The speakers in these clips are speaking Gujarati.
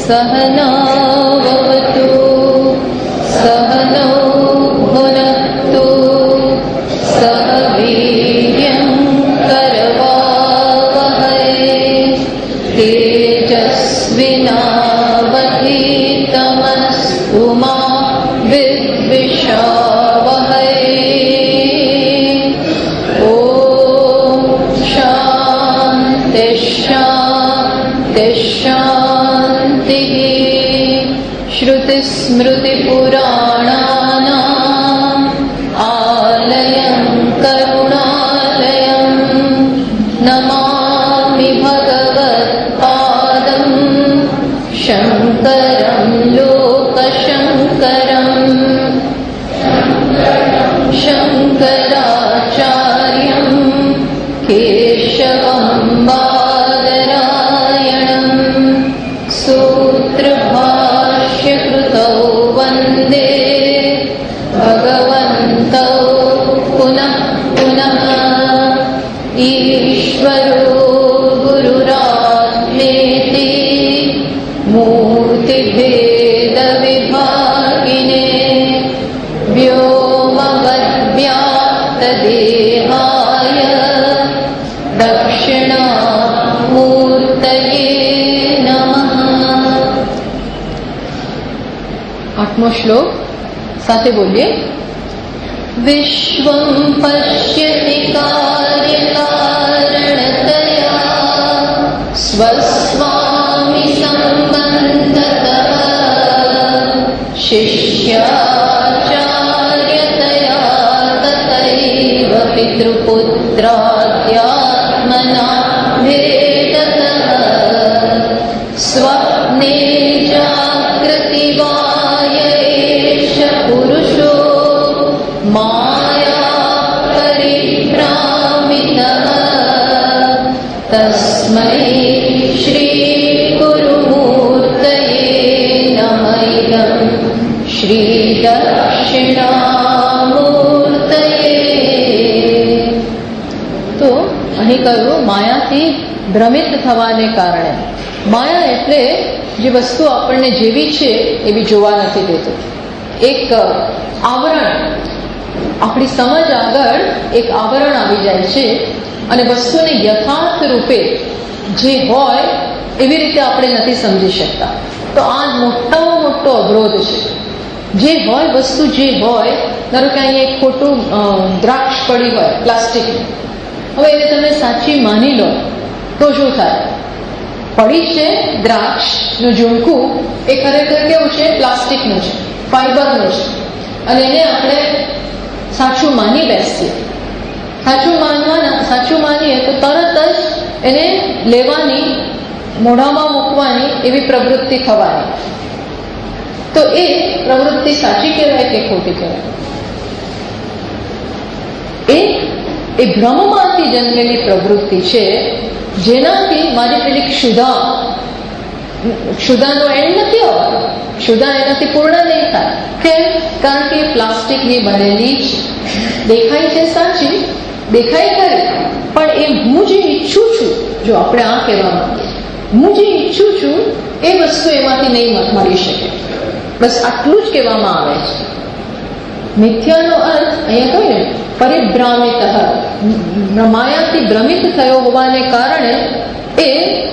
सहना भवतु सहनौ भुनक्तु सह वीर्यं करवावहै तेजस्विनावधीतमस्तु मा विद्विषावहै। ॐ शान्ति शान्ति शान्तिः। श्रुतिस्मृतिपुराणानाम् आलयं करुणालयं नमामि भगवत्पादं शङ्करं लोकशङ्करम् शङ्कराचार्यं केशवं बादरायणं सूत्रभाष्यकृतौ वन्दे भगवन्तौ पुनः पुनः। ईश्वरो गुरुरात्मेति मूर्तिभेदविभागिने व्योमवद्व्याप्तदेहाय दक्षिणामूर्तये नमः। आठमो श्लोक साथे बोलिए। विश्वं पश्यति कार्यकारणतया स्वस्वामि सम्बन्धतः शिष्याचार्यतया तथैव पितृपुत्राद्यात्मना भेदतः स्वप्ने जागृतिवाय एष पुरुषो माया परिभ्रामितः तस्मै श्रीगुरुमूर्तये नमः इदं श्रीदक्षिणामूर्तये। તો અહીં કહ્યું માયાથી ભ્રમિત થવાને કારણે. માયા એટલે જે વસ્તુ આપણને જેવી છે એવી જોવા નથી દેતું. એક આવરણ, આપણી સમજ આગળ એક આવરણ આવી જાય છે અને વસ્તુને યથાર્થ રૂપે જે હોય એવી રીતે આપણે નથી સમજી શકતા. તો આ મોટામાં મોટો અવરોધ છે. જે હોય વસ્તુ જે હોય, ધારો કે અહીંયા એક ખોટું દ્રાક્ષ પડી હોય પ્લાસ્ટિકની, હવે એને તમે સાચી માની લો તો શું થાય? પડી છે દ્રાક્ષનું ઝુમકું, એ ખરેખર કેવું છે? પ્લાસ્ટિકનું છે, ફાઈબરનું છે, અને એને આપણે સાચું માની બેસીએ. સાચું માનીએ તો તરત જ એને લેવાની, મોઢામાં મૂકવાની એવી પ્રવૃત્તિ થવાની. તો એ પ્રવૃત્તિ સાચી કહેવાય કે ખોટી કહેવાય? એ ભ્રમમાંથી જન્મેલી પ્રવૃત્તિ છે, જેનાથી મારી પેલી ક્ષુધાનો એન્ડ નથી આવવાનો. ક્ષુધા એનાથી પૂર્ણ નહીં થાય. કેમ? કારણ કે પ્લાસ્ટિકની બનેલી છે, દેખાય છે સાચી, દેખાય ખરી, પણ એ હું જે ઈચ્છું છું, જો આપણે આ કહેવા માંગીએ, હું જે ઈચ્છું છું એ વસ્તુ એમાંથી નહીં મળી શકે. બસ આટલું જ કહેવામાં આવે છે. મિથ્યાનો અર્થ અહીંયા કહ્યું પરિભ્રામિત, માયાથી ભ્રમિત થયો હોવાને કારણે એ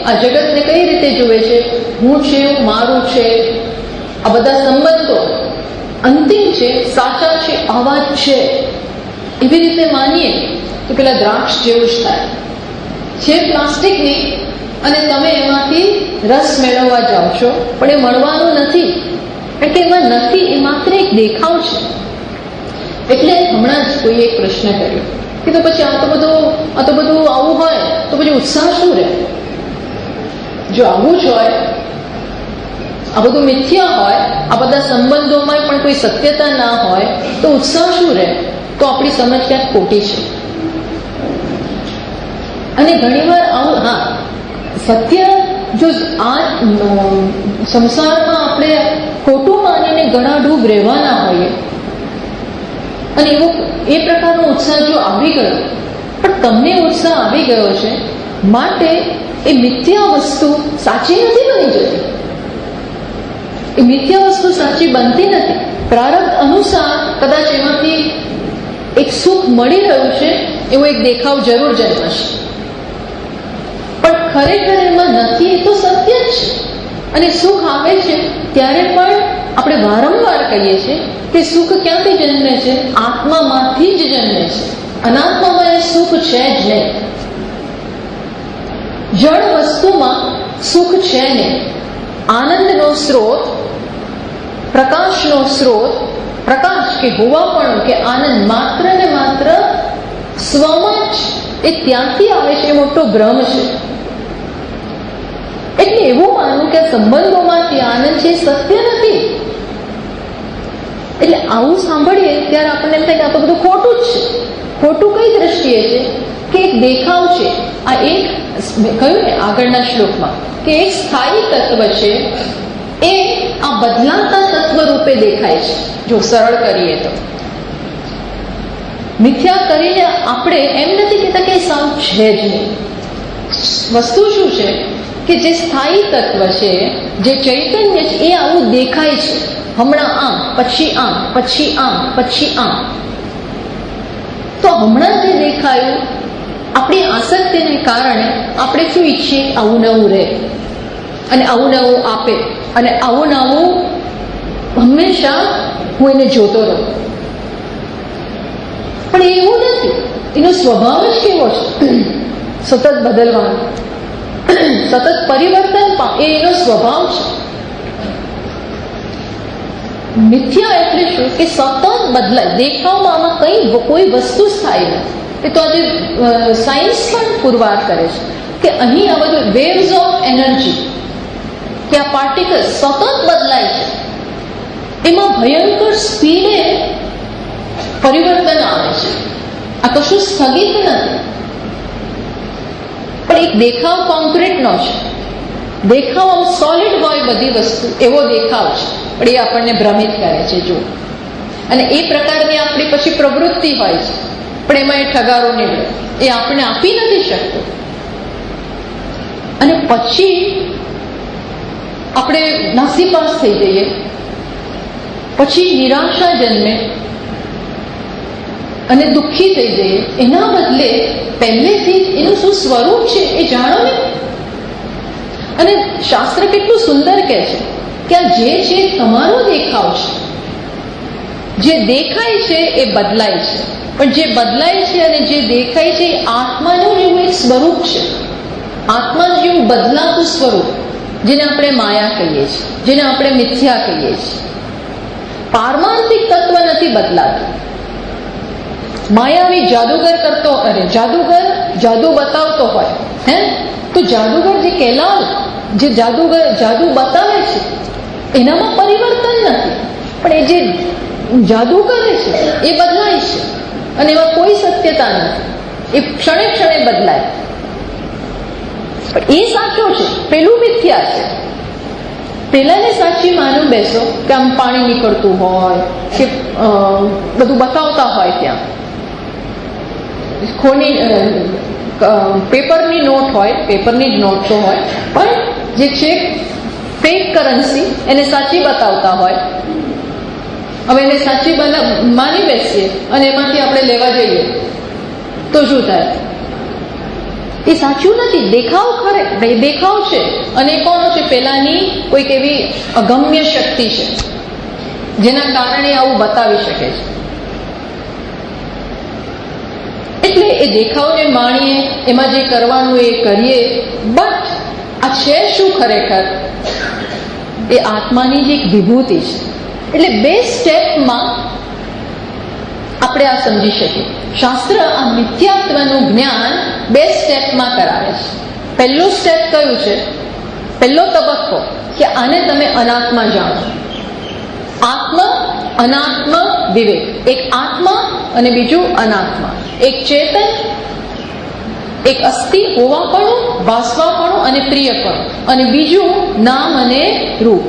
આ જગતને કઈ રીતે જુએ છે? હું છે, મારું છે, આ બધા સંબંધો અંતિમ છે, સાચા છે, આવા જ છે, એવી રીતે માનીએ તો પેલા દ્રાક્ષ જેવું જ થાય છે. પ્લાસ્ટિકની, અને તમે એમાંથી રસ મેળવવા જાઓ છો, પણ એ મળવાનું નથી. એટલે એમાં નથી, એ માત્ર એક દેખાવ છે. એટલે હમણાં જ કોઈએ એક પ્રશ્ન કર્યો કે તો પછી આ તો બધું આવું હોય તો પછી ઉત્સાહ શું રહે? જો આવું જ હોય, આ બધું મિથ્યા હોય, આ બધા સંબંધોમાં પણ કોઈ સત્યતા ના હોય તો ઉત્સાહ શું રહે? તો આપણી સમજ ક્યાંક ખોટી છે. અને ઘણીવાર આવું, હા, સત્ય જો આ સંસારમાં આપણે ખોટું માનીને ઘણા ડૂબ રહેવાના હોઈએ અને એ પ્રકારનો ઉત્સાહ જો આવી ગયો, પણ તમને ઉત્સાહ આવી ગયો છે માટે એ મિથ્યા વસ્તુ સાચી નથી બની જતી. બનતી નથી. પ્રારબ્ધ અનુસાર કદાચ એમાંથી એક સુખ મળી રહ્યું છે એવો એક દેખાવ જરૂર જન્મશે, પણ ખરેખર એમાં નથી, એ તો સત્ય જ છે. અને સુખ આવે છે ત્યારે પણ આપણે વારંવાર કહીએ છીએ કે સુખ ક્યાંથી જન્મે છે? આત્મામાંથી જ જન્મે છે. અનાત્મામાં એ સુખ છે જ નહીં. જળ વસ્તુમાં સુખ છે નહીં. આનંદનો સ્ત્રોત, પ્રકાશનો સ્ત્રોત, પ્રકાશ કે હોવાપણું કે આનંદ માત્ર ને માત્ર સ્વમાં જ એ ત્યાંથી આવે છે. એ મોટો ભ્રમ છે. એટલે એવું માનવું કે સંબંધોમાંથી આનંદ છે સત્ય નથી. એટલે આવું સાંભળીએ ત્યારે આપણને એમ થાય કે આ તો બધું ખોટું જ છે. ખોટું કઈ દ્રષ્ટિએ છે? કે એક દેખાવ છે. આ એક કહ્યું ને આગળના શ્લોકમાં કે એક સ્થાયી તત્વ છે, એ આ બદલાતા તત્વ રૂપે દેખાય છે. જો સરળ કરીએ તો મિથ્યા કરીને આપણે એમ નથી કહેતા કે સાવ છે જ નહીં. વસ્તુ શું છે કે જે સ્થાયી તત્વ છે, જે ચૈતન્ય છે, એ આવું દેખાય છે. હમણાં આમ, પછી આમ, પછી આમ, પછી આમ. તો હમણાં જે દેખાયું, આપણી આસક્તિને કારણે આપણે શું ઈચ્છીએ? આવું નવું રહે અને આવું નવું આપે અને આવું નવું હંમેશા હું એને જોતો રહું. પણ એવું નથી. એનો સ્વભાવ જ કેવો છે? સતત બદલવાનો, સતત પરિવર્તન એ એનો સ્વભાવ છે. મિથ્યા એટલે શું? કે સતત બદલાય. દેખાવમાં આમાં કોઈ વસ્તુ સ્થાયી નથી. એ તો આજે સાયન્સ પણ પુરવાર કરે છે કે અહીં આ બધું વેવ્સ ઓફ એનર્જી, કે આ પાર્ટિકલ સતત બદલાય છે. એમાં ભયંકર સ્પીડે પરિવર્તન આવે છે. આ કશું સ્થગિત નથી. પણ એક દેખાવ કોન્ક્રીટનો છે. દેખાવ આમ સોલિડ હોય બધી વસ્તુ એવો દેખાવ છે, પણ એ આપણને ભ્રમિત કરે છે. જો અને એ પ્રકારની આપણી પછી પ્રવૃત્તિ હોય છે, પણ એમાં એ ઠગારો નીકળે, એ આપણે આપી નથી શકતો. અને પછી આપણે નાસીપાસ થઈ જઈએ, પછી નિરાશા જન્મે અને દુઃખી થઈ જઈએ. એના બદલે પહેલેથી એનું શું સ્વરૂપ છે એ જાણો ને. અને શાસ્ત્ર કેટલું સુંદર કહે છે કે આ જે છે તમારો દેખાવ છે. જે દેખાય છે એ બદલાય છે, પણ જે બદલાય છે અને જે દેખાય છે એ આત્માનું જેવું એક સ્વરૂપ છે. આત્મા જેવું બદલાતું સ્વરૂપ, જેને આપણે માયા કહીએ છીએ, જેને આપણે મિથ્યા કહીએ છીએ. પારમાર્થિક તત્વ નથી બદલાતું. માયાવી જાદુગર કરતો, અરે જાદુગર જાદુ બતાવતો હોય, હે, તો જાદુગર જે કહેલાલ, જે જાદુગર જાદુ બતાવે છે એનામાં પરિવર્તન નથી, પણ એ જે જાદુ કરે છે એ બદલાય છે અને એમાં કોઈ સત્યતા નથી. એ ક્ષણે ક્ષણે બદલાય. પણ એ સાચો છે, પેલું મિથ્યા છે. પેલાને સાચી માનું બેસો કે આમ પાણી નીકળતું હોય કે બધું બતાવતા હોય, ત્યાં ખોની પેપરની નોટ હોય, પેપરની જ નોટ તો હોય, પણ જે છે ફેક કરન્સી એને સાચી બતાવતા હોય. હવે એને સાચી માની બેસીએ અને એમાંથી આપણે લેવા જઈએ તો શું થાય? એ સાચું નથી. દેખાવ દેખાવ છે. અને કોનો છે? પેલાની કોઈક એવી અગમ્ય શક્તિ છે જેના કારણે આવું બતાવી શકે છે. એટલે એ દેખાવને માણીએ, એમાં જે કરવાનું એ કરીએ, બટ આ છે શું ખરેખર? એ આત્માની જ એક વિભૂતિ છે. એટલે બે સ્ટેપમાં આપણે આ સમજી શકીએ. શાસ્ત્ર આ મિથ્યાત્વનું જ્ઞાન બે સ્ટેપમાં કરાવે છે. પહેલું સ્ટેપ કયું છે? પહેલો તબક્કો કે આને તમે અનાત્મા જાણો. આત્મ અનાત્મ વિવેક. એક આત્મા અને બીજું અનાત્મા. એક ચેતન, એક અસ્થિ હોવાપણું, ભાસવાપણું અને પ્રિયપણું, અને બીજું નામ અને રૂપ.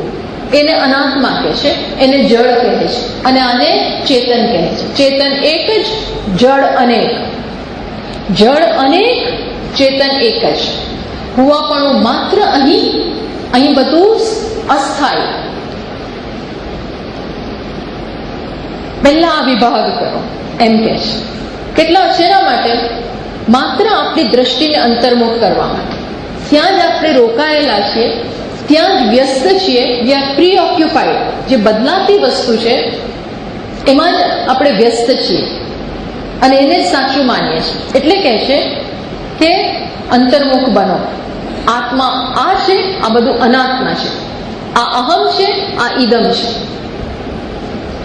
એને અનાત્મા કહે છે, એને જળ કહે છે, અને આને ચેતન કહે છે. ચેતન એક જ, જળ અનેક. જળ અનેક, ચેતન એક જ. હોવાપણું માત્ર અહીં બધું અસ્થાયી. પહેલા આ વિભાગ કરો એમ કે છે. કેટલા શેના માટે? માત્ર આપણી દ્રષ્ટિને અંતર્મુખ કરવા માટે. ત્યાં જ આપણે રોકાયેલા છીએ, ત્યાં જ વ્યસ્ત છીએ. We are pre occupied. જે બદલાતી વસ્તુ છે એમાં જ આપણે વ્યસ્ત છીએ અને એને જ સાચું માનીએ છીએ. એટલે કહે છે કે અંતર્મુખ બનો. આત્મા આ છે, આ બધું અનાત્મા છે. આ અહમ છે, આ ઈદમ છે.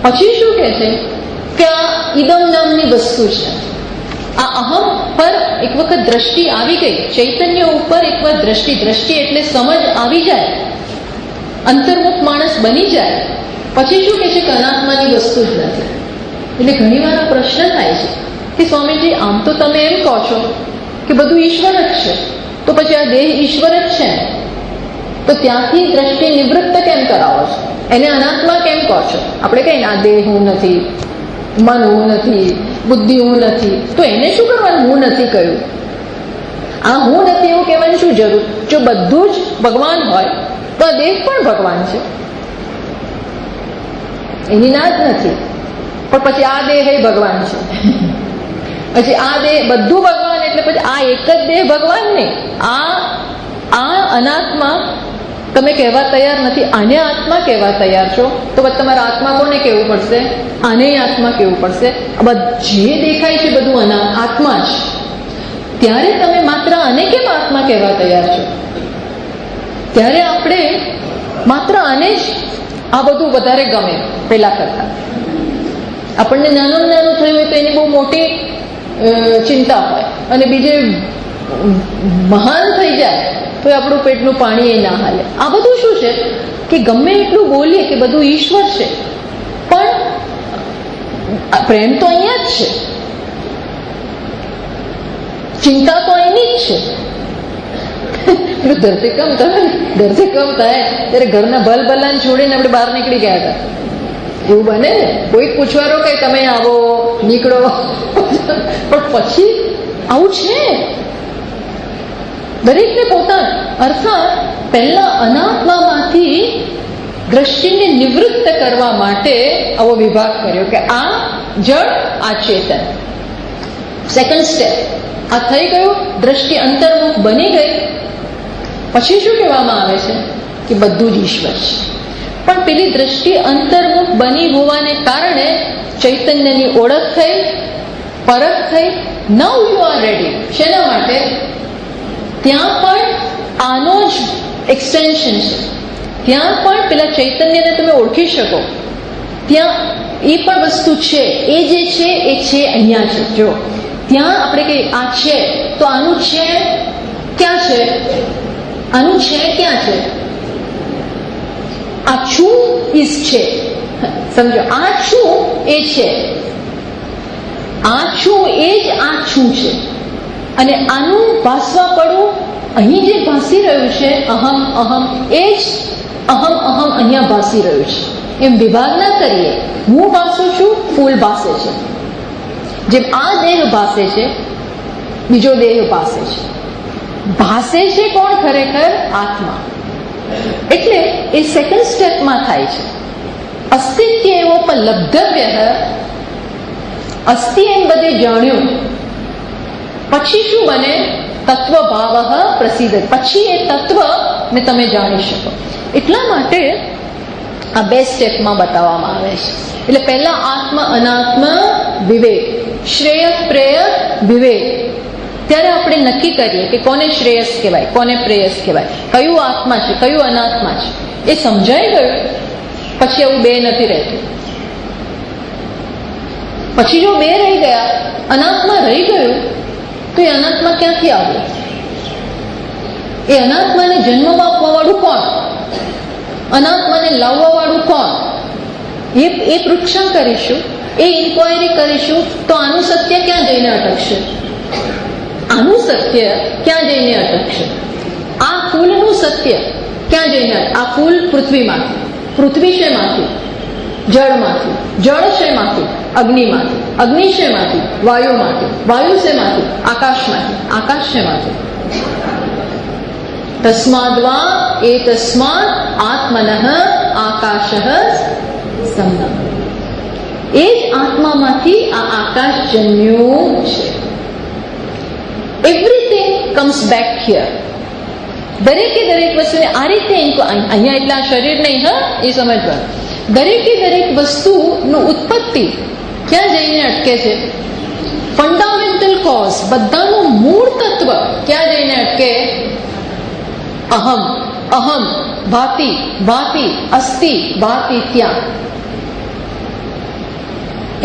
પછી શું કહે છે કે આ ઈદમ નામની વસ્તુ છે. આ અહમ પર એક વખત દ્રષ્ટિ આવી ગઈ, ચૈતન્ય ઉપર એક વાર દ્રષ્ટિ એટલે સમજ આવી જાય, અંતર્મુખ માણસ બની જાય, પછી શું કહે છે કે અનાત્માની વસ્તુ જ નથી. એટલે ઘણી વાર પ્રશ્ન થાય છે કે સ્વામીજી, આમ તો તમે એમ કહો છો કે બધું ઈશ્વર જ છે, તો પછી આ દેહ ઈશ્વર જ છે ને, તો ત્યાંથી દ્રષ્ટિ નિવૃત્ત કેમ કરાવો છો? એને અનાત્મા કેમ કહો છો? આપણે કહીએ આ દેહ હું નથી, મન હું નથી, બુદ્ધિ હું નથી, તો એને શું કરવાનું? હું નથી કહ્યું. આ હું નથી એવું કહેવાની શું જરૂર? જો બધું જ ભગવાન હોય તો આ દેહ પણ ભગવાન છે, એની ના જ નથી. પણ પછી આ દેહ એ ભગવાન છે, પછી આ દેહ બધું ભગવાન, એટલે પછી આ એક જ દેહ ભગવાન નહીં. આ અનાત્મા તમે કહેવા તૈયાર નથી, આને આત્મા કહેવા તૈયાર છો, તો પછી તમારા આત્મા કોને કહેવું પડશે? આને આત્મા કહેવું પડશે. જે દેખાય છે બધું આત્મા જ. ત્યારે તમે માત્ર આને કેમ આત્મા કહેવા તૈયાર છો? ત્યારે આપણે માત્ર આને જ આ બધું વધારે ગમે પેલા કરતા. આપણને નાનું નાનું થયું હોય તો એની બહુ મોટી ચિંતા હોય, અને બીજે મહાન થઈ જાય તો આપણું પેટનું પાણી એ ના હાલે. આ બધું શું છે કે ગમે એટલું બોલીએ કે બધું ઈશ્વર છે, પણ પ્રેમ તો અહીંયા જ છે, ચિંતા તો અહીંની જ છે. ધરતીકંપ થાય ત્યારે ઘરના ભલભલાને છોડીને આપણે બહાર નીકળી ગયા હતા. એવું બને ને, કોઈ પૂછવાનો કઈ તમે આવો નીકળો, પણ પછી આવું છે દરેકને પોતાનું. અર્થાત પહેલા અનાત્મામાંથી દ્રષ્ટિને નિવૃત્ત કરવા માટે આવો વિભાગ કર્યો કે આ જળ, આ ચેતન. સેકન્ડ સ્ટેપ આ થઈ ગયું, દ્રષ્ટિ અંતર્મુખ બની ગઈ. પછી શું કહેવામાં આવે છે કે બધું જ ઈશ્વર છે. પણ પેલી દ્રષ્ટિ અંતર્મુખ બની હોવાને કારણે ચૈતન્યની ઓળખ થઈ, પરખ થઈ. નાઉ યુ આર રેડી. શેના માટે? ત્યાં પણ આનો જ એક્સટેન્શન છે. ત્યાં પણ પેલા ચૈતન્યને તમે ઓળખી શકો. ત્યાં એ પણ વસ્તુ છે, એ જે છે એ છે અહીંયા છે. જો ત્યાં આપણે કહીએ આ છે, તો આનું છે ક્યાં છે? આનું છે ક્યાં છે? આ છું ઇસ છે. સમજો, આ છું એ છે, આ છું એ જ આ છું છે. અને આનું ભાસવા પડવું, અહીં જે ભાસી રહ્યું છે અહમ અહમ, એ જ અહમ અહમ અહીંયા ભાસી રહ્યું છે. એમ વિભાગ ના કરીએ. હું ભાસું છું, ફૂલ ભાસે છે. જેમ આ દેહ ભાસે છે, બીજો દેહ ભાસે છે. ભાસે છે કોણ? ખરેખર આત્મા. એટલે એ સેકન્ડ સ્ટેપમાં થાય છે. અસ્તિત્વ એવો લબ્ધવ્ય, અસ્થિ એમ બધે જાણ્યું. પછી શું બને? તત્વ ભાવ પ્રસિદ્ધ. પછી એ તત્વને તમે જાણી શકો. એટલા માટે આ બે સ્ટેપમાં બતાવવામાં આવે છે. એટલે પહેલા આત્મ અનાત્મ વિવેક, શ્રેયસ પ્રેયસ વિવેક. ત્યારે આપણે નક્કી કરીએ કે કોને શ્રેયસ કહેવાય, કોને પ્રેયસ કહેવાય, કયું આત્મા છે, કયું અનાત્મા છે. એ સમજાઈ ગયું પછી એવું બે નથી રહેતું. પછી જો બે રહી ગયા, અનાત્મા રહી ગયું, તો એ અનાત્મા ક્યાંથી આવ્યું? એ અનાત્માને જન્મ આપવા વાળું કોણ? અનાત્માને લાવવા વાળું કોણ? એ પૃચ્છા કરીશું, એ ઇન્ક્વાયરી કરીશું, તો આનું સત્ય ક્યાં જઈને અટકશે? આનું સત્ય ક્યાં જઈને અટકશે? આ ફૂલનું સત્ય ક્યાં જઈને? આ ફૂલ પૃથ્વીમાંથી, પૃથ્વી શેમાંથી? જળમાંથી, જળ શેમાંથી? અગ્નિમાંથી, અગ્નિ શેમાંથી? વાયુમાંથી, વાયુ શેમાંથી? આકાશમાંથી, આકાશ શેમાંથી? તસ્માદ્વા એતસ્માદ આત્મનઃ આકાશઃ સંગમ. એ જ આત્મામાંથી આ આકાશ જન્મ્યું છે. Everything comes back here. દરેકે દરેક વસ્તુને આ રીતે અહીંયા એટલે આ શરીર નહીં, હા, એ સમજવાનું. દરેકે દરેક વસ્તુનું ઉત્પત્તિ ક્યાં જઈને અટકે છે? ફંડામેન્ટલ કોઝ, બધાનું મૂળ તત્વ ક્યાં જઈને અટકે? અહમ. અહમ ભાતિ ભાતિ અસ્તિ ભાતિ, ત્યાં.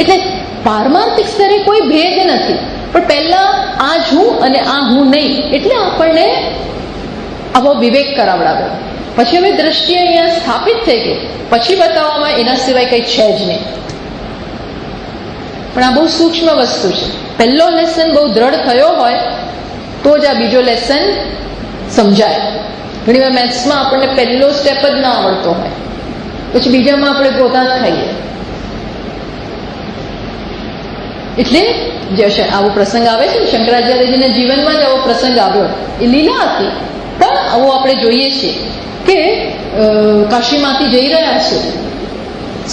એટલે પારમાર્થિક સ્તરે કોઈ ભેદ નથી, પણ પહેલા આ જ હું અને આ હું નહીં, એટલે આપણને આવો વિવેક કરાવડાવ્યો. પછી હવે દ્રષ્ટિ અહીંયા સ્થાપિત થઈ ગઈ, પછી બતાવવામાં એના સિવાય કંઈ છે જ નહીં. પણ આ બહુ સૂક્ષ્મ વસ્તુ છે. પહેલો લેસન બહુ દ્રઢ થયો હોય તો જ આ બીજો લેસન સમજાય. ઘણી વાર મેથ્સમાં આપણને પહેલો સ્ટેપ જ ના આવડતો હોય, પછી બીજામાં આપણે ગોતા જ ખાઈએ. એટલે આવો પ્રસંગ આવે છે ને, શંકરાચાર્યજીના જીવનમાં જ આવો પ્રસંગ આવ્યો. એ લીલા હતી, પણ આવું આપણે જોઈએ છીએ કે કાશીમાંથી જઈ રહ્યા છે.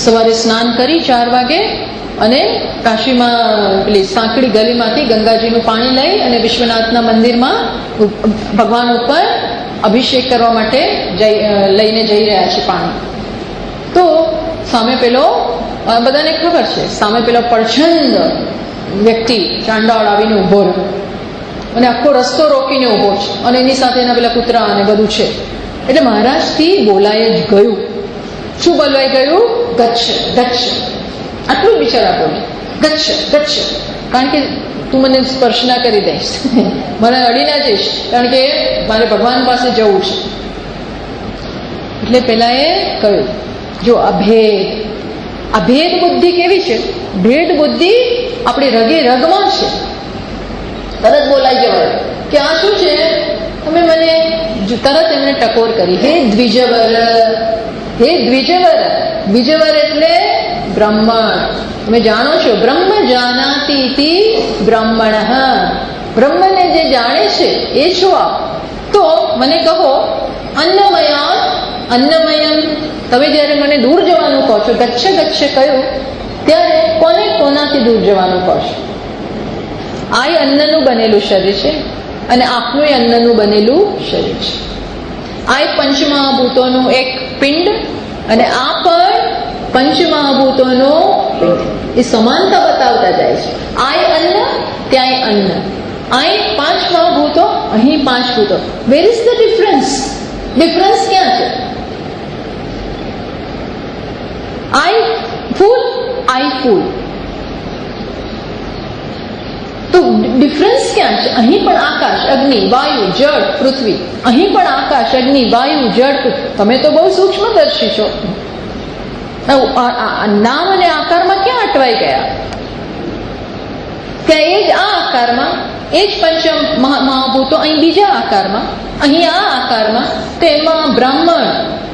સવારે સ્નાન કરી 4 વાગે અને કાશીમાં પેલી સાંકડી ગલીમાંથી ગંગાજીનું પાણી લઈ અને વિશ્વનાથના મંદિરમાં ભગવાન ઉપર અભિષેક કરવા માટે લઈને જઈ રહ્યા છે પાણી. તો સામે પેલો, બધાને ખબર છે, સામે પેલો પ્રચંડ વ્યક્તિ ચાંડાળ આવીને ઉભો રહ્યો અને આખો રસ્તો રોકીને ઉભો છે અને એની સાથે એના પેલા કૂતરા અને બધું છે. એટલે મહારાજથી બોલાય જ ગયું. શું બોલવાય ગયું? ગચ્છ ગચ્છ. આટલું બિચારા બોલે, ગચ્છ ગચ્છ. કારણ કે તું મને સ્પર્શ ના કરી દઈશ, મને અડી ના જઈશ, કારણ કે મારે ભગવાન પાસે જવું છે. એટલે પેલા એ કહ્યું, જો આ ભેદ બુદ્ધિ કેવી છે? ભેદ બુદ્ધિ આપણી રગે રગમાં છે. તરત બોલાઈ જવાય કે આ શું છે? તમે મને તરત એમને ટકોર કરી, હે દ્વિજવર, હે દ્વિજવર. દ્વિજવર એટલે બ્રાહ્મણ. તમે જાણો છો, બ્રહ્મ જાનાતિ બ્રાહ્મણ. બ્રહ્મને જે જાણે છે એ છો આપ. તો મને કહો, અન્નમયા અન્નમયમ. તમે જ્યારે મને દૂર જવાનું કહો છો, ગચ્છ ગચ્છ કહ્યું, ત્યારે કોને કોનાથી દૂર જવાનું કહો છો? આ અન્નનું બનેલું શરીર છે અને આપનું અન્નનું બનેલું શરીર છે. આ પંચમહાભૂતોનું એક પિંડ અને આ પણ પંચમહાભૂતોનો પિંડ. એ સમાનતા બતાવતા જાય છે. આ અન્ન, ત્યાં અન્ન. અહીં 5 મહાભૂતો, અહીં 5 ભૂતો. Where is the difference? Difference ક્યાં છે? આઈ ફૂલ, આઈ ફૂલ. તો ડિફરન્સ ક્યાં છે? અહીં પણ આકાશ, અગ્નિ, વાયુ, જળ, પૃથ્વી. અહીં પણ આકાશ, અગ્નિ, વાયુ, જળ, પૃથ્વી. તમે તો બહુ સૂક્ષ્મદર્શી છો. નામ અને આકારમાં ક્યાં અટવાઈ ગયા? ત્યાં એ જ આ આકારમાં, એ જ પંચ મહાભૂતો અહીં બીજા આકારમાં, અહીં આ આકારમાં. તો એમાં બ્રાહ્મણ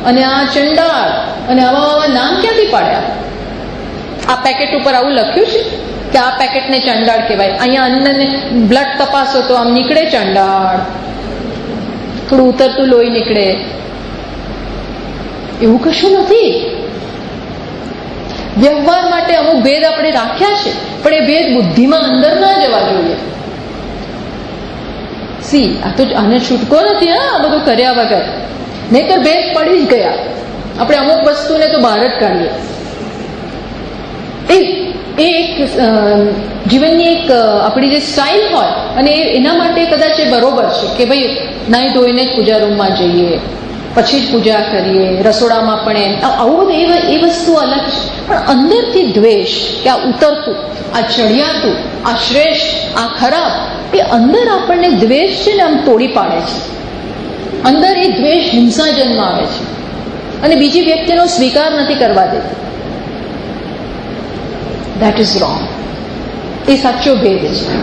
અને આ ચંડાળ અને આવા નામ ક્યાંથી પાડ્યા? આ પેકેટ ઉપર આવું લખ્યું છે કે આ પેકેટને ચંડાળ કહેવાય. અહીંયા અન્નને બ્લડ તપાસો તો આમ નીકળે ચંડાળ, થોડું ઉતરતું લોહી નીકળે. એવું કશું નથી. વ્યવહાર માટે અમુક ભેદ આપણે રાખ્યા છે, પણ એ ભેદ બુદ્ધિમાં અંદર ના જવા જોઈએ. આ તો આને છૂટકો નથી, હા, આ બધું કર્યા વગર. નહીતર ભેદ પડી જ ગયા. આપણે અમુક વસ્તુને તો બહાર જ કાઢીએ. એ એક જીવનની એક આપણી જે સ્ટાઇલ હોય, અને એના માટે કદાચ એ બરોબર છે કે ભાઈ નાહી ધોઈને જ પૂજા રૂમમાં જઈએ, પછી જ પૂજા કરીએ, રસોડામાં પણ આવું બધું એ વસ્તુ અલગ છે. પણ અંદરથી દ્વેષ, કે આ ઉતરતું, આ ચડિયાતું, આ શ્રેષ્ઠ, આ ખરાબ, એ અંદર આપણને દ્વેષ છે ને આમ તોડી પાડે છે. અંદર એ દ્વેષ હિંસા જન્માવે છે અને બીજી વ્યક્તિનો સ્વીકાર નથી કરવા દેતી. That is wrong. એ સાચો ભેદ છે.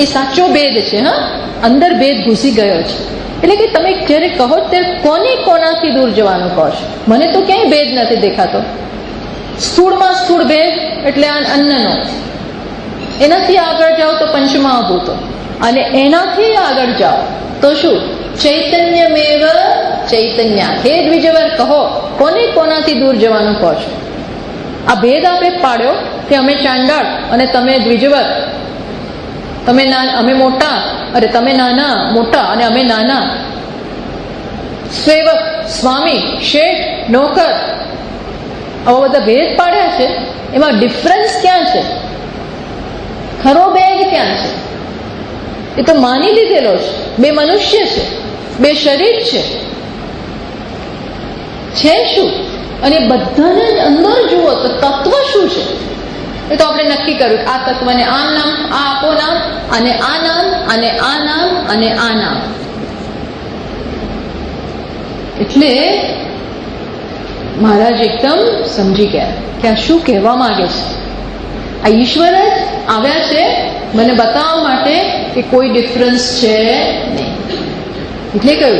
એ સાચો ભેદ છે. હા, અંદર ભેદ ઘૂસી ગયો છે. એટલે કે તમે જ્યારે કહો ત્યારે કોને કોનાથી દૂર જવાનું કહો છો? મને તો ક્યાંય ભેદ નથી દેખાતો. સ્થૂળમાં સ્થૂળ ભેદ એટલે અન્નનો, એનાથી આગળ જાઓ તો પંચમહાભૂતો, અને એનાથી આગળ જાઓ તો શું? ચૈતન્યમેવ ચૈતન્ય. હે દ્વિજવર, કહો કોને કોનાથી દૂર જવાનું કહો છો? આ ભેદ આપે પાડ્યો કે અમે ચાંડાળ અને તમે દ્વિજવત, અમે મોટા અરે તમે નાના, મોટા અને અમે નાના, સેવક, સ્વામી, શેઠ, નોકર, આવા બધા ભેદ પાડ્યા છે. એમાં ડિફરન્સ ક્યાં છે? ખરો બેગ ક્યાં છે? એ તો માની લીધેલો છે. બે મનુષ્ય છે, બે શરીર છે શું? અને બધાને જ અંદર જુઓ તો તત્વ શું છે એ તો આપણે નક્કી કર્યું. આ તત્વને આ નામ, આ આપો નામ, અને આ નામ, અને આ નામ, અને આ નામ. એટલે મહારાજ એકદમ સમજી ગયા કે આ શું કહેવા માંગે છે. આ ઈશ્વર જ આવ્યા છે મને બતાવવા માટે કે કોઈ ડિફરન્સ છે નહીં. એટલે કહ્યું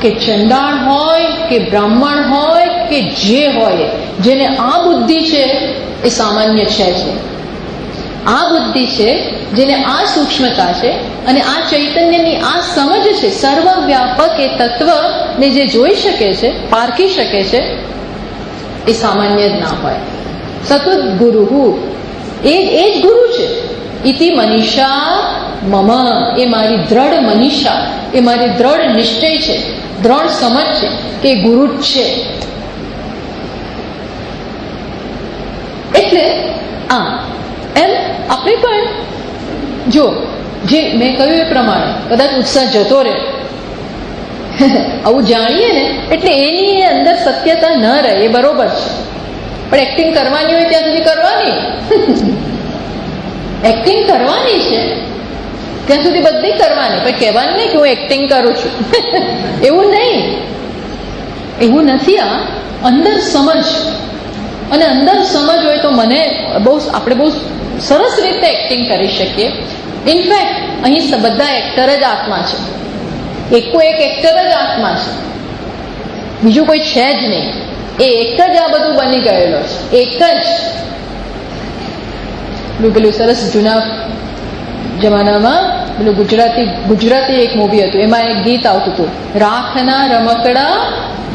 કે ચંડાળ હોય કે બ્રાહ્મણ હોય કે જે હોય, જેને આ બુદ્ધિ છે એ સામાન્ય છે જ નહીં. આ બુદ્ધિ છે, જેને આ સૂક્ષ્મતા છે અને આ ચૈતન્યની આ સમજ છે, સર્વવ્યાપક એ તત્વને જે જોઈ શકે છે, પારખી શકે છે, એ સામાન્ય જ ના હોય. સતુત ગુરુ, એ જ ગુરુ છે. ઇતિ મનીષા મમ, એ મારી દ્રઢ મનીષા, એ મારી દ્રઢ નિશ્ચય છે, દ્રઢ સમજ છે કે ગુરુ જ છે. એટલે એમ આપણે પણ જો જે મેં કહ્યું એ પ્રમાણે કદાચ ઉત્સાહ જતો રહે, આવું જાણીએ ને એટલે એની અંદર સત્યતા ન રહે એ બરોબર છે. પણ એક્ટિંગ કરવાની હોય ત્યાં સુધી કરવાની, એક્ટિંગ કરવાની છે ત્યાં સુધી બધી કરવાની, પણ કહેવાનું નહીં કે હું એક્ટિંગ કરું છું. એવું નહીં, એવું નથી. આ અંદર સમજ, અને અંદર સમજ હોય તો આપણે બહુ સરસ રીતે એક્ટિંગ કરી શકીએ. ઇનફેક્ટ અહીં બધા એક્ટર જ આત્મા છે, એકો એક એક્ટર જ આત્મા છે, બીજું કોઈ છે જ નહીં. એ એક જ આ બધું બની ગયેલો છે, એક જ. પેલું સરસ જૂના જમાનામાં પેલું ગુજરાતી એક મૂવી હતું, એમાં એક ગીત આવતું હતું, રાખના રમકડા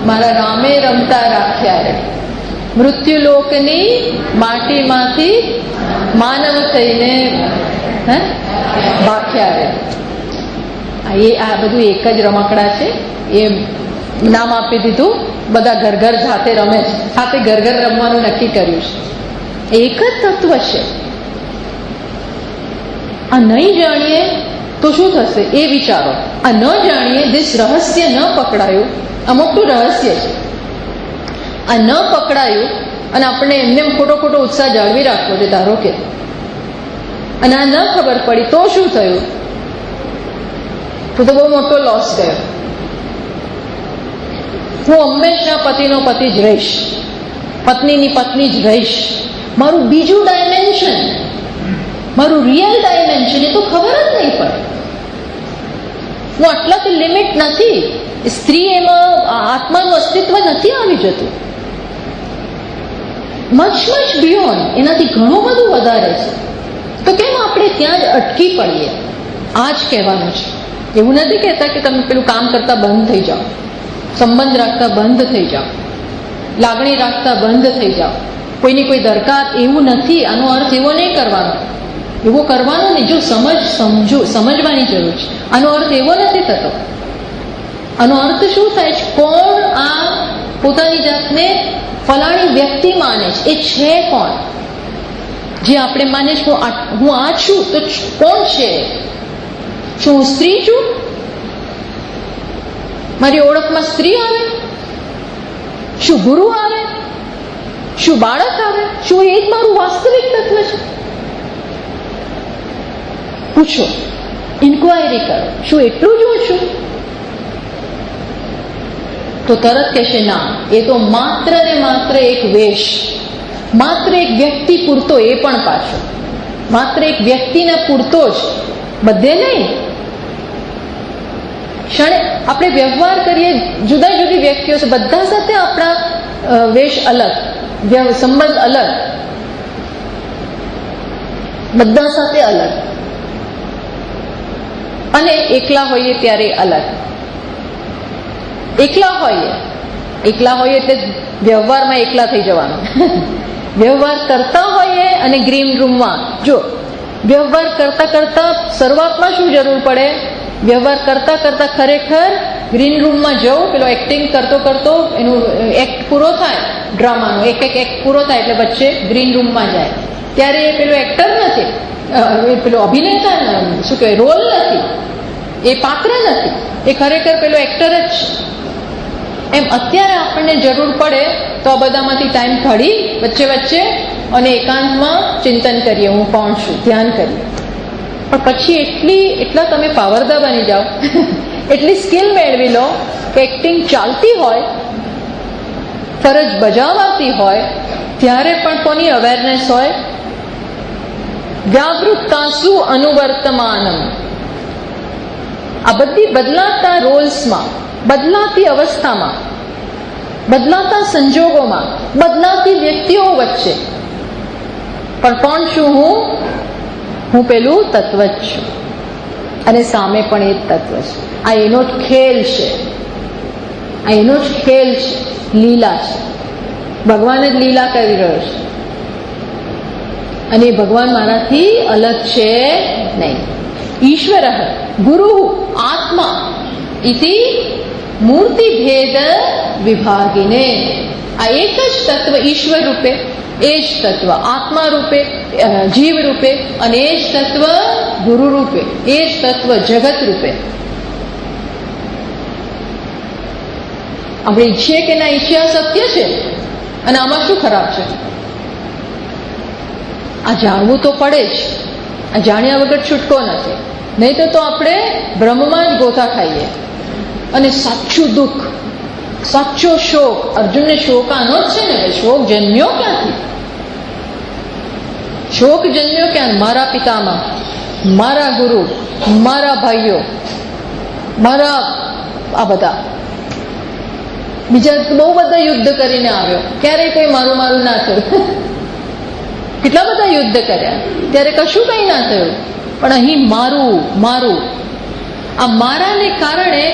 મારા રામે રમતા રાખ્યા રે, મૃત્યુલોકની માટીમાંથી માનવ થઈને ભાખ્યા રે. આ બધું એક જ રમકડા છે. એ નામ આપી દીધું, બધા ઘર ઘર જાતે રમે છે, જાતે ઘર ઘર રમવાનું નક્કી કર્યું છે. એક જ તત્વ છે. આ નહીં જાણીએ તો શું થશે એ વિચારો. આ ન જાણીએ, દિસ રહસ્ય ન પકડાયું, આ મોટું રહસ્ય છે. આ ન પકડાયું અને આપણે એમને ખોટો ઉત્સાહ જાળવી રાખવો છે ધારો કે, અને આ ન ખબર પડી તો શું થયું? તો બહુ મોટો લોસ ગયો. હું હંમેશા પતિનો પતિ જ રહીશ, પત્નીની પત્ની જ રહીશ. મારું બીજું ડાયમેન્શન, મારું રિયલ ડાયમેન્શન એ તો ખબર જ નહીં પડે. હું આટલાથી લિમિટ નથી. સ્ત્રી એમાં આત્માનું અસ્તિત્વ નથી આવી જતું. મચ બિયોન્ડ, એનાથી ઘણું બધું વધારે છે. તો કેમ આપણે ત્યાં જ અટકી પડીએ? આ જ કહેવાનું છે. એવું નથી કહેતા કે તમે પેલું કામ કરતા બંધ થઈ જાઓ, સંબંધ રાખતા બંધ થઈ જાઓ, લાગણી રાખતા બંધ થઈ જાઓ, કોઈની કોઈ દરકાર, એવું નથી. આનો અર્થ એવો નહીં કરવાનો, એવો કરવાનો નહીં. જો સમજવાની જરૂર છે. આનો અર્થ એવો નથી થતો. આનો અર્થ શું થાય છે? કોણ આ પોતાની જાતને ફલાણી વ્યક્તિ માને છે? એ છે કોણ? જે આપણે માને છે હું આ છું, તો કોણ છે? શું હું સ્ત્રી છું? મારી ઓળખમાં સ્ત્રી આવે? શું ગુરુ આવે? શું બાળક આવે? શું એ જ મારું વાસ્તવિક તત્વ છે? પૂછો, ઇન્ક્વાયરી કરો, શું એટલું જ હું છું? તો તરત કહેશે ના, એ તો માત્ર ને માત્ર એક વેશ, માત્ર એક વ્યક્તિ પૂરતો, એ પણ પાછો માત્ર એક વ્યક્તિને પૂરતો જ, બધે નહીં. ક્ષણે આપણે વ્યવહાર કરીએ, જુદા જુદી વ્યક્તિઓ છે, બધા સાથે આપણા વેશ અલગ, સંબંધ અલગ, બધા સાથે અલગ, અને એકલા હોઈએ ત્યારે અલગ. એકલા હોઈએ એટલે વ્યવહારમાં એકલા થઈ જવાનું. વ્યવહાર કરતા હોઈએ અને ગ્રીન રૂમમાં જો વ્યવહાર કરતા કરતા શરૂઆતમાં શું જરૂર પડે, વ્યવહાર કરતા કરતા ખરેખર ગ્રીન રૂમમાં જવું, પેલો એક્ટિંગ કરતો કરતો એનું એક્ટ પૂરો થાય, ડ્રામાનો એક એક્ટ પૂરો થાય એટલે વચ્ચે ગ્રીન રૂમમાં જાય, ત્યારે એ પેલો એક્ટર નથી, પેલો અભિનેતા શું કહેવાય રોલ નથી, એ પાત્ર નથી, એ ખરેખર પેલો એક્ટર જ છે. એમ અત્યારે આપણને જરૂર પડે તો આ બધામાંથી ટાઈમ કાઢી વચ્ચે વચ્ચે અને એકાંતમાં ચિંતન કરીએ, હું કોણ છું, ધ્યાન કરીએ. પણ પછી એટલા તમે પાવરદા બની જાઓ એટલી સ્કિલ મેળવી લો કે એક્ટિંગ ચાલતી હોય, ફરજ બજાવાતી હોય, ત્યારે પણ કોની અવેરનેસ હોય, વ્યાવૃત્તાસુ અનુવર્તમાનમ. આ બધી બદલાતા રોલ્સમાં, બદલાતી અવસ્થામાં, બદલાતા સંજોગોમાં, બદલાતી વ્યક્તિઓ વચ્ચે પણ કોણ છું હું પેલું તત્વ જ છું અને સામે પણ એ જ તત્વ છે. આ એનો જ ખેલ છે, આ એનો જ ખેલ છે, લીલા છે. ભગવાન જ લીલા કરી રહ્યો છે અને ભગવાન મારાથી અલગ છે નહીં. ઈશ્વર ગુરુ આત્મા ઇતિ મૂર્તિ ભેદ વિભાગીને. આ એક જ તત્વ ઈશ્વર રૂપે, એ જ તત્વ આત્મા રૂપે, જીવ રૂપે, અને એ જ તત્વ ગુરુ રૂપે, એ જ તત્વ જગત રૂપે. આપણે ઈચ્છીએ કે ના ઈચ્છીએ સત્ય છે અને આમાં શું ખરાબ છે? આ જાણવું તો પડે જ, આ જાણ્યા વગર છૂટકો નથી. નહીં તો આપણે બ્રહ્મમાં જ ગોથા ખાઈએ અને સાચું દુઃખ, સાચો શોક. અર્જુનને શોક આનો જ છે ને, શોક જન્મ્યો ક્યાંથી? શોક જન્મ્યો ક્યાં? મારા પિતામાં, મારા ગુરુ, મારા ભાઈઓ, મારા આ બધા બીજા બહુ બધા યુદ્ધ કરીને આવ્યો, ક્યારેય કોઈ મારું મારું ના થયું. કેટલા બધા યુદ્ધ કર્યા, ત્યારે કશું કંઈ ના થયું. પણ અહીં મારું મારું, આ મારાને કારણે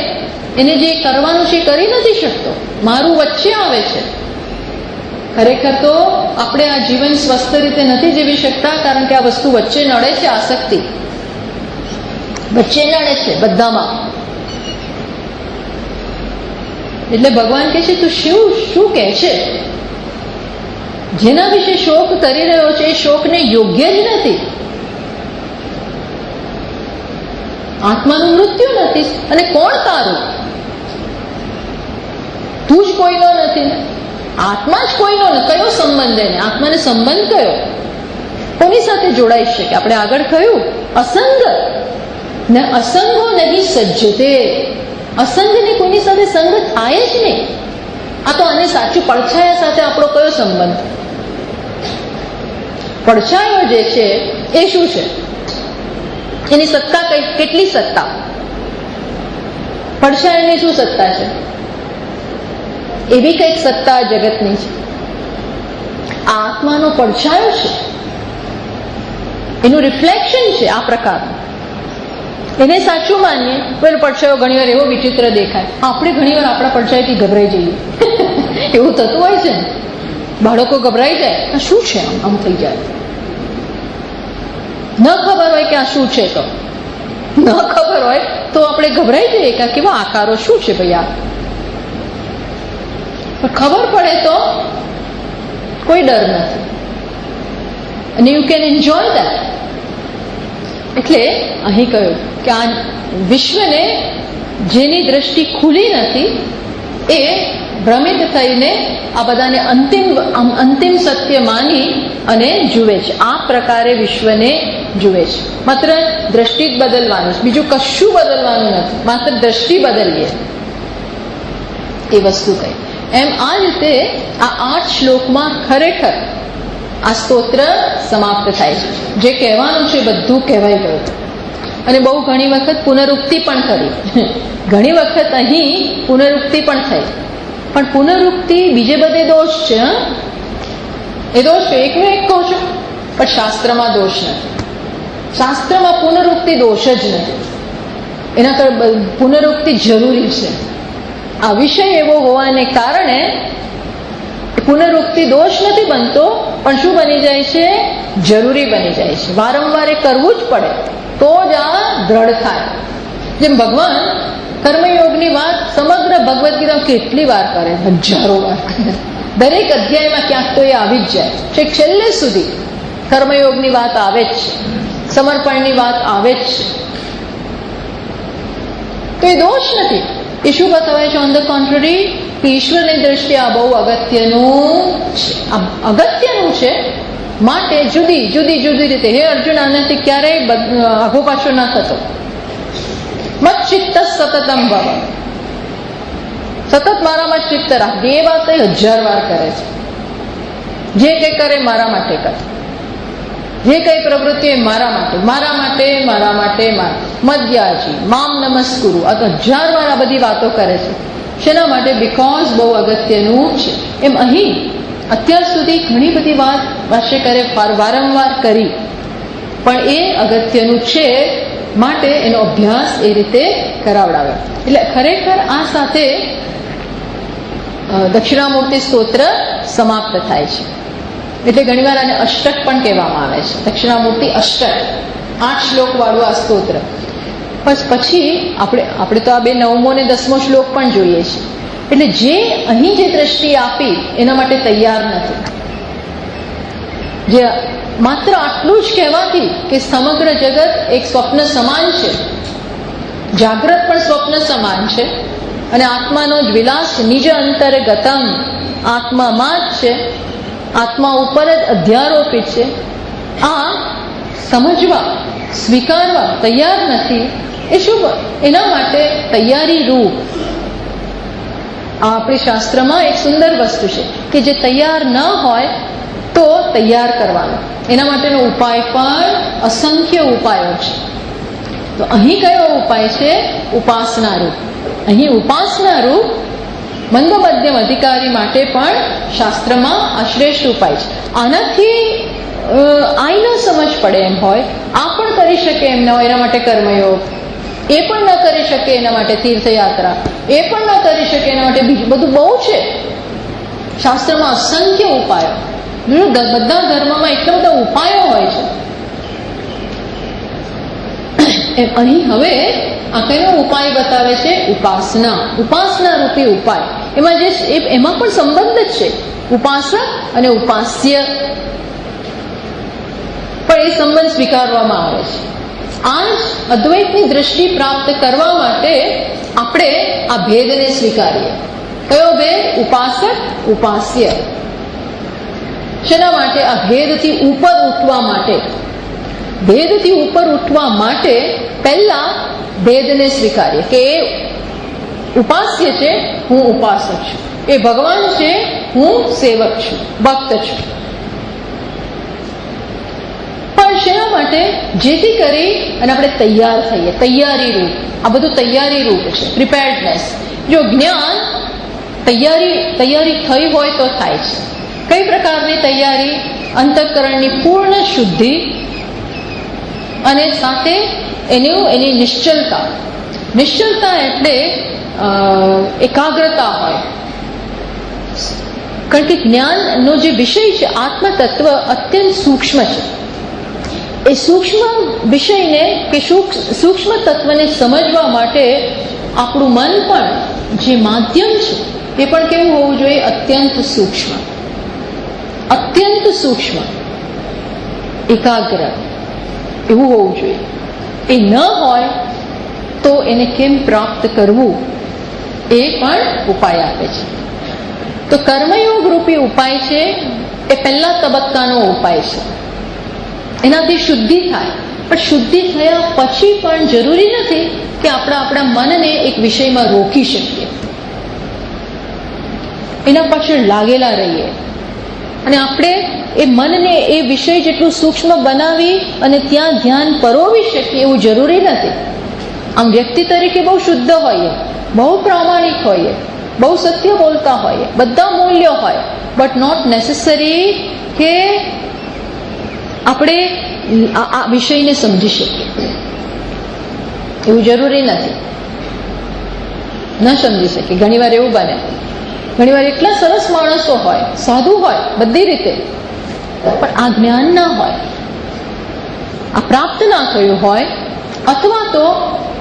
એને જે કરવાનું છે કરી નથી શકતો, મારું વચ્ચે આવે છે. ખરેખર તો આપણે આ જીવન સ્વસ્થ રીતે નથી જીવી શકતા, કારણ કે આ વસ્તુ વચ્ચે નડે છે. આસક્તિ વચ્ચે નડે છે બધામાં. એટલે ભગવાન કહે છે તું શું કહે છે? જેના વિશે શોક કરી રહ્યો છે એ શોકને યોગ્ય જ નથી. આત્માનું મૃત્યુ નથી અને કોણ તારું? તું જ કોઈનો નથી, આત્મા જ કોઈનો નથી. કયો સંબંધ એને? આત્માને સંબંધ કયો? કોની સાથે જોડાઈ શકે? આપણે આગળ કહ્યું અસંગ ને અસંગો નહીં સજ્જતે. અસંગને કોઈની સાથે સંગ થાય જ નહીં. આ તો આને સાચું પડછાયા સાથે આપણો કયો સંબંધ? પડછાયો જે છે એ શું છે? એની સત્તા કેટલી સત્તા? પડછાયાની શું સત્તા છે? એવી કંઈક સત્તા જગતની છે. આ આત્માનો પડછાયો છે, એનું રિફ્લેક્શન છે આ પ્રકારનું. એને સાચું માનીએ પેલો પડછાયો ઘણીવાર એવો વિચિત્ર દેખાય. આપણે ઘણીવાર આપણા પડછાયાથી ગભરાઈ જઈએ. એવું થતું હોય છે ને, બાળકો ગભરાઈ જાય, આ શું છે, આમ થઈ જાય. ન ખબર હોય કે આ શું છે, તો ન ખબર હોય તો આપણે ગભરાઈ જઈએ કે કેવા આકારો, શું છે ભાઈ આ. પણ ખબર પડે તો કોઈ ડર નથી અને યુ કેન એન્જોય દેટ. એટલે અહીં કહ્યું કે આ વિશ્વને જેની દ્રષ્ટિ ખુલી નથી એ ભ્રમિત થઈને આ બધાને અંતિમ સત્ય માની અને જુએ છે. આ પ્રકારે વિશ્વને જુએ છે. માત્ર દ્રષ્ટિ જ બદલવાનું છે, બીજું કશું બદલવાનું નથી, માત્ર દ્રષ્ટિ બદલીએ એ વસ્તુ કહી. એમ આ રીતે આ 8 શ્લોકમાં ખરેખર આ સ્તોત્ર સમાપ્ત થાય છે. જે કહેવાનું છે બધું કહેવાઈ ગયું અને બહુ ઘણી વખત પુનરુક્તિ પણ કરી. ઘણી વખત અહીં પુનરુક્તિ પણ થઈ, પણ પુનરુક્તિ બીજે બધે દોષ છે. એ દોષ છે, એકનો એક કહું છું, પણ શાસ્ત્રમાં દોષ નથી. શાસ્ત્રમાં પુનરુક્તિ દોષ જ નથી. એના કર પુનરુક્તિ જરૂરી છે. આ વિષય એવો હોવાને કારણે પુનરુક્તિ દોષ નથી બનતો, પણ શું બની જાય છે? જરૂરી બની જાય છે. વારંવાર એ કરવું જ પડે તો જ આ દ્રઢ થાય. જેમ ભગવાન કર્મયોગની વાત સમગ્ર ભગવદ્ ગીતા કેટલી વાર કરે? હજારો વાર કરે. દરેક અધ્યાયમાં ક્યાંક તો એ આવી જ જાય છે. છેલ્લે સુધી કર્મયોગની વાત આવે જ છે, સમર્પણની વાત આવે જ છે. તો એ દોષ નથી. એ શું બતાવે છે? ઓન ધ કોન્ટ્રરી, કે ઈશ્વરની દ્રષ્ટિએ આ બહુ અગત્યનું છે. આ અગત્યનું છે માટે જુદી જુદી જુદી રીતે. હે અર્જુન, આનાથી ક્યારેય આઘો પાછો ન થતો. મત ચિત્ત સતતમ ભવ, સતત મારામાં ચિત્ત રાખ. એ વાત એ 1000 વાર કરે છે. જે કંઈ કરે મારા માટે કરે, જે કઈ પ્રવૃત્તિ મારા માટે, મારા માટે, મારા માટે, મધ્યાજી મામ નમસ્કુરુ. આ તો 1000 વાર આ બધી વાતો કરે છે. શેના માટે? બીકોઝ બહુ અગત્યનું છે. એમ અહીં અત્યાર સુધી ઘણી બધી વાત ભાષ્યકારે વારંવાર કરી, પણ એ અગત્યનું છે માટે એનો અભ્યાસ એ રીતે કરાવડાવે. એટલે ખરેખર આ સાથે દક્ષિણામૂર્તિ સ્તોત્ર સમાપ્ત થાય છે. એટલે ઘણીવાર આને અષ્ટક પણ કહેવામાં આવે છે. દક્ષિણામૂર્તિ અષ્ટક, 8 શ્લોક વાળું આ સ્તોત્ર. પછી આપણે તો આ 2 9મો અને 10મો શ્લોક પણ જોઈએ છીએ. એટલે જે અહીં જે દ્રષ્ટિ આપી એના માટે તૈયાર નથી. જે માત્ર આટલું જ કહેવાથી કે સમગ્ર જગત એક સ્વપ્ન સમાન છે, જાગ્રત પણ સ્વપ્ન સમાન છે, અને આત્માનો જ વિલાસ નિજ અંતર્ગતમ, આત્મામાં જ છે, આત્મા ઉપર જ અધ્યારોપિત છે. આ સમજવા, સ્વીકારવા તૈયાર નથી. એ શું? એના માટે તૈયારી રૂપ આ આપણી શાસ્ત્રમાં એક સુંદર વસ્તુ છે કે જે તૈયાર ન હોય તો તૈયાર કરવાનો. એના માટેનો ઉપાય પણ અસંખ્ય ઉપાયો છે. તો અહીં કયો ઉપાય છે? ઉપાસના રૂપ. અહીં ઉપાસના રૂપ મંદ મધ્યમ અધિકારી માટે પણ શાસ્ત્રમાં આ શ્રેષ્ઠ ઉપાય છે. આનાથી આઈ ન સમજ પડે એમ હોય, આ પણ કરી શકે એમ ન હોય, એના માટે કર્મયોગ. એ પણ ન કરી શકે એના માટે તીર્થયાત્રા. એ પણ ન કરી શકે એના માટે બીજું બધું બહુ છે. શાસ્ત્રમાં અસંખ્ય ઉપાયો. બધા ધર્મમાં એટલા બધા ઉપાયો હોય છે. અહીં હવે આ કયો ઉપાય બતાવે છે? ઉપાસના. ઉપાસના રૂપી ઉપાય. એમાં પણ સંબંધ જ છે, ઉપાસક અને ઉપાસ્ય. પણ એ સંબંધ સ્વીકારવામાં આવે છે. આ જ અદ્વૈતની દ્રષ્ટિ પ્રાપ્ત કરવા માટે આપણે આ ભેદને સ્વીકારીએ. કયો ભેદ? ઉપાસક ઉપાસ્ય. શેના માટે? આ ભેદથી ઉપર ઉઠવા માટે. ભેદથી ઉપર ઉઠવા માટે પહેલા ભેદને સ્વીકારીએ કે એ ઉપાસ્ય છે, હું ઉપાસક છું. એ ભગવાન છે, હું સેવક છું, ભક્ત છું. પણ શેના માટે? જેથી કરી અને આપણે તૈયાર થઈએ. તૈયારી રૂપ. આ બધું તૈયારી રૂપ છે, પ્રિપેર્ડનેસ. જો જ્ઞાન તૈયારી થઈ હોય તો થાય છે. કઈ પ્રકારની તૈયારી? અંતઃકરણની પૂર્ણ શુદ્ધિ અને સાથે એની નિશ્ચલતા. નિશ્ચલતા એટલે એકાગ્રતા હોય. કારણ કે જ્ઞાનનો જે વિષય છે, આત્મતત્વ અત્યંત સૂક્ષ્મ છે. એ સૂક્ષ્મ વિષયને કે સૂક્ષ્મ તત્વને સમજવા માટે આપણું મન પણ જે માધ્યમ છે એ પણ કેવું હોવું જોઈએ? અત્યંત સૂક્ષ્મ. અત્યંત સૂક્ષ્મ, એકાગ્ર એવું હોવું જોઈએ. એ ન હોય તો એને કેમ પ્રાપ્ત કરવું એ પણ ઉપાય આપે છે. તો કર્મયોગ રૂપી ઉપાય છે એ પહેલા તબક્કાનો ઉપાય છે. એનાથી શુદ્ધિ થાય. પણ શુદ્ધિ થયા પછી પણ જરૂરી નથી કે આપણે આપણા મનને એક વિષયમાં રોકી શકીએ, એના પાછળ લાગેલા રહીએ અને આપણે એ મનને એ વિષય જેટલું સૂક્ષ્મ બનાવી અને ત્યાં ધ્યાન પરોવી શકીએ એવું જરૂરી નથી. આમ વ્યક્તિ તરીકે બહુ શુદ્ધ હોઈએ, બહુ પ્રામાણિક હોઈએ, બહુ સત્ય બોલતા હોઈએ, બધા મૂલ્યો હોય, બટ નોટ નેસેસરી કે આપણે આ વિષયને સમજી શકીએ એવું જરૂરી નથી. ન સમજી શકીએ. ઘણીવાર એવું બને ઘણીવાર એટલા સરસ માણસો હોય, સાધુ હોય બધી રીતે, પણ આ જ્ઞાન ના હોય, આ પ્રાપ્ત ના થયું હોય, અથવા તો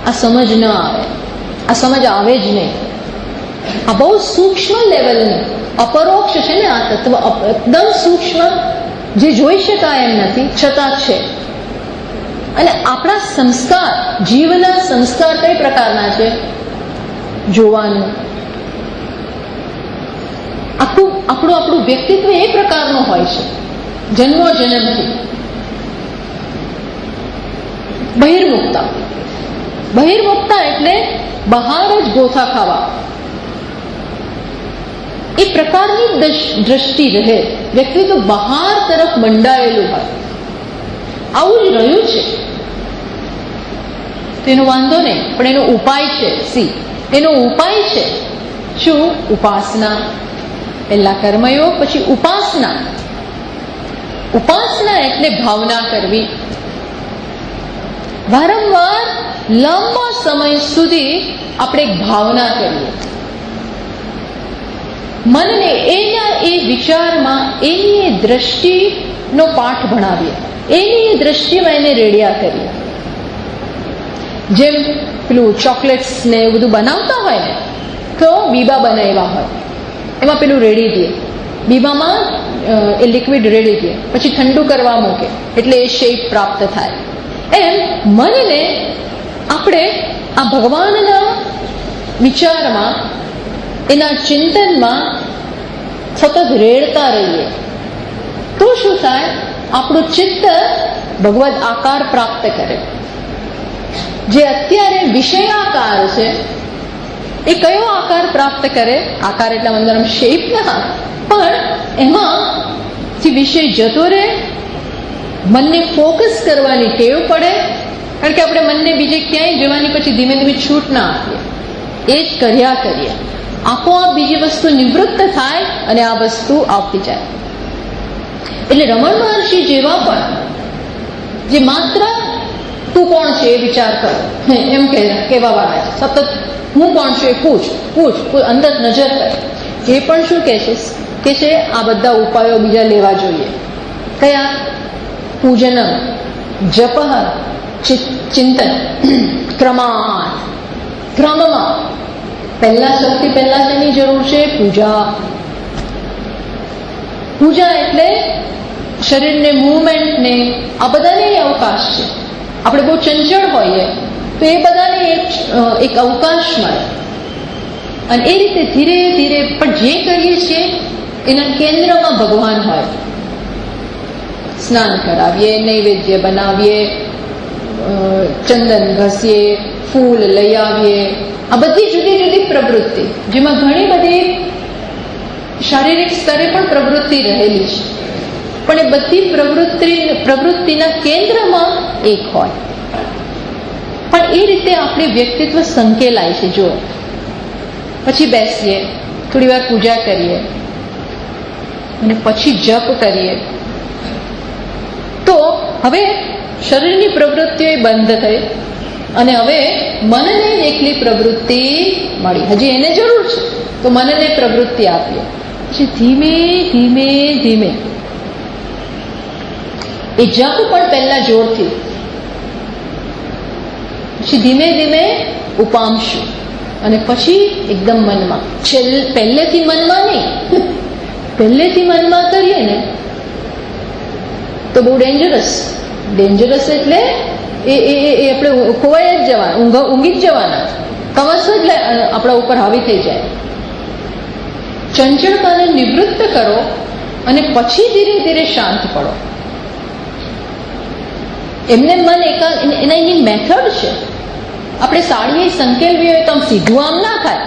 આ સમજ ન આવે, આ સમજ આવે જ નહીં. આ બહુ સૂક્ષ્મ લેવલની અપરોક્ષ છે ને આ તત્વ, એકદમ સૂક્ષ્મ, જે જોઈ શકાય એમ નથી છતાં છે. અને આપણા સંસ્કાર, જીવના સંસ્કાર કઈ પ્રકારના છે જોવાનું. આપણું વ્યક્તિત્વ એ પ્રકારનું હોય છે જન્મો જન્મથી. બહિર્મુક્તા એટલે બહાર જ ગોથા ખાવા, એ પ્રકારની દ્રષ્ટિ રહે, વ્યક્તિત્વ બહાર તરફ મંડાયેલું હોય. આવું જ રહ્યું છે તો એનો વાંધો નહીં, પણ એનો ઉપાય છે. એનો ઉપાય છે શું? ઉપાસના. પહેલા કર્મયોગ, પછી ઉપાસના. ઉપાસના એટલે ભાવના કરવી. વારંવાર લાંબા સમય સુધી આપણે ભાવના કરીએ, મનને એના એ વિચારમાં, એની એ દ્રષ્ટિનો પાઠ ભણાવીએ, એની એ દ્રષ્ટિમાં એને રેડિયા કરીએ. જેમ પેલું ચોકલેટ્સ ને એવું બધું બનાવતા હોય ને, તો બીબા બનાવ્યા હોય, એમાં પેલું રેડી દે, બીબામાં એ લિક્વિડ રેડી દે, પછી ઠંડુ કરવા મૂકે એટલે એ શેપ પ્રાપ્ત થાય. એમ મનને આપણે આ ભગવાનના વિચારમાં, એના ચિંતનમાં સતત રેડતા રહીએ તો શું થાય? આપણું ચિત્ત ભગવદ આકાર પ્રાપ્ત કરે. જે અત્યારે વિષયાકાર છે એ કયો આકાર પ્રાપ્ત કરે? આકાર એટલે અંદર શેપ ના, પણ એમાંથી વિષય જતો રહે, મનને ફોકસ કરવાની ટેવ પડે. કારણ કે આપણે મનને બીજે ક્યાંય જવાની પછી ધીમે ધીમે છૂટ ના આપીએ, એ જ કર્યા કરીએ, આપોઆપ બીજી વસ્તુ નિવૃત્ત થાય અને આ વસ્તુ આવતી જાય. એટલે રમણ મહર્ષિ જેવા પણ, જે માત્ર તું કોણ છે એ વિચાર કર એમ કહેવા વાળા છે, સતત હું કોણ છું એ પૂછ અંદર નજર કર, એ પણ શું કહે છે? આ બધા ઉપાયો બીજા લેવા જોઈએ. કયા? પૂજનમ, જપ, ચિંતન, ક્રમમાં. સૌથી પહેલા તેની જરૂર છે પૂજા. પૂજા એટલે શરીરને, મૂવમેન્ટને, આ બધાને અવકાશ છે. આપણે બહુ ચંચળ હોઈએ તો એ બધાને એક અવકાશ મળે, અને એ રીતે ધીરે ધીરે, પણ જે કરીએ છીએ એના કેન્દ્રમાં ભગવાન હોય. સ્નાન કરાવીએ, નૈવેદ્ય બનાવીએ, ચંદન ઘસીએ, ફૂલ લઈ આવીએ, આ બધી જુદી જુદી પ્રવૃત્તિ, જેમાં ઘણી બધી શારીરિક સ્તરે પણ પ્રવૃત્તિ રહેલી છે, પણ એ બધી પ્રવૃત્તિના કેન્દ્રમાં એક હોય. પણ એ રીતે આપણે વ્યક્તિત્વ સંકેલાય છે. જો પછી બેસીએ, થોડી વાર પૂજા કરીએ અને પછી જપ કરીએ, તો હવે શરીરની પ્રવૃત્તિઓ બંધ થઈ અને હવે મનને એકલી પ્રવૃત્તિ મળી. હજી એને જરૂર છે તો મનને પ્રવૃત્તિ આપીએ. પછી ધીમે ધીમે ધીમે એ જપ પણ પહેલા જોરથી, પછી ધીમે ધીમે ઉપાંશુ, અને પછી એકદમ મનમાં. પહેલેથી મનમાં નહીં, પહેલેથી મનમાં કરીએ ને તો બહુ ડેન્જરસ એટલે એ આપણે ખોવાઈ જ જવાના, ઊંઘી જ જવાના, કવચ જ આપણા ઉપર હાવી થઈ જાય. ચંચળતાને નિવૃત્ત કરો અને પછી ધીરે ધીરે શાંત પડો. એમને મન એની મેથડ છે. આપણે સાડીએ સંકેલવી હોય તો આમ સીધું આમ ના થાય.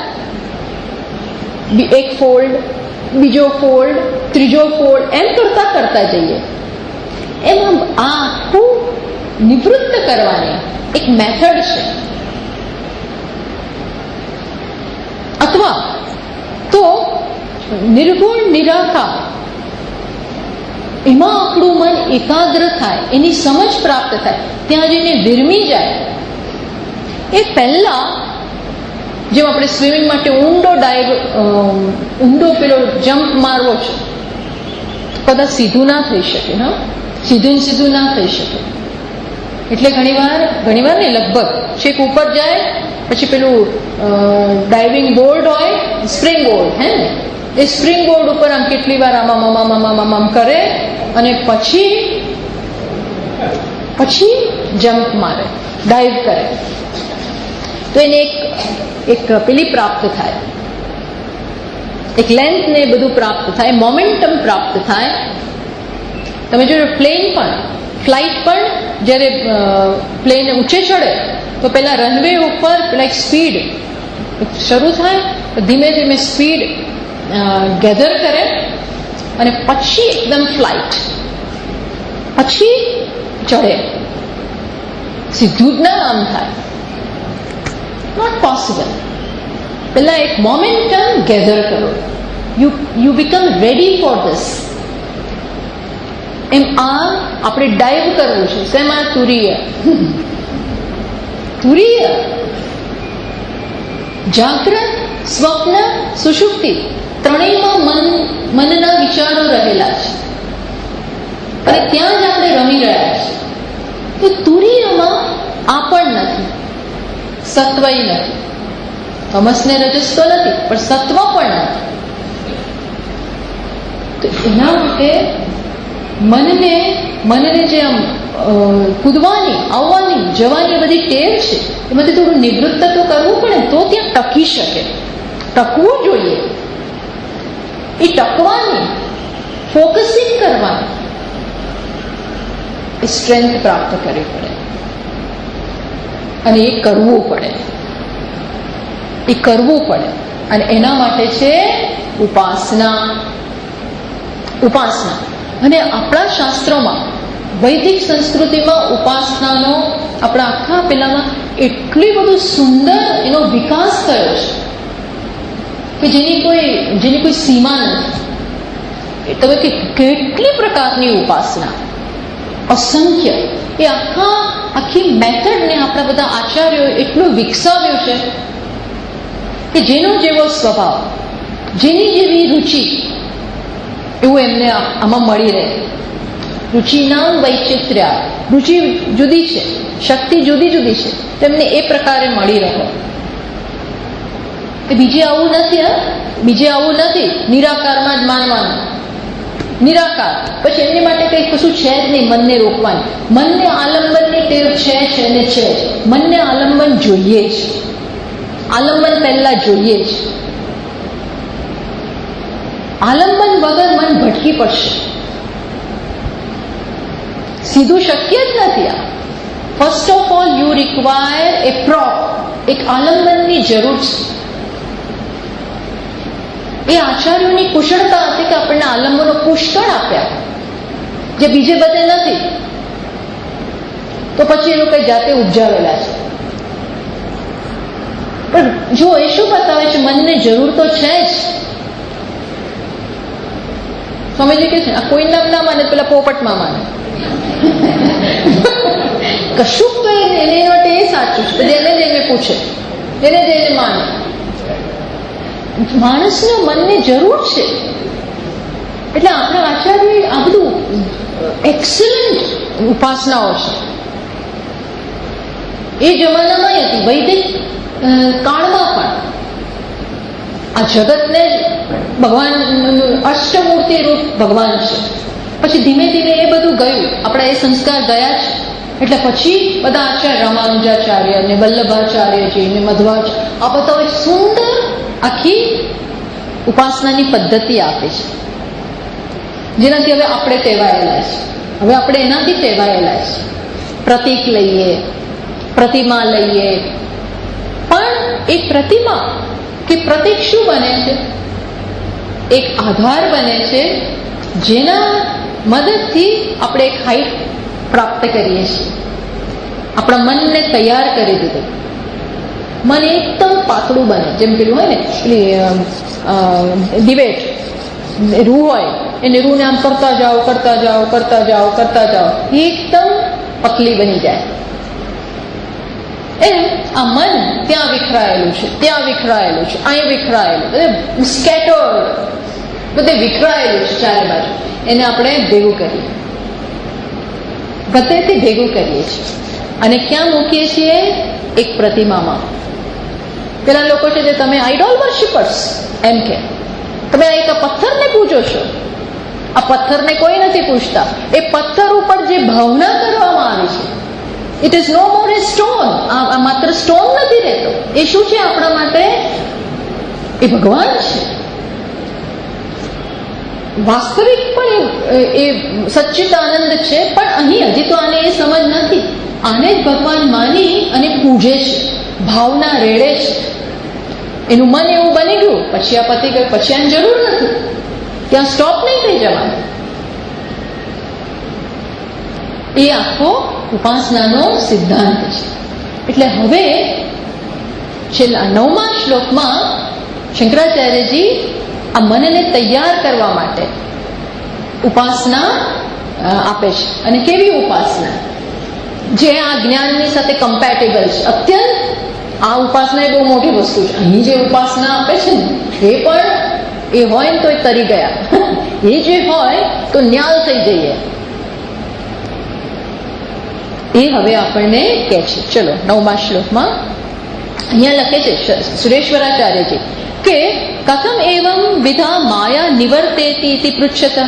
એક ફોલ્ડ, બીજો ફોલ્ડ, ત્રીજો ફોલ્ડ, એમ કરતા જઈએ. એમ આ આખું નિવૃત્ત કરવાની એક મેથડ છે. અથવા તો નિર્ગુણ નિરાકાર, એમાં આપણું મન એકાગ્ર થાય, એની સમજ પ્રાપ્ત થાય, ત્યાં જઈને વિરમી જાય. એ પહેલા જેમ આપણે સ્વિમિંગ માટે ઊંડો પેલો જમ્પ મારવો છે, કદાચ સીધું ના થઈ શકે. હા, સીધું ના થઈ શકે. એટલે ઘણીવાર ને લગભગ છેક ઉપર જાય, પછી પેલું ડાઇવિંગ બોર્ડ હોય, સ્પ્રિંગ બોર્ડ, હે ને, એ સ્પ્રિંગ બોર્ડ ઉપર આમ કેટલી વાર આમ કરે અને પછી જમ્પ મારે, ડાઇવ કરે. તો એને એક પેલી પ્રાપ્ત થાય, એક લેન્થ ને બધું પ્રાપ્ત થાય, મોમેન્ટમ પ્રાપ્ત થાય. તમે જોજો ફ્લાઇટ પણ જ્યારે પ્લેન ઊંચે ચડે તો પેલા રનવે ઉપર પેલા એક સ્પીડ શરૂ થાય, ધીમે ધીમે સ્પીડ ગેધર કરે અને પછી એકદમ ફ્લાઇટ, પછી ચડે. સીધું જ ના આમ થાય, નોટ પોસિબલ. પેલા એક મોમેન્ટમ ગેધર કરો, you become ready for this. એમ આ આપણે ડાઇવ કરવું છે. શેમાં? તુરીય જાગ્રત, સ્વપ્ન, સુષુપ્તિ ત્રણેયમાં મનના વિચારો રહેલા છે અને ત્યાં જ આપણે રમી રહ્યા છીએ. તો તુરીયમાં આ પણ નથી, સત્વય નથી, તમસ ને રજસ તો નથી, પણ સત્વ પણ નથી. તો એના માટે મનને જે આમ કૂદવાની, આવવાની, જવાની બધી ટેવ છે, એમાંથી થોડું નિવૃત્ત તો કરવું પડે, તો ત્યાં ટકી શકે. ટકવું જોઈએ. એ ટકવાની, ફોકસિંગ કરવાની, એ સ્ટ્રેન્થ પ્રાપ્ત કરવી પડે અને એ કરવું પડે. અને એના માટે છે ઉપાસના. અને આપણા શાસ્ત્રોમાં, વૈદિક સંસ્કૃતિમાં ઉપાસનાનો આપણા આખા પેલામાં એટલી બધું સુંદર એનો વિકાસ થયો છે કે જેની કોઈ સીમા નથી. તમે કેટલી પ્રકારની ઉપાસના, અસંખ્ય. એ આખી મેથડને આપણા બધા આચાર્યોએ એટલું વિકસાવ્યું છે કે જેનો જેવો સ્વભાવ, જેની જેવી રુચિ, એવું એમને આમાં મળી રહે. રુચિનામ વૈચિત્ર્ય, રુચિ જુદી છે, શક્તિ જુદી જુદી છે, તેમને એ પ્રકારે મળી રહે. એ બીજે આવું નથી. નિરાકારમાં જ માનવાનું. નિરાકાર પછી એમની માટે કંઈ કશું છે જ નહીં. મનને રોકવાની, મનને આલંબનની ટેવ છે ને છે જ. મનને આલંબન જોઈએ જ, આલંબન પહેલા જોઈએ જ. આલંબન વગર મન ભટકી પડશે, સીધું શક્ય જ નથી. આ first of all you require A prop, એક આલંબનની જરૂર છે. એ આચાર્યોની કુશળતા હતી કે આપણને આલંબનો પુષ્કળ આપ્યા, જે બીજે બધે નથી. તો પછી એ લોકો જાતે ઉપજાવેલા છે. પણ જો એ શું બતાવે છે, મનને જરૂર તો છે જ. સ્વામીજી કે છે આ કોઈ નામ ના માને, પેલા પોપટમાં માને. કશુંક તો એને માટે એ સાચું છે, જેને જઈને પૂછે, એને જઈને માને. માણસને મનની જરૂર છે. એટલે આપણા આચાર્ય આ બધું એક્સલન્ટ ઉપાસનાઓ છે. એ જમાનામાં હતી, વૈદિક કાળમાં પણ. આ જગતને ભગવાન અષ્ટમૂર્તિ રૂપ ભગવાન છે. પછી ધીમે ધીમે એ બધું ગયું, આપણા એ સંસ્કાર ગયા છે. એટલે પછી બધા આચાર્ય, રામાનુજાચાર્ય ને વલ્લભાચાર્યજી ને મધ્વાચાર્ય, આ બધા એક સુંદર આખી ઉપાસનાની પદ્ધતિ આપે છે, જેનાથી હવે આપણે ટેવાયેલા છે. હવે આપણે એનાથી ટેવાયેલા છે. પ્રતીક લઈએ, પ્રતિમા લઈએ, પણ એ પ્રતિમા કે પ્રતીક શું બને છે? એક આધાર બને છે, જેના મદદથી આપણે એક હાઈટ પ્રાપ્ત કરીએ છીએ. આપણા મનને તૈયાર કરી દીધું. મન એકદમ પાતળું બને, જેમ પેલું હોય ને પેલી ડિબેટ રૂ હોય, એને રૂને આમ કરતા જાઓ, એકદમ પતલી બની જાય. એમ આ મન ત્યાં વિખરાયેલું છે, ત્યાં વિખરાયેલું છે, અહીં વિખરાયેલું, સ્કેટર્ડ, બધે વિખરાયેલું છે ચારે બાજુ. એને આપણે ભેગું કરીએ, બધેથી ભેગું કરીએ છીએ અને ક્યાં મૂકીએ છીએ? એક પ્રતિમામાં. પેલા લોકો છે જે તમે આઈડોલ વર્શિપર્સ એમ કે તમે એક પથ્થરને પૂજો છો. આ પથ્થરને કોઈ નથી પૂછતા. એ પથ્થર ઉપર જે ભાવના કરવામાં આવી છે, it is no more a stone. આ માત્ર સ્ટોન નથી રહેતો. એ શું છે આપણા માટે? એ ભગવાન છે. વાસ્તવિક પણ એ સચ્ચિદાનંદ છે. પણ અહીં હજી તો આને એ સમજ નથી. આને જ ભગવાન માની અને પૂજે છે, ભાવના રેડે છે. એનું મન એવું બની ગયું, પછી આ પતિ ગયું, પછી આની જરૂર નથી. ત્યાં સ્ટોપ નહીં થઈ જવાનું. એ આખો ઉપાસનાનો સિદ્ધાંત છે. એટલે હવે છેલ્લા 9મા શ્લોકમાં શંકરાચાર્યજી આ મનને તૈયાર કરવા માટે ઉપાસના આપે છે. અને કેવી ઉપાસના? જે આ જ્ઞાનની સાથે કમ્પેટેબલ છે. અત્યંત આ ઉપાસના એ બહુ મોટી વસ્તુ છે. અહીં જે ઉપાસના આપે છે ને એ પણ એ હોય ને તો એ તરી ગયા. એ જે હોય તો ન્યાલ થઈ જઈએ. એ હવે આપણને કહે છે. ચલો 9મા શ્લોકમાં અહીંયા લખે છે સુરેશ્વરાચાર્યજી કે કથમ એવં વિધા માયા નિવર્તેતી ઇતિ પૃચ્છતઃ.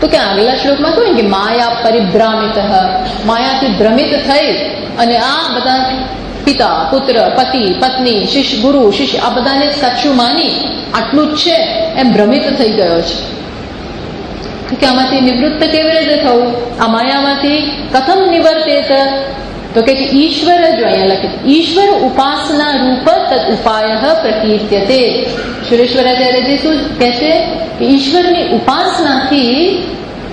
તો કે આગલા શ્લોકમાં કહ્યું કે માયા પરિભ્રામિત, માયાથી ભ્રમિત થઈ અને આ બધા પિતા પુત્ર પતિ પત્ની શિષ્ય ગુરુ શિષ્ય આ બધાને સાચું માની આટલું જ છે એમ ભ્રમિત થઈ ગયો છે. કે આમાંથી નિવૃત્ત કેવી રીતે થવું? આ માયામાંથી કથમ નિવર્તેત? તો કે ઈશ્વર જ અહીંયા લખે છે. ઈશ્વર ઉપાસના રૂપ તદ ઉપાય પ્રકીર્ત્યતે. સુરેશ્વરાચાર્યજી શું કહે છે કે ઈશ્વરની ઉપાસનાથી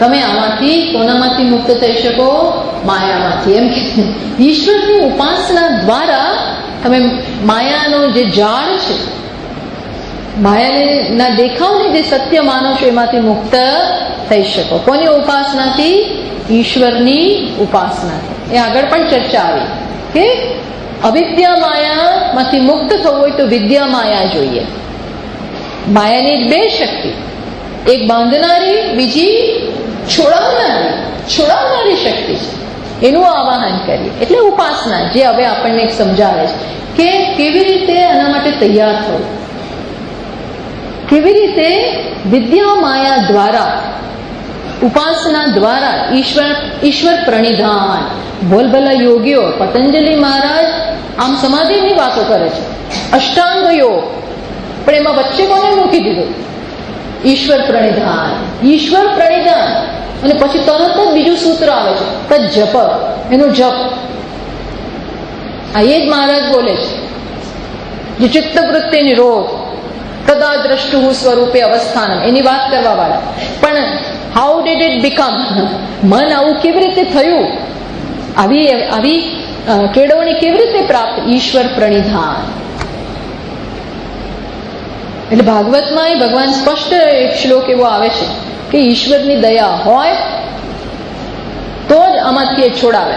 તમે આમાંથી કોનામાંથી મુક્ત થઈ શકો? માયામાંથી. એમ કે ઈશ્વરની ઉપાસના દ્વારા તમે માયાનો જે જાળ છે, માયાના દેખાવને જે સત્ય માનો છો એમાંથી મુક્ત થઈ શકો. કોની ઉપાસનાથી? ઈશ્વરની ઉપાસનાથી. એ આગળ પણ ચર્ચા આવી કે અવિદ્યા માયામાંથી મુક્ત થવું હોય તો વિદ્યા માયા જોઈએ. માયાની બે શક્તિ, એક બાંધનારી, બીજી છોડાવનારી શક્તિ છે. એનું આવાહન કરીએ એટલે ઉપાસના, જે હવે આપણને સમજાવે છે કે કેવી રીતે આના માટે તૈયાર થવું, કેવી રીતે વિદ્યા માયા દ્વારા, ઉપાસના દ્વારા ઈશ્વર પ્રણિધાન. ભોલભલા યોગીઓ, પતંજલિ મહારાજ આમ સમાધિની વાતો કરે છે, અષ્ટાંગ યોગ, પણ એમાં વચ્ચે કોને મૂકી દીધું? ઈશ્વર પ્રણિધાન. ઈશ્વર પ્રણિધાન અને પછી તરત જ બીજું સૂત્ર આવે છે તદ જપ, એનો જપ. આ એ જ મહારાજ બોલે છે જે ચિત્તવૃત્તિ નિરોધ તદા દ્રષ્ટુ સ્વરૂપે અવસ્થાનમ, એની વાત કરવા વાળા. પણ હાઉ ડીડ ઇટ બીકમ? મન આવું કેવી રીતે થયું? આવી કેળવણી કેવી રીતે પ્રાપ્ત? ઈશ્વર પ્રણિધાન. એટલે ભાગવતમાં ભગવાન સ્પષ્ટ એક શ્લોક એવો આવે છે કે ઈશ્વરની દયા હોય તો જ આમાંથી એ છોડાવે.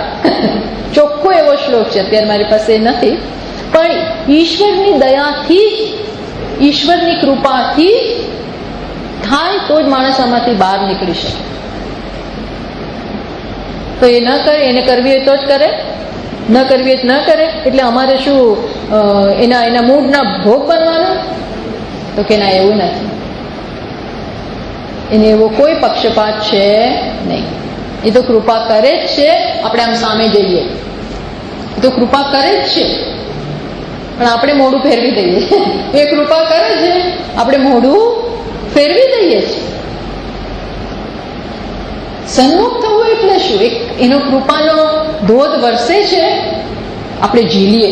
ચોખ્ખો એવો શ્લોક છે, અત્યારે મારી પાસે નથી, પણ ઈશ્વરની દયાથી, ઈશ્વરની કૃપાથી થાય તો જ માણસ આમાંથી બહાર નીકળી શકે. તો એ ન કરે, એને કરવી હોય તો જ કરે, ન કરવી હોય ન કરે. એટલે અમારે શું એના મૂળના ભોગ બનવાનો? તો કે ના, એવું નથી. એને એવો કોઈ પક્ષપાત છે નહીં. એ તો કૃપા કરે જ છે. આપણે આમ સામે જઈએ એ તો કૃપા કરે જ છે, પણ આપણે મોઢું ફેરવી દઈએ. એ કૃપા કરે છે, આપણે મોઢું ફેરવી દઈએ છીએ. સન્મુખ થવું એટલે શું? એનો કૃપાનો ધોધ વરસે છે, આપણે ઝીલીએ,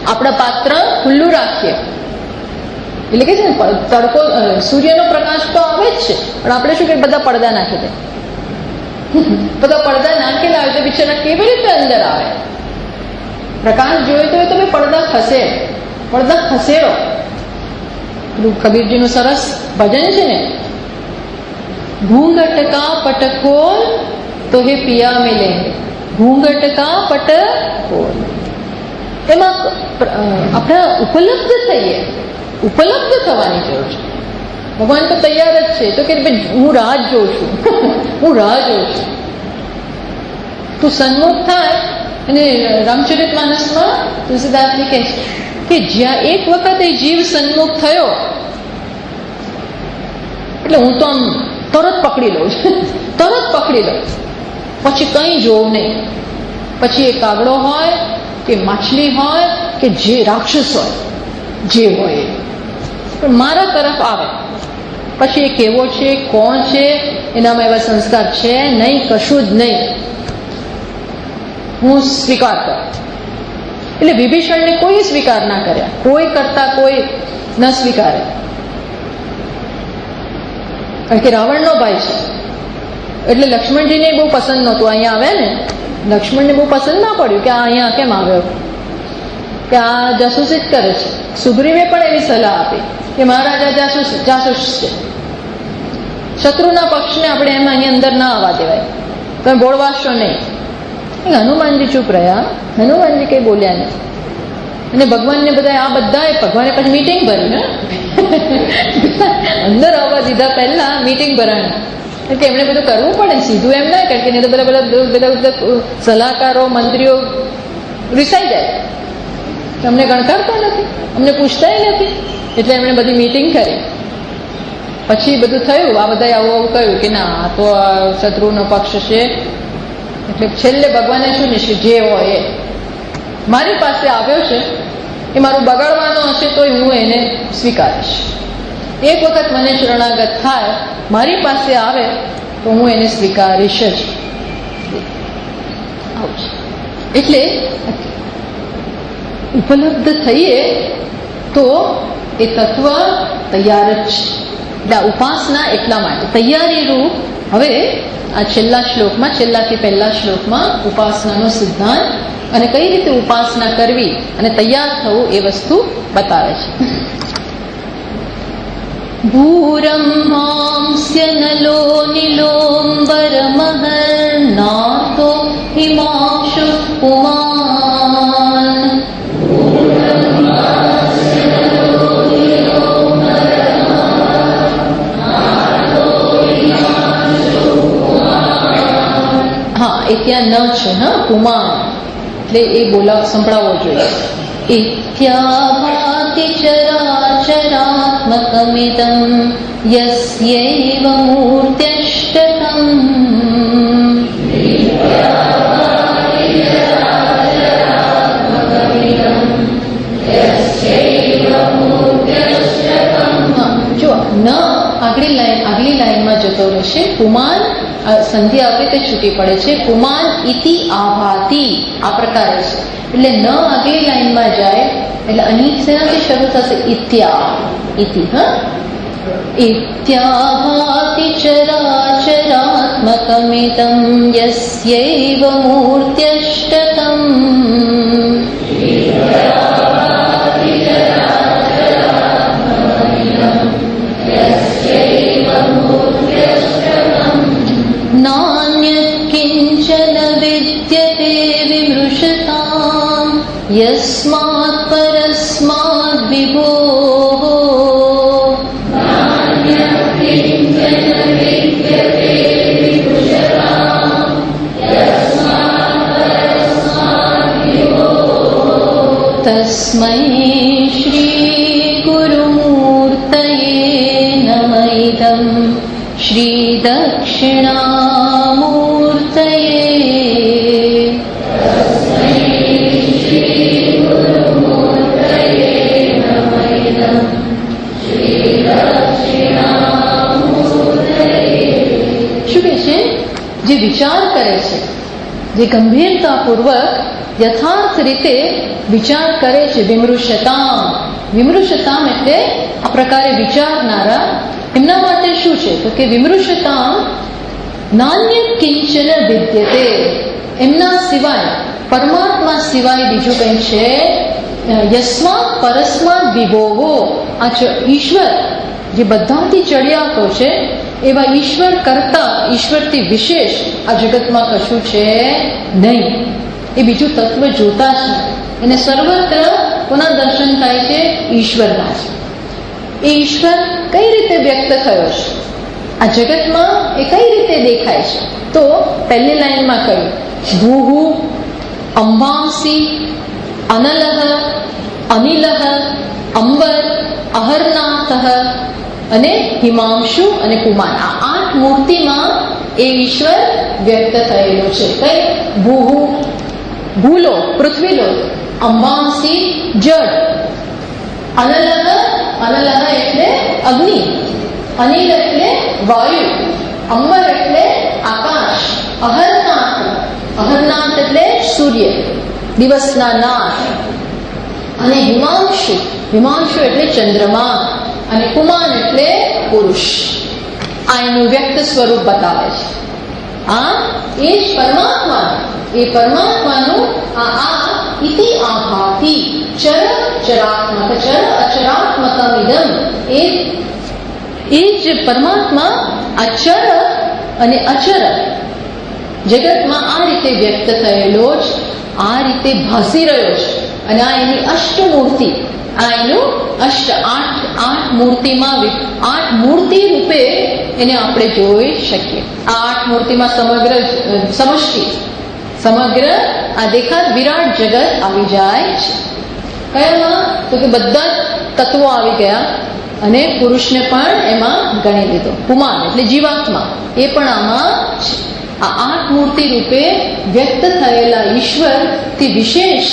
આપણા પાત્ર ખુલ્લું રાખીએ. એટલે કે છે ને, તડકો સૂર્યનો પ્રકાશ તો આવે જ છે, પણ આપણે શું કે બધા પડદા નાખી દે. બધા પડદા નાખેલા આવે તો બિચારા કેવી રીતે અંદર આવે? પ્રકાશ જોયો તો તમે પડદા ખસેડો. કબીરજીનું સરસ ભજન છે ને, ઘૂંઘટ કા પટકોલ તો હે પિયા મિલેંગે, ઘૂંઘટ કા પટ ખોલ. એમાં આપણે ઉપલબ્ધ થઈએ, ઉપલબ્ધ થવાની જરૂર છે. ભગવાન તો તૈયાર જ છે, તો કે ભાઈ હું રાહ જ જોઉં છું, હું રાહ જોઉં છું. તું સન્મુખ થાય. અને રામચરિત માનસમાં તુલસીદાસજી કહે છે કે જ્યાં એક વખત એ જીવ સન્મુખ થયો એટલે હું તો આમ તરત પકડી લઉં છું, તરત પકડી લઉં, પછી કંઈ જોઉં નહીં. પછી એ કાગડો હોય કે માછલી હોય કે જે રાક્ષસ હોય, જે હોય એ પણ મારા તરફ આવે. પછી એ કેવો છે, કોણ છે, એનામાં એવા સંસ્કાર છે નહીં, કશું જ નહીં, હું સ્વીકાર કરું. એટલે વિભીષણને કોઈ સ્વીકાર ના કર્યા, કોઈ કરતા કોઈ ન સ્વીકારે. કારણ કે રાવણનો ભાઈ છે એટલે લક્ષ્મણજીને બહુ પસંદ નહોતું. અહીંયા આવે ને, લક્ષ્મણને બહુ પસંદ ના પડ્યું કે આ અહીંયા કેમ આવ્યો, કે આ જાસૂસી જ કરે છે. સુગ્રીવે પણ એવી સલાહ આપી કે મહારાજા જાસૂસ છે, શત્રુના પક્ષને આપણે એમ અહીં અંદર ના આવવા દેવાય, તમે બોળવાશો નહીં. હનુમાનજી ચૂપ રહ્યા, હનુમાનજી કંઈ બોલ્યા નહીં. અને ભગવાનને ભગવાને પછી મીટિંગ ભરી ને અંદર આવવા દીધા પહેલા મીટિંગ ભરાણી. એટલે એમણે બધું કરવું પડે, સીધું એમ ના કરે, નહીં તો બધા સલાહકારો મંત્રીઓ રિસાઈ જાય, અમને ગણકારતા નથી, અમને પૂછતાય નથી. એટલે એમણે બધી મીટિંગ કરી. પછી બધું થયું, આ બધાએ આવું આવું કહ્યું કે ના આ તો શત્રુનો પક્ષ છે. એટલે છેલ્લે ભગવાને શું નિશ્ચય, જે હોય એ મારી પાસે આવ્યો છે, એ મારું બગાડવાનો હશે તો હું એને સ્વીકારીશ. એક વખત મને શરણાગત થાય, મારી પાસે આવે તો હું એને સ્વીકારીશ જ. એટલે ઉપલબ્ધ થઈએ તો એ તત્વ તૈયાર જ છે. એટલે ઉપાસના એટલા માટે તૈયારી રૂપ. હવે આ છેલ્લા શ્લોકમાં, છેલ્લાથી પહેલા શ્લોકમાં ઉપાસનાનો સિદ્ધાંત અને કઈ રીતે ઉપાસના કરવી અને તૈયાર થવું એ વસ્તુ બતાવે છે. ભૂરંહાંસ્ય નલો નીલોંબરમહર્નાથો હિમાંશુ પુમાન. હા, એ ત્યાં ન છે, હા, પુમાન એટલે એ સંભળાવવો જોઈએ. ઇત્યાભાતિ ચરાચરાત્મકમિદં યસ્યૈવ મૂર્ત્યષ્ટકમ. જો ન આગલી લાઈનમાં જતો રહેશે. પુમાન સંધિ આવી રીતે છૂટી પડે છે. પુમાન ઇતિ આભાતિ આ પ્રકારે છે. એટલે ન આગલી લાઈનમાં જાય એટલે અહીં શેનાથી શરૂ થશે? ઇત્યા ઇતિ. હા, ઇત્યાભાતિ ચરાચરાત્મકમિદં યસ્યૈવ મૂર્ત્યષ્ટકમ. નાન્યત્ કિંચન વિદ્યતે વિમૃશતામ યસ્માત્ પરસ્માદ્ વિભોઃ. તસ્મૈ શ્રી ગુરુમૂર્તયે નમઃ ઇદં શ્રી દક્ષિણામૂર્તયે. શું કહે છે? જે વિચાર કરે છે, જે ગંભીરતાપૂર્વક યથાર્થ રીતે વિચાર કરે છે. વિમૃશતામ, વિમૃશતામ એટલે આ પ્રકારે વિચારનારા. એમના માટે શું છે? તો કે વિમૃશતામ નાન્ય કિંચન વિદ્યતે. એમના સિવાય, પરમાત્મા સિવાય બીજું કંઈ છે? યસ્માત પરસ્માત વિભોવો. આ ઈશ્વર જે બધાથી ચડિયાતો છે એવા ઈશ્વર કરતા, ઈશ્વરથી વિશેષ આ જગતમાં કશું છે નહીં. એ બીજું તત્વ જોતા જ નથી. એને સર્વત્ર કોના દર્શન થાય છે? ઈશ્વરના છે. એ ઈશ્વર કઈ રીતે વ્યક્ત થયો છે આ જગતમાં? એ કઈ રીતે દેખાય છે? તો પહેલી લાઈનમાં કહ્યું, ભૂહુ અંબાંસી અનલહ અનિલહ અંબર અહરનાથ અને હિમાંશુ અને કુમાર. આ 8 મૂર્તિમાં એ ઈશ્વર વ્યક્ત થયેલો છે. કઈ? ભૂહુ ભૂલો, પૃથ્વીલો, અંબાંસી જળ, અનલહ અનલહ એટલે અગ્નિ, અનિલ એટલે વાયુ, અંબર એટલે આકાશ, અહરનાથ અહરનાથ એટલે સૂર્ય, દિવસના નાથ, અને હિમાંશુ હિમાંશુ એટલે ચંદ્રમા, અને કુમાર એટલે પુરુષ. આ એનું વ્યક્ત સ્વરૂપ બતાવે છે. આ એ જ પરમાત્મા, એ પરમાત્માનું આ ઇતિ આભાતિ ચર ચરાત્મક ચર અચરાત્મકમિદમ. એ જ પરમાત્મા અચર અને અચર જગતમાં આ રીતે વ્યક્ત થયેલો જ, આ રીતે ભાસી રહ્યો છે. અને આ એની અષ્ટમૂર્તિ, આ એનું આઠ મૂર્તિમાં 8 મૂર્તિ રૂપે એને આપણે જોઈ શકીએ. આ 8 મૂર્તિમાં સમગ્ર સમષ્ટિ, સમગ્ર આ દેખાત વિરાટ જગત આવી જાય છે. કયામાં? તો કે બધા જ તત્વો આવી ગયા અને પુરુષને પણ એમાં ગણી લીધો. કુમાર એટલે જીવાત્મા, એ પણ આમાં છે. આ 8 મૂર્તિ રૂપે વ્યક્ત થયેલા ઈશ્વરથી વિશેષ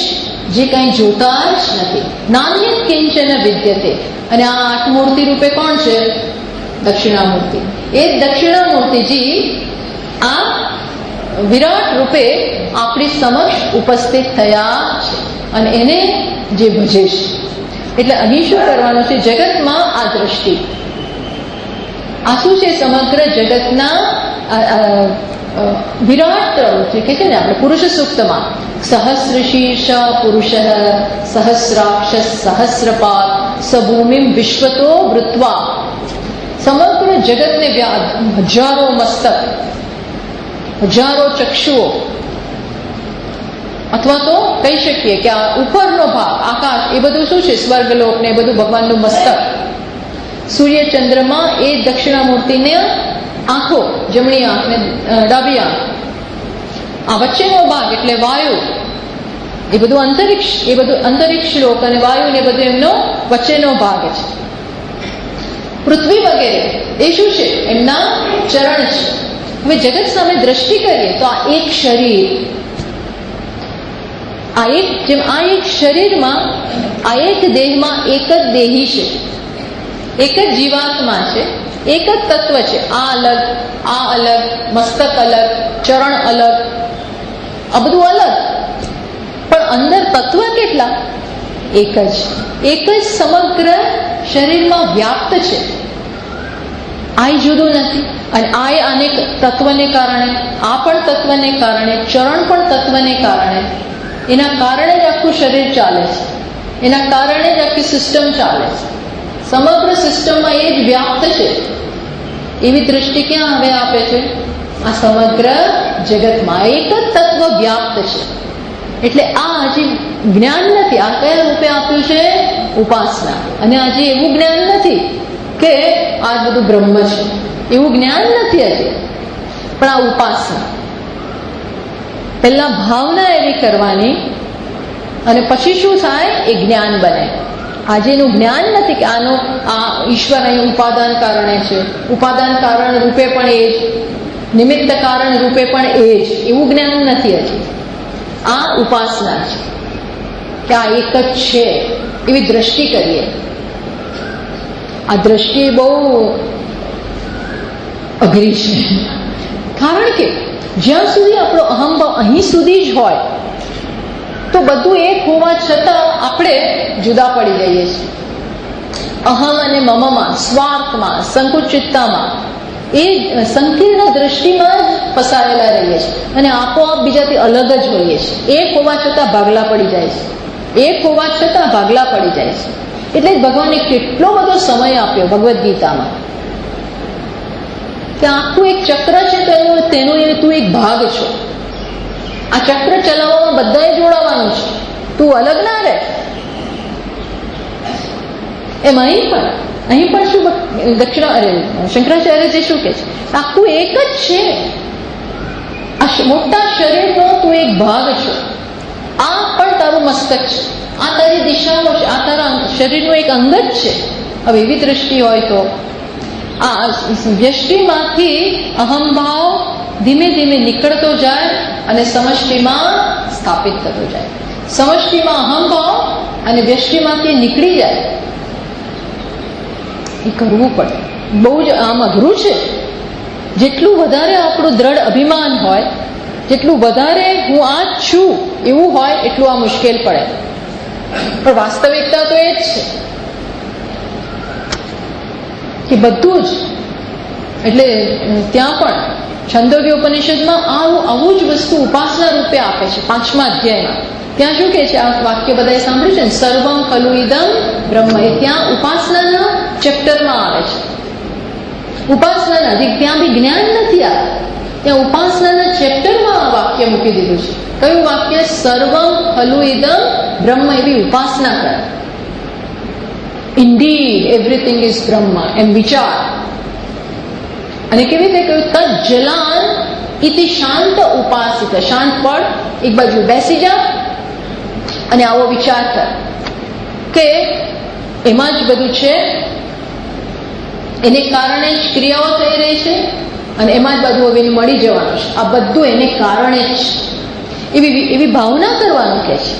જે કંઈ જોતા જ નથી. નાન્ય કિંચન વિદ્યતે. અને આ 8 મૂર્તિ રૂપે કોણ છે? દક્ષિણામૂર્તિ. એ દક્ષિણામૂર્તિજી આ વિરાટ રૂપે આપણી સમક્ષ ઉપસ્થિત થયા છે અને એને જે ભજે છે. એટલે અહીં શું કરવાનું છે? જગતમાં આ દ્રષ્ટિ, આ શું છે? સમગ્ર જગતના વિરાટ પ્રવૃત્તિ કે છે ને આપણે પુરુષ સૂક્તમાં, સહસ્ર શીર્ષ પુરુષ સહસ્રાક્ષ સહસ્રપાદ સભૂમિમ વિશ્વતો વૃત્વા. સમગ્ર જગતને હજારો મસ્તક, હજારો ચક્ષુઓ, અથવા તો કહી શકીએ કે આ ઉપરનો ભાગ આકાશ, એ બધું શું છે? સ્વર્ગલોક ને એ બધું ભગવાનનું મસ્તક. સૂર્ય ચંદ્રમાં એ દક્ષિણામૂર્તિને આંખો, જમણી આંખ ને ડાબી આંખ. આ વચ્ચેનો ભાગ એટલે વાયુ, એ બધું અંતરિક્ષ, એ બધું અંતરિક્ષ લોક અને વાયુ ને બધું એમનો વચ્ચેનો ભાગ છે. પૃથ્વી વગેરે એ શું છે? એમના ચરણ છે. હવે જગત સામે દ્રષ્ટિ કરીએ તો આ એક શરીર, આ એક શરીરમાં, આ એક દેહમાં એક જ દેહી છે, એક જ જીવાત્મા છે, એક જ તત્વ છે. આ અલગ, આ અલગ, મસ્તક અલગ, ચરણ અલગ, આ બધું અલગ, પણ અંદર તત્વ કેટલા? એક જ સમગ્ર શરીરમાં વ્યાપ્ત છે. આ જુદું નથી. અને આ અનેક તત્વને કારણે, આ પણ તત્વને કારણે, ચરણ પણ તત્વને કારણે, એના કારણે જ આખું શરીર ચાલે છે, એના કારણે જ આખી સિસ્ટમ ચાલે છે. સમગ્ર સિસ્ટમમાં એ જ વ્યાપ્ત છે. એવી દૃષ્ટિ ક્યાં હવે આપે છે? આ સમગ્ર જગતમાં એક જ તત્વ વ્યાપ્ત છે. એટલે આ હજી જ્ઞાન નથી. આ કયા રૂપે આપ્યું છે? ઉપાસના. અને હજી એવું જ્ઞાન નથી કે આ બધું બ્રહ્મ છે, એવું જ્ઞાન નથી હજી, પણ આ ઉપાસના. પહેલા ભાવના એવી કરવાની અને પછી શું થાય? એ જ્ઞાન બને. આજે એનું જ્ઞાન નથી કે આનો આ ઈશ્વર અહીં ઉપાદાન કારણે છે, ઉપાદાન કારણ રૂપે પણ એ જ, નિમિત્ત કારણ રૂપે પણ એ જ, એવું જ્ઞાન નથી હજી. આ ઉપાસના છે કે આ એક જ છે એવી દ્રષ્ટિ કરીએ. આ દ્રષ્ટિ બહુ અઘરી છે, કારણ કે જ્યાં સુધી આપણો અહંભાવ અહીં સુધી જ હોય તો બધું એક હોવા છતાં આપણે જુદા પડી જઈએ છીએ. અહમ અને મમમાં, સ્વાર્થમાં, સંકુચિતતામાં, એ સંકીર્ણ દ્રષ્ટિમાં જ ફસાયેલા રહીએ છીએ અને આપોઆપ બીજાથી અલગ જ હોઈએ છીએ. એક હોવા છતાં ભાગલા પડી જાય છે, એક હોવા છતાં ભાગલા પડી જાય છે. એટલે જ ભગવાને કેટલો બધો સમય આપ્યો ભગવદ્ ગીતામાં કે આખું એક ચક્ર છે તો તેનો તું એક ભાગ છો. આ ચક્ર ચલાવવામાં બધાએ જોડાવાનું છે, તું અલગ ના રહે. એમ અહીં પણ શું શંકરાચાર્યજી શું કે છે, આખું એક જ છે. આ મોટા શરીરનો તું એક ભાગ છો. આ પણ તારું મસ્તક છે, આ તારી દિશાઓ છે, આ તારા શરીરનું એક અંગ જ છે. હવે એવી દ્રષ્ટિ હોય તો આ વ્યષ્ટિમાંથી અહમભાવ ધીમે ધીમે નીકળતો જાય અને સમષ્ટિમાં સ્થાપિત થતો જાય. સમષ્ટિમાં અહમભાવ અને વ્યષ્ટિમાંથી નીકળી જાય. એ કરવું પડે, બહુ જ આમ અઘરું છે. જેટલું વધારે આપણું દ્રઢ અભિમાન હોય, જેટલું વધારે હું આ જ છું એવું હોય, એટલું આ મુશ્કેલ પડે. પણ વાસ્તવિકતા તો એ જ છે કે બધું જ, એટલે ત્યાં પણ છંદોગ્યોપનિષદમાં આવું જ વસ્તુ ઉપાસના રૂપે આપે છે. 5મા અધ્યાયમાં ત્યાં શું કહે છે, આ વાક્ય બધાએ સાંભળ્યું છે ને, સર્વમ ખલુ ઇદમ બ્રહ્મ. એ ત્યાં ઉપાસનાના ચેપ્ટરમાં આવે છે. ઉપાસનાના, ત્યાં બી જ્ઞાન નથી આ, ત્યાં ઉપાસનાના ચેપ્ટરમાં આ વાક્ય મૂકી દીધું છે. કયું વાક્ય? સર્વમ ખલુ ઇદમ બ્રહ્મ. એવી ઉપાસના કરે. ઇન્ડીડ એવરીથિંગ ઇઝ બ્રહ્મ, એમ વિચાર. અને કેવી રીતે કહ્યું? તદ જલાન ઇતિ શાંત ઉપાસિત. શાંત પડ, એક બાજુ બેસી જા અને આવો વિચાર કર કે એમાં જ બધું છે, એને કારણે જ ક્રિયાઓ થઈ રહી છે અને એમાં જ બધું હવે મળી જવાનું છે. આ બધું એને કારણે જ, એવી ભાવના કરવાનું કે છે.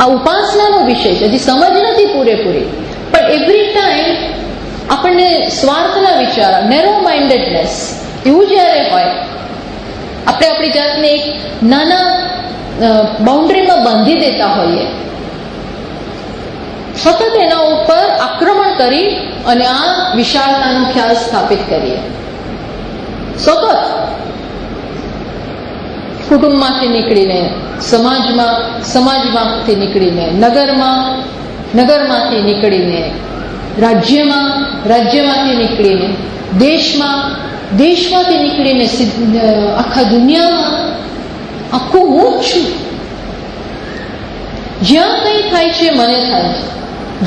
આ ઉપાસનાનો વિષય છે. હજી સમજ નથી પૂરેપૂરી, પણ એવરી ટાઈમ આપણને સ્વાર્થના વિચાર, નેરો માઇન્ડેડનેસ એવું જ્યારે હોય, આપણે આપણી જાતને એક નાના બાઉન્ડ્રીમાં બાંધી દેતા હોઈએ, સતત એના ઉપર આક્રમણ કરી અને આ વિશાળતાનો ખ્યાલ સ્થાપિત કરીએ. સતત કુટુંબમાંથી નીકળીને સમાજમાંથી નીકળીને નગરમાંથી નીકળીને રાજ્યમાંથી નીકળીને દેશમાંથી નીકળીને આખા દુનિયામાં આખું હું જ છું. જ્યાં કંઈ થાય છે મને થાય છે,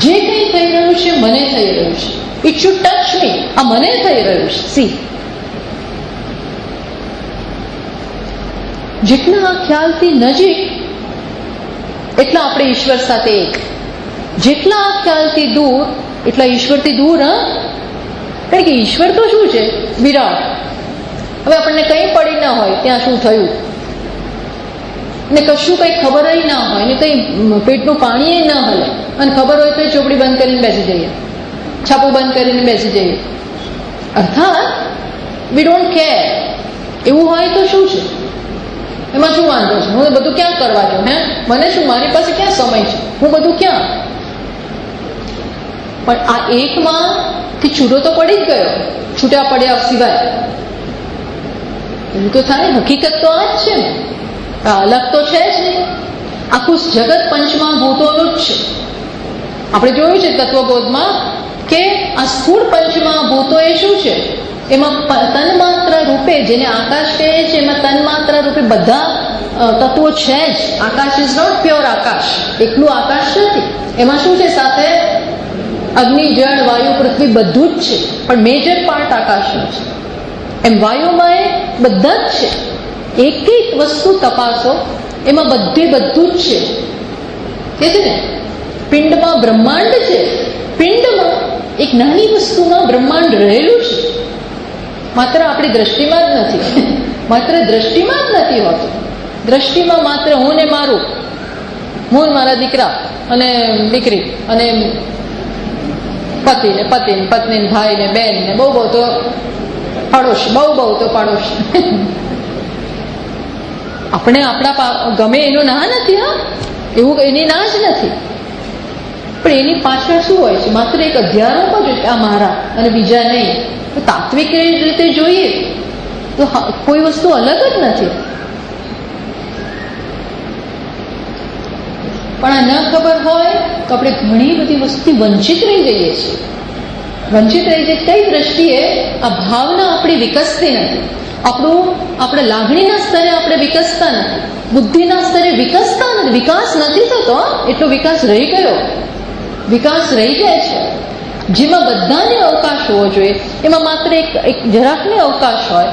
જે કંઈ થઈ રહ્યું છે મને થઈ રહ્યું છે. It should touch me. આ મને થઈ રહ્યું છે. સી, જેટલા આ ખ્યાલથી નજીક એટલા આપણે ઈશ્વર સાથે એક. જેટલા આ ખ્યાલથી દૂર એટલા ઈશ્વરથી દૂર. કારણ કે ઈશ્વર તો શું છે? વિરાટ. હવે આપણને કંઈ પડી ના હોય ત્યાં શું થયું, ને કશું કંઈ ખબર ના હોય, ને કંઈ પેટનું પાણી ના હલે, અને ખબર હોય તો ચોપડી બંધ કરીને બેસી જઈએ, છાપું બંધ કરીને બેસી જઈએ. અર્થાત વી ડોન્ટ કેર. એવું હોય તો શું છે? એમાં શું વાંધો છે? હું બધું ક્યાં કરવા છું? મને શું, મારી પાસે ક્યાં સમય છે? હું બધું ક્યાં? પણ આ એકમાંથી છૂટો તો પડી જ ગયો, છૂટા પડ્યા સિવાય. એવું તો થાય. હકીકત તો આ જ છે ને, આ અલગ તો છે જ નહીં. આખું જગત પંચમહાભૂતોનું જ છે. આપણે જોયું છે તત્વબોધમાં કે આ સ્થૂળ પંચમહાભૂતો એ શું છે? એમાં તન્માત્ર રૂપે, જેને આકાશ કહે છે, એમાં તન્માત્ર રૂપે બધા તત્વો છે જ. આકાશ ઇઝ નોટ પ્યોર આકાશ, એકલું આકાશ નથી. એમાં શું છે? સાથે અગ્નિ, જળ, વાયુ, પૃથ્વી બધું જ છે, પણ મેજર પાર્ટ આકાશનું છે. એમ વાયુમાં એ બધા જ છે. એક એક વસ્તુ તપાસો, એમાં બધું જ છે. કે છે ને, પિંડમાં બ્રહ્માંડ છે. પિંડમાં એક નાની વસ્તુમાં બ્રહ્માંડ રહેલું છે. માત્ર આપણી દ્રષ્ટિમાં જ નથી. માત્ર દ્રષ્ટિમાં જ નથી હોતું. દ્રષ્ટિમાં માત્ર હું ને મારું, હું મારા દીકરા અને દીકરી અને પતિ ને પત્ની ને ભાઈ ને બેન ને બહુ તો પાડોશી, બહુ તો પાડોશી. આપણે આપણા ગમે એનો ના નથી. એવું એની ના જ નથી. પણ એની પાછળ શું હોય છે? માત્ર એક અધ્યારોપ જ, આ મારા અને બીજા નહીં. તો તાત્વિક રીતે જોઈએ તો કોઈ વસ્તુ અલગ જ નથી. પણ આ ન ખબર હોય તો આપણે ઘણી બધી વસ્તુથી વંચિત રહી જઈએ છીએ. વંચિત રહી જાય. કઈ દ્રષ્ટિએ? આ ભાવના આપણી વિકસતી નથી, આપણે લાગણીના સ્તરે આપણે વિકસતા નથી, બુદ્ધિના સ્તરે વિકસતા નથી, વિકાસ નથી થતો. એટલો વિકાસ રહી ગયો, વિકાસ રહી જાય છે. જેમાં બધાને અવકાશ હોવો જોઈએ એમાં માત્ર એક જરાકને અવકાશ હોય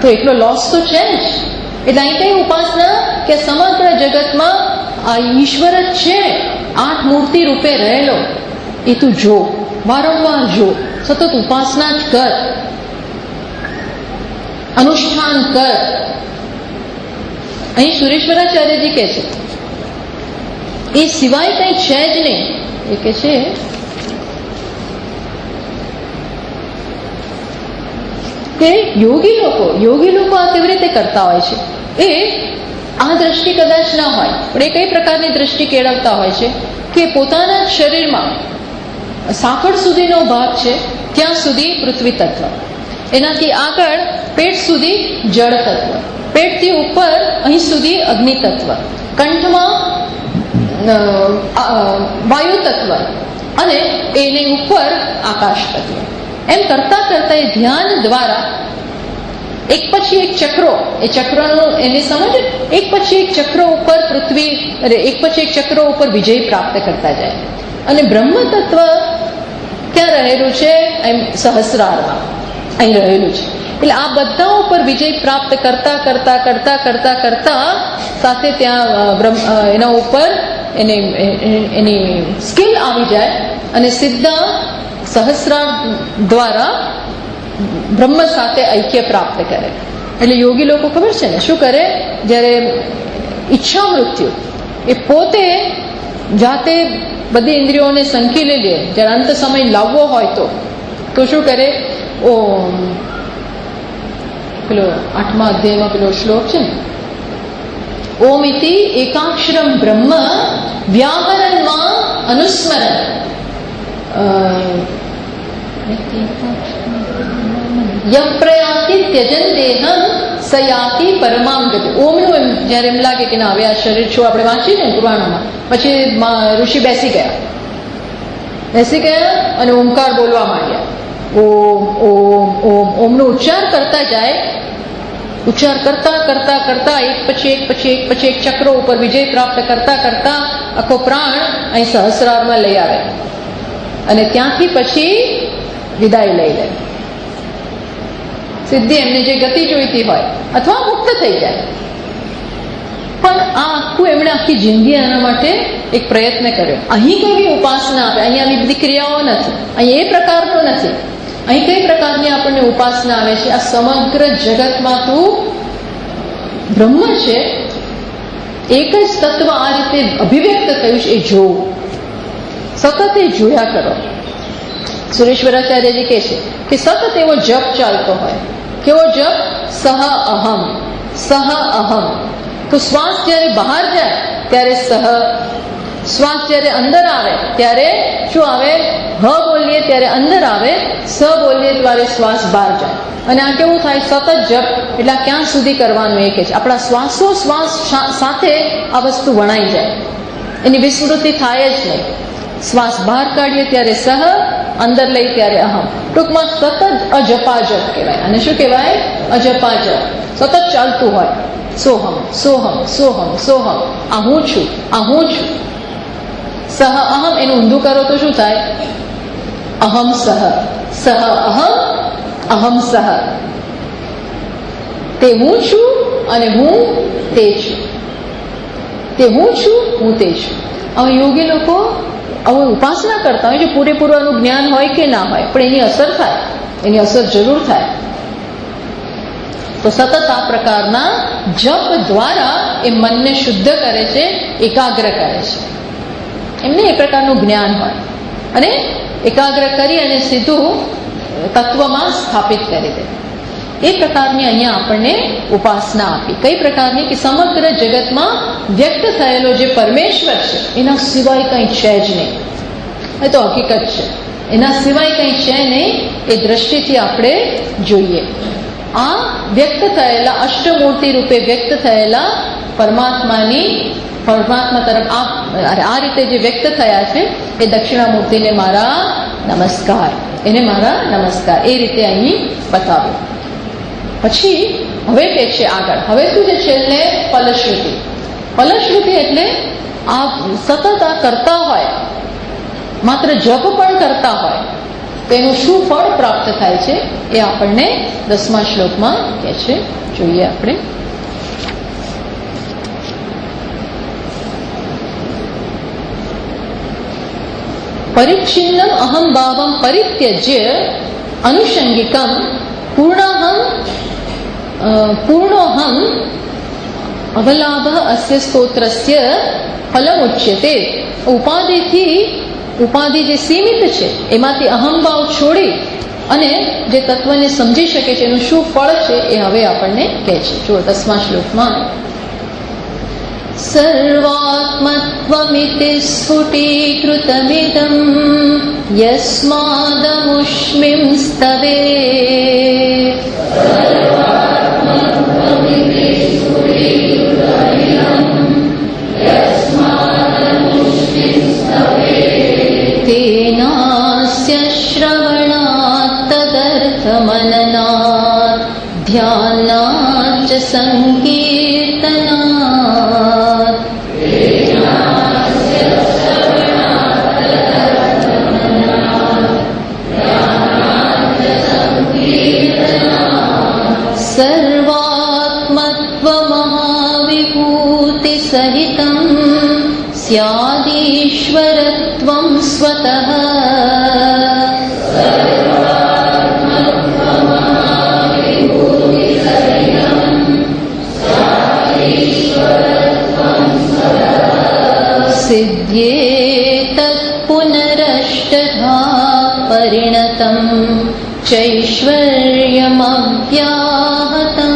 તો એટલો લોસ તો છે જ. એટલે અહીં કઈ ઉપાસના કે સમગ્ર જગતમાં આ ઈશ્વર જ છે, 8 મૂર્તિ રૂપે રહેલો. એ તું જો, વારંવાર જો, સતત ઉપાસના જ કર, અનુષ્ઠાન કર. અહીં સુરેશ્વરાચાર્યજી કહે છે એ સિવાય કઈ છે જ નહીં. એ કે છે કે યોગી લોકો આ કેવી રીતે કરતા હોય છે. એ આ દ્રષ્ટિ કદાચ ના હોય પણ એ કઈ પ્રકારની દ્રષ્ટિ કેળવતા હોય છે કે પોતાના શરીરમાં સાંકળ સુધીનો ભાગ છે ત્યાં સુધી પૃથ્વી તત્વ, એનાથી આગળ પેટ સુધી જળ તત્વ, પેટથી ઉપર અહીં સુધી અગ્નિ તત્વ, કંઠમાં વાયુ તત્વ અને એની ઉપર આકાશ તત્વ. એમ કરતા કરતા એ ધ્યાન દ્વારા એક પછી એક ચક્રો, એ ચક્રનું એને સમજ, એક પછી એક ચક્રો ઉપર પૃથ્વી, એક પછી એક ચક્રો ઉપર વિજય પ્રાપ્ત કરતા જાય. અને બ્રહ્મ તત્વ ક્યાં રહેલું છે? એમ સહસ્રારમાં અહીં રહેલું છે. એટલે આ બધા ઉપર વિજય પ્રાપ્ત કરતા કરતા કરતા કરતા કરતા સાથે ત્યાં એના ઉપર એની સ્કિલ આવી જાય અને સીધા સહસ્રાર દ્વારા બ્રહ્મ સાથે ઐક્ય પ્રાપ્ત કરે. એટલે યોગી લોકો ખબર છે ને શું કરે? જ્યારે ઈચ્છા મૃત્યુ એ પોતે જાતે બધી ઇન્દ્રિયોને સંકેલી લે, જ્યારે અંત સમય લાવવો હોય તો શું કરે? પેલો 8મા અધ્યાયમાં પેલો શ્લોક છે ને, ઓમ ઇતિ એકાક્ષરમ બ્રહ્મ વ્યાહરણમાં અનુસ્મરણ યપ્રયાતિ ત્યજન દેહમ સયાતિ પરમામ ગતિ. ઓમનું એમ જ્યારે એમ લાગે કે ના હવે આ શરીર છું, આપણે વાંચીએ ને પુરાણોમાં, પછી ઋષિ બેસી ગયા અને ઓમકાર બોલવા માંડ્યા. ઓમ ઓમ ઓમ ઓમનો ઉચ્ચાર કરતા જાય, ઉચ્ચાર કરતા કરતા કરતા એક પછી એક ચક્રો ઉપર વિજય પ્રાપ્ત કરતા કરતા આખો પ્રાણ અહીં સહસ્રારમાં લઈ આવે અને ત્યાંથી પછી વિદાય લઈ લે. સિદ્ધિ એમને જે ગતિ જોઈતી હોય અથવા મુક્ત થઈ જાય. પણ આ આખું એમણે આખી જિંદગી આના માટે એક પ્રયત્ન કર્યો. અહીં કેવી ઉપાસના આવે? અહીં આવી બધી ક્રિયાઓ નથી, અહીં એ પ્રકારનો નથી. અહીં કઈ પ્રકારની આપણને ઉપાસના આવે છે? આ સમગ્ર જગતમાં તું બ્રહ્મ છે, એક જ તત્વ આ રીતે અભિવ્યક્ત થયું છે, એ જોવું, સતત એ જોયા કરો. સુરેશ્વરાચાર્યજી કહે છે કે સતત એવો જપ ચાલતો હોય. કેવો જપ? સહ અહમ, સહ અહમ. તો શ્વાસ જ્યારે બહાર જાય ત્યારે સહ, શ્વાસ જ્યારે અંદર આવે ત્યારે શું આવે? હ બોલીએ ત્યારે અંદર આવે, સ બોલીએ ત્યારે શ્વાસ બહાર જાય. અને આ કેવું થાય? સતત જપ. એટલે ક્યાં સુધી કરવાનું? એ કે છે આપણા શ્વાસોશ્વાસ સાથે આ વસ્તુ વણાઈ જાય, એની વિસ્મૃતિ થાય જ નહીં. શ્વાસ બહાર કાઢીએ ત્યારે સહ, અંદર લઈ ત્યારે અહમ. ટૂંકમાં સતત અજપાજપ કહેવાય. અને શું કહેવાય? અજપાજપ. સતત ચાલતું હોય. સોહમ સોહમ સોહમ સોહમ. આ હું છું, આ હું છું. સહ અહમ એનું ઊંધું કરો તો શું થાય? અહમ સહ, સહ અહમ, અહમ સહ. તે હું છું અને હું તે છું. તે હું છું, હું તે છું. હવે યોગી લોકો હવે ઉપાસના કરતા હોય, જો પૂરેપૂરું જ્ઞાન હોય કે ના હોય, પણ એની અસર થાય, એની અસર જરૂર થાય. તો સતત આ પ્રકારના જપ દ્વારા એ મનને શુદ્ધ કરે છે, એકાગ્ર કરે છે. એમને એ પ્રકારનું જ્ઞાન હોય અને એકાગ્ર કરી અને સીધું તત્વમાં સ્થાપિત કરી દે. એ પ્રકારની અહીંયા આપણને ઉપાસના આપી. કઈ પ્રકારની? કે સમગ્ર જગતમાં વ્યક્ત થયેલો જે પરમેશ્વર છે એના સિવાય કંઈ છે જ નહીં. એ તો હકીકત છે, એના સિવાય કંઈ છે નહીં. એ દ્રષ્ટિથી આપણે જોઈએ. આ વ્યક્ત થયેલા, અષ્ટમૂર્તિ રૂપે વ્યક્ત થયેલા પરમાત્મા તરફ આ રીતે જે વ્યક્ત થયા છે એ દક્ષિણામૂર્તિને મારા નમસ્કાર, એને મારા નમસ્કાર, એ રીતે અહીં બતાવ્યું. પછી હવે કે છે આગળ, હવે શું છે છેલ્લે ફલશ્રુતિ. ફલશ્રુતિ એટલે આ સતત આ કરતા હોય, માત્ર જપ પણ કરતા હોય તો એનું શું ફળ પ્રાપ્ત થાય છે એ આપણને 10મા શ્લોકમાં કહે છે. જોઈએ આપણે. પરિચ્છિન્નમ અહમ ભાવમ પરિત્યજ્ય અનુષંગિકમ પૂર્ણોહમ અવલાભ અસ્ય સ્તોત્રસ્ય ફલમુચ્યતે. ઉપાધિ જે સીમિત છે એમાંથી અહમભાવ છોડી અને જે તત્વને સમજી શકે છે એનું શું ફળ છે એ હવે આપણને કહે છે. જો 10મા શ્લોકમાં સર્વાત્મત્વમિતિ સ્ફુટીકૃતમિદં યસ્માદમુષ્મિં સ્તવે તેનાસ્ય શ્રવણાत् તદર્થમનનાत् ધ્યાનાચ્ ચ સંકીર્તનાत्. સર્વાત્મત્વમહાવિભૂતિ સહિતં સ્યાદીશ્વરત્વં સ્વતઃ. સિદ્ધ્યેતत् પુનરષ્ટધા પરિણતં ચૈશ્વર્યમવ્યાહતં.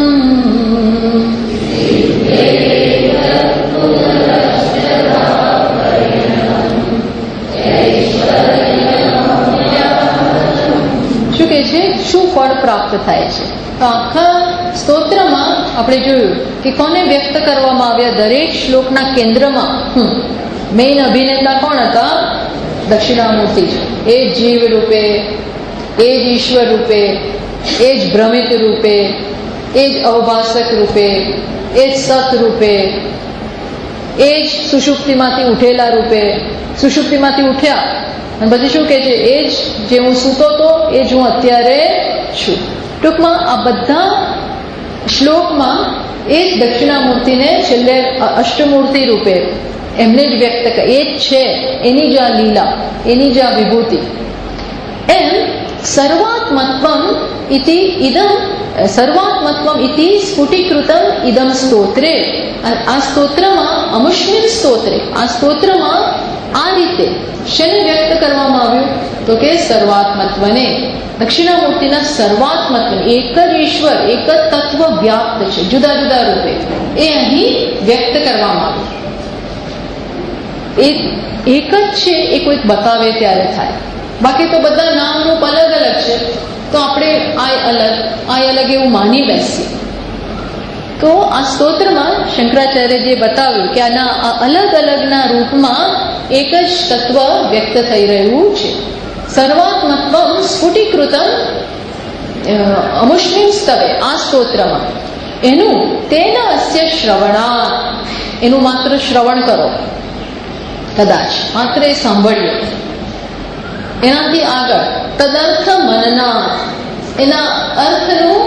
શું કે છે, શું ફળ પ્રાપ્ત થાય છે? તો આખા સ્તોત્રમાં આપણે જોયું કે કોને વ્યક્ત કરવામાં આવ્યા. દરેક શ્લોકના કેન્દ્રમાં મેઇન અભિનેતા કોણ હતા? દક્ષિણામૂર્તિ છે. એ જ જીવ રૂપે, એ જ ઈશ્વર રૂપે, એ જ ભ્રમિત રૂપે, એ જ અવભાષક રૂપે, એ જ સત રૂપે, એ જ સુષુપ્તિમાંથી ઉઠેલા રૂપે. સુષુપ્તિમાંથી ઉઠ્યા અને પછી શું કહે છે? એ જ જે હું સૂતો હતો એ જ હું અત્યારે છું. ટૂંકમાં આ બધા શ્લોકમાં એ જ દક્ષિણામૂર્તિને છેલ્લે અષ્ટમૂર્તિ રૂપે એમને જ વ્યક્ત કરે. એ જ છે, એની જ આ લીલા, એની જ આ વિભૂતિ. એમ સર્વાત્મત્વમ ઇતિ સ્ફુટીકૃતમ ઇદમ સ્તોત્રે. આ સ્તોત્રમાં અમુષ્મિન સ્તોત્રે, આ સ્તોત્રમાં આ રીતે શેને વ્યક્ત કરવામાં આવ્યું? તો કે સર્વાત્મત્વને, દક્ષિણામૂર્તિના સર્વાત્મત્વ, એક જ ઈશ્વર, એક જ તત્વ વ્યાપ્ત છે જુદા જુદા રૂપે, એ અહીં વ્યક્ત કરવામાં આવ્યું. એક જ છે એ કોઈક બતાવે ત્યારે થાય, બાકી તો બધા નામ રૂપ અલગ અલગ છે તો આપણે આ અલગ એવું માની બેસીએ. તો આ સ્તોત્રમાં શંકરાચાર્ય જે બતાવ્યું કે આના અલગ અલગના રૂપમાં એક જ તત્વ વ્યક્ત થઈ રહ્યું છે. સર્વાત્મત્વમ સ્ફુટીકૃતમ અમુષ્મિન સ્તવે, આ સ્તોત્રમાં એનું તેન અસ્ય શ્રવણાત, એનું માત્ર શ્રવણ કરો, કદાચ માત્ર એ સાંભળ્યું. એનાથી આગળ તદર્થ મનનાત, એના અર્થનું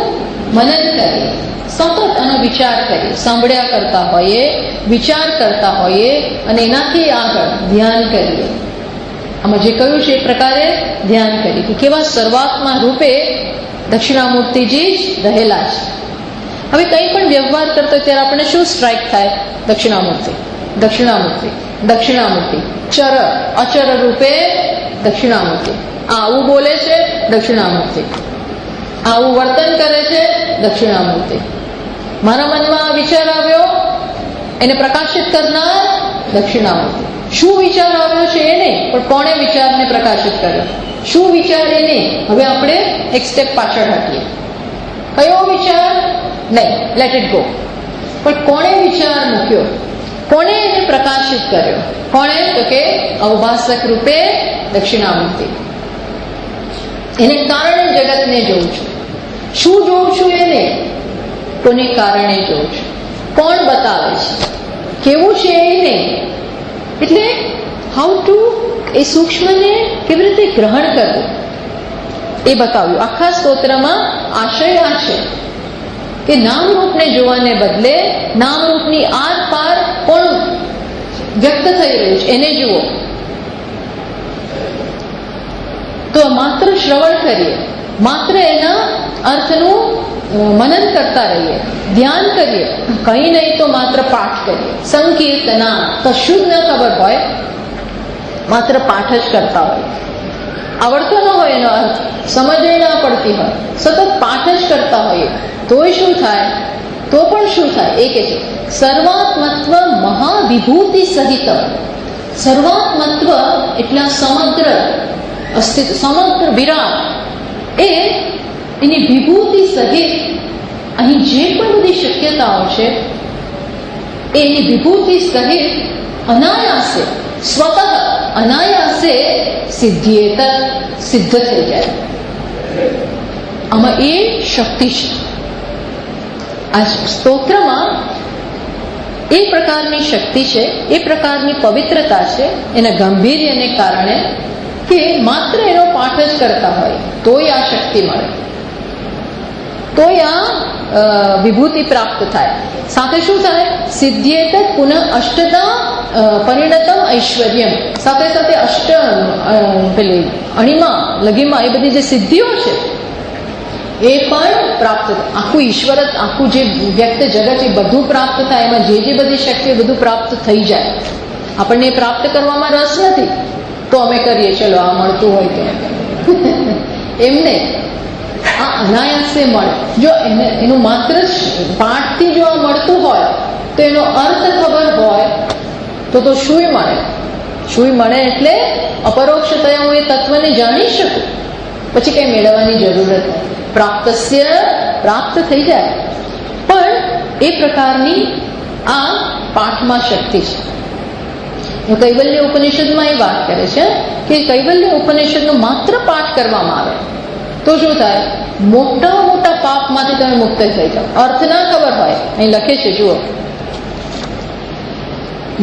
મનન કરીએ, સતત આનો વિચાર કરીએ, સાંભળ્યા કરતા હોઈએ, વિચાર કરતા હોઈએ અને એનાથી આગળ ધ્યાન કરીએ. આમાં જે કહ્યું છે એ પ્રકારે ધ્યાન કરીએ કે કેવા સર્વાત્મા રૂપે દક્ષિણામૂર્તિજી જ રહેલા છે. હવે કંઈ પણ વ્યવહાર કરતો ત્યારે આપણે શું સ્ટ્રાઇક થાય? દક્ષિણામૂર્તિ, દક્ષિણામૂર્તિ, દક્ષિણામૂર્તિ. ચર અચર રૂપે દક્ષિણામૂર્તિ. આવું બોલે છે દક્ષિણામૂર્તિ, આવું વર્તન કરે છે દક્ષિણામૂર્તિ. મારા મનમાં વિચાર આવ્યો એને પ્રકાશિત કરનાર દક્ષિણામૂર્તિ. શું વિચાર આવ્યો છે એ નહીં, પણ કોણે વિચારને પ્રકાશિત કર્યો, શું વિચાર એ નહીં. હવે આપણે એક સ્ટેપ પાછળ હટીએ. કયો વિચાર? નહીં, લેટ ઇટ ગો. પણ કોણે વિચાર મૂક્યો, કોણે એને પ્રકાશિત કર્યો? કોણે? તો કે અવભાસક રૂપે દક્ષિણામૂર્તિ. એને કારણે જગતને જોઉં છું. શું જોઉં છું? એને કોને કારણે જોઉં છું. કોણ બતાવે છે? કેવું છે એને? એટલે હાઉ ટુ એ સૂક્ષ્મને કેવી રીતે ગ્રહણ કરવું એ બતાવ્યું. આખા સ્તોત્રમાં આશય આ છે કે નામરૂપને જોવાને બદલે નામરૂપની આર પાર કોણ વ્યક્ત થઈ રહ્યું છે એને જુઓ. તો માત્ર શ્રવણ કરીએ, માત્ર એના અર્થનું મનન કરતા રહીએ, ધ્યાન કરીએ, કંઈ નહીં તો માત્ર પાઠ કરીએ. સંકીર્તના કશું જ ન ખબર હોય, માત્ર પાઠ જ કરતા હોય, આવડતો ન હોય એનો અર્થ, સમજ ના પડતી હોય, સતત પાઠ જ કરતા હોઈએ, તોય શું થાય? તો પણ શું થાય? એ કે છે સર્વાત્મત્વ મહાવિભૂતિ સહિત. સર્વાત્મત્વ એટલે સમગ્ર અસ્તિત્વ, સમગ્ર વિરાટ, એ એની વિભૂતિ સહિત અહીં જે પણ બધી શક્યતાઓ છે એ એની વિભૂતિ સહિત અનાયાસે, સ્વતઃ અનાયાસે સિદ્ધિએત, સિદ્ધ થઈ જાય. આમાં એ શક્તિ છે. આ સ્તોત્રમાં એ પ્રકારની શક્તિ છે, એ પ્રકારની પવિત્રતા છે એના ગાંભીર્યને કારણે કે માત્ર એનો પાઠ જ કરતા હોય તોય આ શક્તિ મળે, તોય આ વિભૂતિ પ્રાપ્ત થાય. સાથે શું થાય? સિદ્ધ્યેત પુનઃ અષ્ટતા પરિણતમ ઐશ્વર્યમ. સાથે સાથે અષ્ટ પેલી અણીમાં લગીમાં એ બધી જે સિદ્ધિઓ છે એ પણ પ્રાપ્ત, આખું ઈશ્વર, આખું જે વ્યક્ત જગત એ બધું પ્રાપ્ત થાય. એમાં જે જે બધી શક્તિ બધું પ્રાપ્ત થઈ જાય. આપણને પ્રાપ્ત કરવામાં રસ નથી તો અમે કરીએ, ચલો આ મળતું હોય તો એમને આ અનાયાસે મળે. જો એનું માત્ર પાઠથી જો આ મળતું હોય તો એનો અર્થ ખબર હોય તો શુંય મળે. શુંય મળે એટલે અપરોક્ષતયા હું એ તત્વને જાણી શકું, પછી કંઈ મેળવવાની જરૂરત નથી. પ્રાપ્તસ્ય પ્રાપ્ત થઈ જાય. પણ એ પ્રકારની આ પાઠમાં શક્તિ છે. કૈવલ્ય ઉપનિષદમાં એ વાત કરે છે કે કૈવલ્ય ઉપનિષદનો માત્ર પાઠ કરવામાં આવે તો શું થાય? મોટા મોટા પાપમાંથી તમે મુક્ત થઈ જાઓ. અર્થ ના ખબર હોય, અહીં લખે છે જુઓ,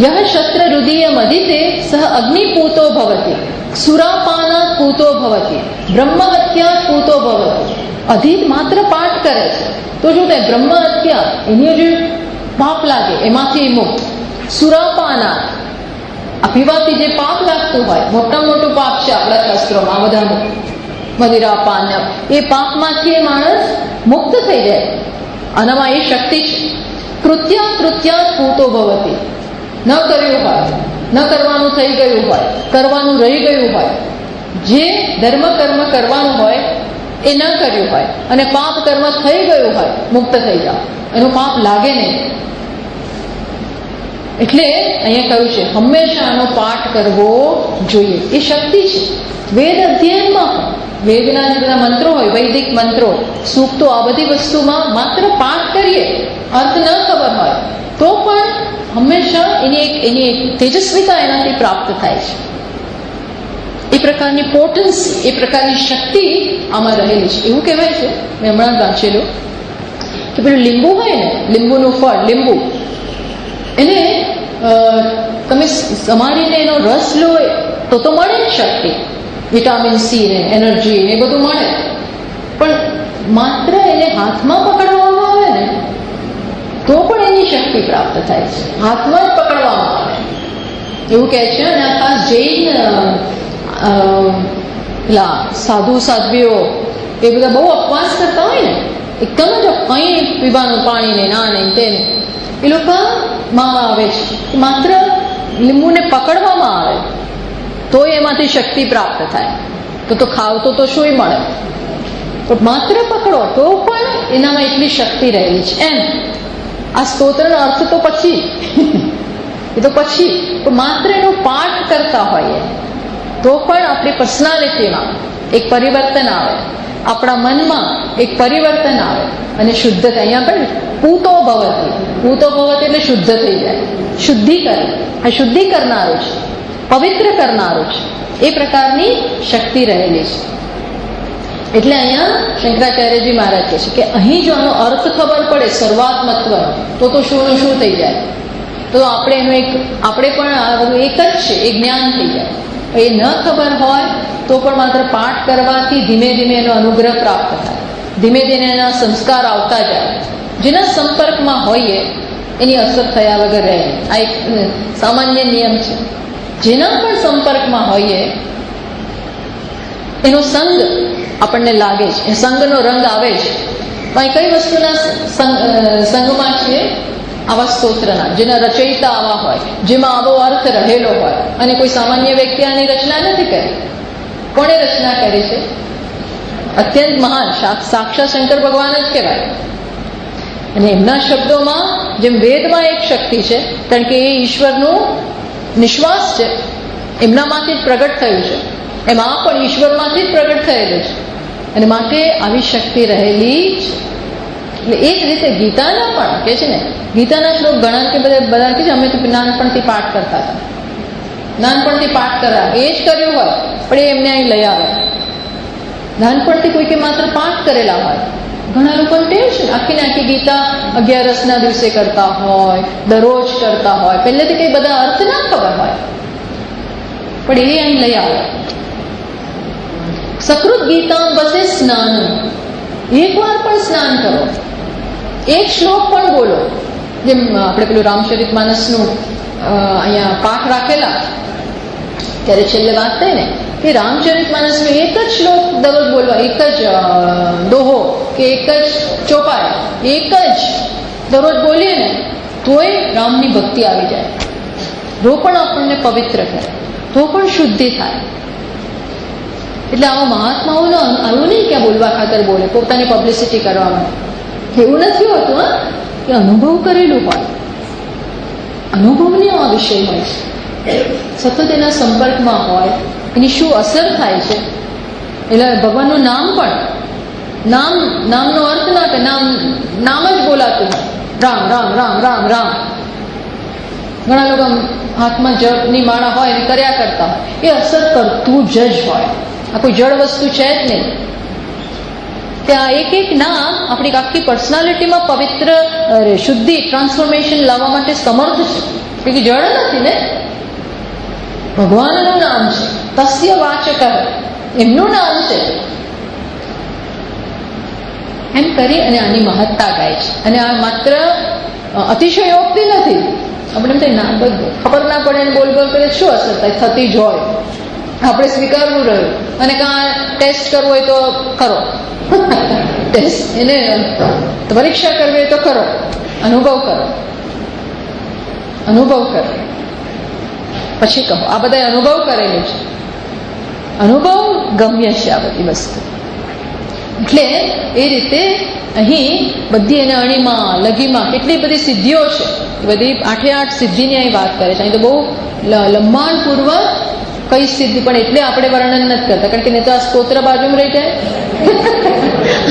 યહ શસ્ત્ર રુદીય મદિતે સહ અગ્નિપૂતો ભવતી, સુરાપાનાત પૂતો ભવતી, બ્રહ્મહત્યાત પૂતો ભવતી. અધિક માત્ર પાઠ કરે છે તો શું થાય? બ્રહ્મ હત્યા, એની જે પાપ લાગે એમાંથી મુક્ત. સુરાપાનાત, આ પીવાથી જે પાપ લાગતું હોય, મોટા મોટું પાપ છે આપણા શાસ્ત્રોમાં બધા, મદિરા પાન, એ પાપમાંથી એ માણસ મુક્ત થઈ જાય. આનામાં એ શક્તિ છે. કૃત્યાત પૂતો ભવતી, ન કર્યું હોય, ન કરવાનું થઈ ગયું હોય, કરવાનું રહી ગયું હોય, જે ધર્મ કર્મ કરવાનું હોય એ ન કર્યું હોય અને પાપ કર્મ થઈ ગયું હોય, મુક્ત થઈ જાઓ. એનું પાપ લાગે નહીં. એટલે અહીંયા કહ્યું છે હંમેશા આનો પાઠ કરવો જોઈએ. એ શક્તિ છે. વેદ અધ્યયનમાં, વેદના જે બધા મંત્રો હોય, વૈદિક મંત્રો, સૂક્તો, આ બધી વસ્તુમાં માત્ર પાઠ કરીએ, અર્થ ન ખબર હોય તો પણ હંમેશા એની એક તેજસ્વીતા એનાથી પ્રાપ્ત થાય છે. એ પ્રકારની પોટન્સી, એ પ્રકારની શક્તિ આમાં રહેલી છે. એવું કહેવાય છે, મેં હમણાં વાંચેલું કે પેલું લીંબુ હોય ને, લીંબુનું ફળ, લીંબુ, એને તમે સમારીને એનો રસ લો તો મળે જ શક્તિ, વિટામિન સી ને એનર્જી ને બધું મળે. પણ માત્ર એને હાથમાં પકડવામાં આવે ને તો પણ એની શક્તિ પ્રાપ્ત થાય છે. હાથમાં જ પકડવામાં આવે એવું કહે છે. અને આ ખાસ જૈન પેલા સાધુ સાધ્વીઓ એ બધા બહુ અપવાસ કરતા હોય ને, એકદમ જ કંઈ પીવાનું પાણી ને ના નહીં તેને, એ લોકોમાં આવે છે માત્ર લીંબુને પકડવામાં આવે તો એમાંથી શક્તિ પ્રાપ્ત થાય. તો ખાવતો તો શું મળે, તો માત્ર પકડો તો પણ એનામાં એટલી શક્તિ રહેલી છે. એમ આ સ્તોત્રનો અર્થ તો પછી એ તો પછી, તો માત્ર એનો પાઠ કરતા હોઈએ તો પણ આપણી પર્સનાલિટીમાં એક પરિવર્તન આવે. આપણા મનમાં એક પરિવર્તન આવે અને શુદ્ધ થાય. અહીંયા પણ પૂતો ભવતી, પૂતો ભવતી એટલે શુદ્ધ થઈ જાય, શુદ્ધિ કરે. આ શુદ્ધિ કરનારું છે, પવિત્ર કરનારું છે, એ પ્રકારની શક્તિ રહેલી છે. એટલે અહીંયા શંકરાચાર્યજી મહારાજ કહે છે કે અહીં જો આનો અર્થ ખબર પડે સર્વાત્મત્વનો, તો શું શું થઈ જાય, તો આપણે એનું આપણે પણ આ બધું એક જ છે એ જ્ઞાન થઈ જાય. એ ન ખબર હોય તો પણ માત્ર પાઠ કરવાથી ધીમે ધીમે એનો અનુગ્રહ પ્રાપ્ત થાય, ધીમે ધીમે એના સંસ્કાર આવતા જાય. જેના સંપર્કમાં હોઈએ એની અસર થયા વગર રહે. આ એક સામાન્ય નિયમ છે. જેના પણ સંપર્કમાં હોઈએ એનો સંગ આપણને લાગે છે, એ સંગનો રંગ આવે છે. પણ કઈ વસ્તુના સંગમાં છીએ? આવા સ્તોત્રના, જેના રચયિતા આવા હોય, જેમાં આવો અર્થ રહેલો હોય. અને કોઈ સામાન્ય વ્યક્તિ આની રચના નથી કરી. કોણે રચના કરી છે? અત્યંત મહાન સાક્ષાત શંકર ભગવાન જ કહેવાય. અને એમના શબ્દોમાં જેમ વેદમાં એક શક્તિ છે, કારણ કે એ ઈશ્વરનું નિશ્વાસ છે, એમનામાંથી જ પ્રગટ થયું છે. એમાં પણ ઈશ્વરમાંથી જ પ્રગટ થયેલું છે. અને માટે આવી શક્તિ રહેલી જ. એટલે એ જ રીતે ગીતાના પણ કે છે ને, ગીતાના શ્લોક ઘણા કે બધા કે છે અમે તો નાનપણથી પાઠ કરતા હતા, નાનપણથી પાઠ કરવા એ જ કર્યું હોય પણ એ એમને અહીં લઈ આવે. નાનપણથી કોઈ કે માત્ર પાઠ કરેલા હોય. ઘણા લોકોને ટેવ છે આખી ને આખી ગીતા 11ના દિવસે કરતા હોય, દરરોજ કરતા હોય, પહેલેથી કઈ બધા અર્થ ના ખબર હોય પણ એ અહીં લઈ આવે. સકૃત ગીતા બસે સ્નાન, એકવાર પણ સ્નાન કરો, એક શ્લોક પણ બોલો. જેમ આપણે પેલું રામચરિત માનસનું અહીંયા પાઠ રાખેલા ત્યારે છેલ્લે વાત થઈ ને કે રામચરિત માનસનો એક જ શ્લોક દરરોજ બોલવા, એક જ દોહો કે એક જ ચોપાઈ એક જ દરરોજ બોલીએ ને તોય રામની ભક્તિ આવી જાય, તો પણ આપણને પવિત્ર કરે, તો પણ શુદ્ધિ થાય. એટલે આવા મહાત્માઓનો આવું નહીં કે બોલવા ખાતર બોલે, પોતાની પબ્લિસિટી કરવા માટે. એવું નથી હોતું. હા, કે અનુભવ કરેલું હોય, અનુભવની આ વિષય હોય છે, સતત એના સંપર્કમાં હોય, એની શું અસર થાય છે. એટલે ભગવાનનું નામ પણ નામનો અર્થ ના કે નામ જ બોલાતું હોય, રામ રામ રામ રામ રામ. ઘણા લોકો હાથમાં જપની માળા હોય અને કર્યા કરતા હોય, એ અસર કરતું જ હોય. આ કોઈ જળ વસ્તુ છે જ નહીં. ત્યાં એક નામ આપણી આખી પર્સનાલિટીમાં પવિત્ર શુદ્ધિ ટ્રાન્સફોર્મેશન લાવવા માટે સમર્થ છે. કે જળ નથી ને, ભગવાનનું નામ છે, તસ્ય વાચક, એમનું નામ છે. એમ કરી અને આની મહત્તા ગાય છે. અને આ માત્ર અતિશયોક્તિ નથી. આપણે એમ ખબર ના પડે ને બોલ કરે શું અસર થાય, થતી જ હોય. આપણે સ્વીકારવું રહ્યું. અને કાં ટેસ્ટ કરવું હોય તો કરો, ટેસ્ટ એને પરીક્ષા કરવી હોય તો કરો, અનુભવ કરો, અનુભવ કરો પછી કહો. આ બધા અનુભવ કરેલું છે, અનુભવ ગમ્ય છે આ બધી વસ્તુ. એટલે એ રીતે અહીં બધી એને અણીમાં લઘીમાં કેટલી બધી સિદ્ધિઓ છે, એ બધી 8 સિદ્ધિની અહીં વાત કરે છે. અહીં તો બહુ લંબાણપૂર્વક કઈ સિદ્ધિ, પણ એટલે આપણે વર્ણન નથી કરતા, કારણ કે નહીં તો આ સ્તોત્ર બાજુમાં રહી જાય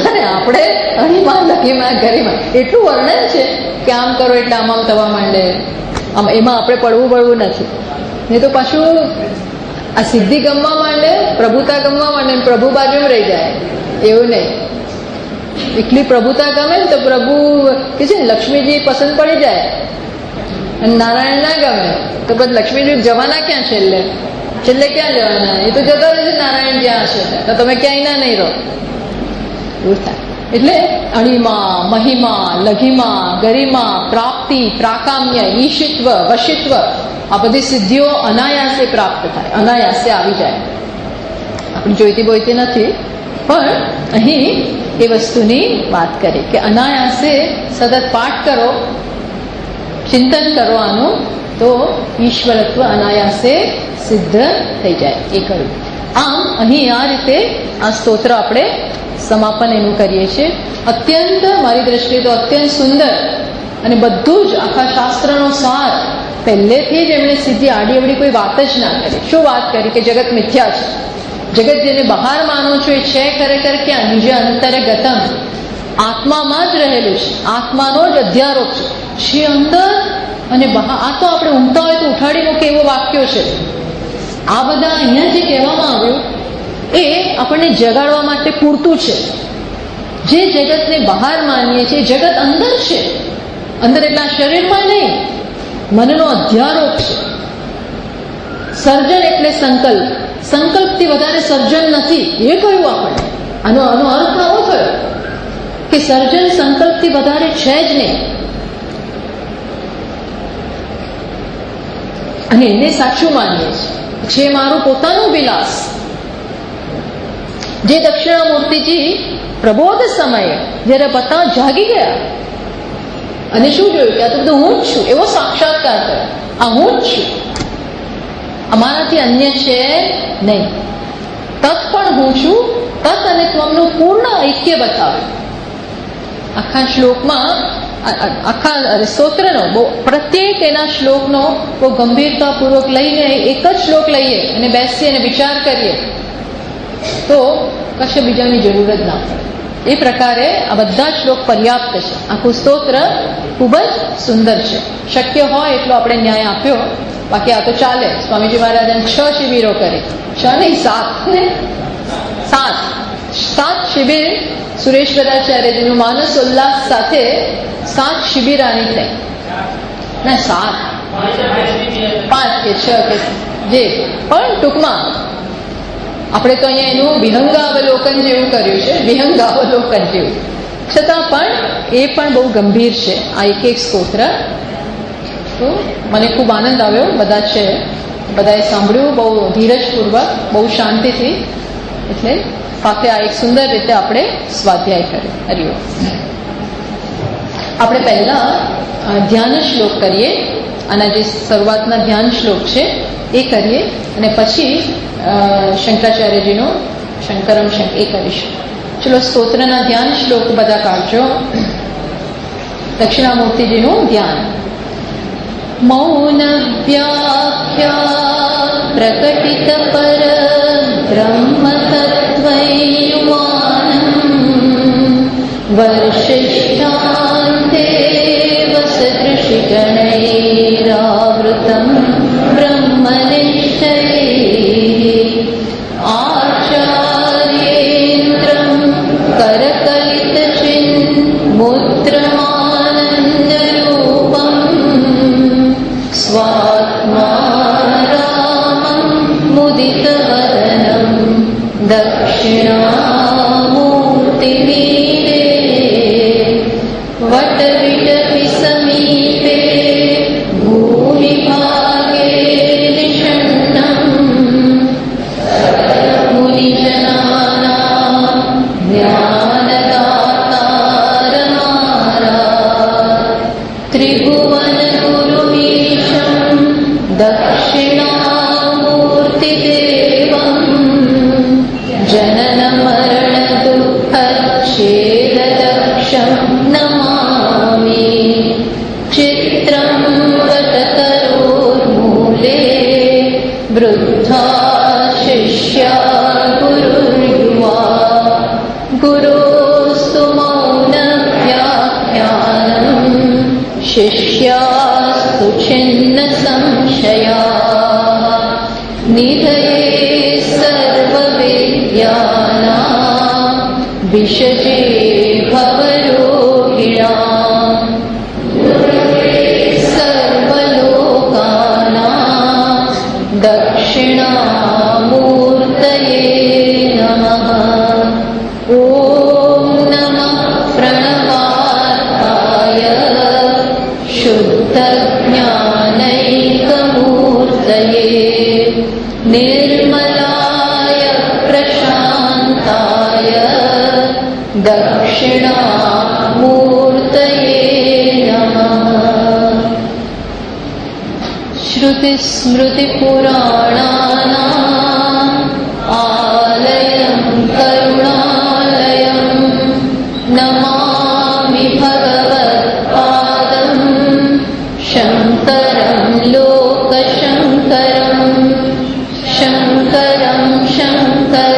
અને આપણે અણીમાં લઘીમાં ગરીમાં એટલું વર્ણન છે કે આમ કરો એટલે આમ થવા માંડે. આમ એમાં આપણે પડવું નથી. નહીં તો પાછું આ સિદ્ધિ ગમવા માંડે, પ્રભુતા ગમવા માંડે, પ્રભુ બાજુમાં રહી જાય. એવું નહીં. એટલી પ્રભુતા ગમે ને તો પ્રભુ કે છે ને લક્ષ્મીજી પસંદ પડી જાય અને નારાયણ ના ગમે તો પછી લક્ષ્મીજી જવાના ક્યાં? છેલ્લે ક્યાં જવાના? એ તો જતા રહેશે નારાયણ જ્યાં હશે, તો તમે ક્યાંય ના નહીં રહો. એવું થાય. એટલે અણીમાં, મહિમા, લઘીમાં, ગરિમા, પ્રાપ્તિ, પ્રાકામ્ય, ઈશિત્વ, વશિત્વ, આ બધી સિદ્ધિઓ અનાયાસે પ્રાપ્ત થાય, અનાયાસે આવી જાય. આપણે જોઈતી બોઈતી નથી, પણ અહીં એ વસ્તુની વાત કરી કે અનાયાસે સતત પાઠ કરો, ચિંતન કરો આનું, તો ઈશ્વરત્વ અનાયાસે સિદ્ધ થઈ જાય. એ કર્યું. આમ અહીં આ રીતે આ સ્તોત્ર આપણે સમાપન એનું કરીએ છીએ. અત્યંત, મારી દ્રષ્ટિએ તો અત્યંત સુંદર અને બધું જ આખા શાસ્ત્રનો સાર. પહેલેથી જ એમણે સીધી આડી અવડી કોઈ વાત જ ના કરી. શું વાત કરી? કે જગત મિથ્યા છે, જગત જેને બહાર માનો છો એ છે ખરેખર ક્યાં? નિજ અંતર્ગતમ, આત્મામાં જ રહેલું છે, આત્માનો જ અધ્યારોપ છે અંદર અને બહાર. આ તો આપણે ઊંઘતા હોય તો ઉઠાડી મૂકે એવો વાક્યો છે. આ બધા અહીંયા જે કહેવામાં આવ્યું એ આપણને જગાડવા માટે પૂરતું છે. જે જગતને બહાર માનીએ છીએ જગત અંદર છે, અંદર એટલા શરીરમાં નહીં, મનનો અધ્યારોપ છે. સર્જન એટલે સંકલ્પ, સંકલ્પથી વધારે સર્જન નથી એ કહ્યું આપણે. આનો અર્થ આવો થયો કે સર્જન સંકલ્પથી વધારે છે જ નહીં, અને એને સાચું માનીએ છીએ. છે મારું પોતાનું વિલાસ. જે દક્ષિણામૂર્તિજી પ્રબોધ સમયે જ્યારે બધા જાગી ગયા અને શું જોયું કે આ તો બધું હું જ છું, એવો સાક્ષાત્કાર કર્યો. આ હું જ છું, અમારાથી અન્ય છે નહીં. તત પણ હું છું, તત અને ત્વમનું પૂર્ણ ઐક્ય બતાવ્યું. આખા શ્લોકમાં, આખા સ્તોત્રનો પ્રત્યેક એના શ્લોકનો બહુ ગંભીરતાપૂર્વક લઈને એક જ શ્લોક લઈએ અને બેસીએ અને વિચાર કરીએ તો કશે બીજાની જરૂર જ ના પડે. એ પ્રકારે આ બધા શ્લોક પર્યાપ્ત છે. આખું સ્તોત્ર ખૂબ જ સુંદર છે. શક્ય હોય એટલો આપણે ન્યાય આપ્યો, બાકી આ તો ચાલે. સ્વામીજી મહારાજે 6 શિબિરો કરી, 6 નહીં 7 ને 7 શિબિર સુરેશ ભદ્રાચાર્યજીનું માનસ ઉલ્લાસ સાથે 7 શિબિરાની થઈ. ના 7 5 કે 6 કે જે પણ ટૂંકમાં આપણે તો અહીંયા એનું વિહંગાવલોકન જેવું કર્યું છે, વિહંગાવલોકન જેવું. છતાં પણ એ પણ બહુ ગંભીર છે આ એક સ્તોત્ર. તો મને ખૂબ આનંદ આવ્યો. બધા છે, બધાએ સાંભળ્યું બહુ ધીરજપૂર્વક, બહુ શાંતિથી. એટલે સાથે આ એક સુંદર રીતે આપણે સ્વાધ્યાય કર્યો. હરિઓમ. આપણે પહેલા ધ્યાન શ્લોક કરીએ. આના જે શરૂઆતના ધ્યાન શ્લોક છે એ કરીએ અને પછી શંકરાચાર્યજીનો શંકરમ એ કરીશું. ચલો, સ્તોત્રના ધ્યાન શ્લોક બધા કાઢજો. દક્ષિણામૂર્તિજીનું ધ્યાન. મૌન વ્યાખ્યા પ્રકટિત પર બ્રહ્મ તત્વૈયુમાનં વર્ષિષ્ઠાંતે વસદૃશિગણૈરાવૃતં બ્રહ્મનિશ્ચયૈः આચાર્યેન્દ્રં કરકલિતચિન્મુદ્રમાનन्दરૂપં સ્વાત્મારામં મુદિતવદनं દક્ષિણામૂર્તિમીડે વટવિટપી સમીપે ભૂમિભાગે નિષન્नं મુનિજનાનાં જ્ઞાનદાતારમારા ત્રિભુવનગુરુમીશં દક્ષિણામૂર્તિદેવં जननमरणदुःखच्छेददक्षं नमामि चित्रं वटतरोर्मूले वृद्धा शिष्या गुरुर्युवा गुरोस्तु मौनव्याख्यानं शिष्यास्तु छिन्नसंशयाः निधये सर्वविद्यानां विशजे भवरोगिणां सर्वलोकानां दक्षिणामूर्तये नमः. ॐ नमः प्रणवार्थाय शुद्धज्ञानैकमूर्तये निर्मलाय प्रशान्ताय दक्षिणामूर्तये नमः. श्रुतिस्मृतिपुराणानाम् आलयं करुणालयं नमामि भगवत्पादं शङ्करं लोकशङ्करं शङ्करं शङ्करम्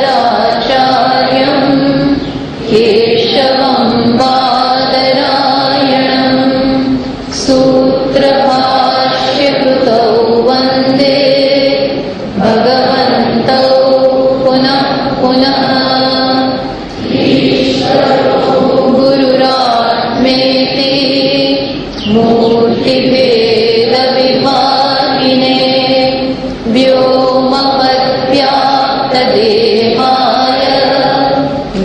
गुरुरात्मेति मूर्तिभेदविभागिने व्योमवद्व्याप्तदेहाय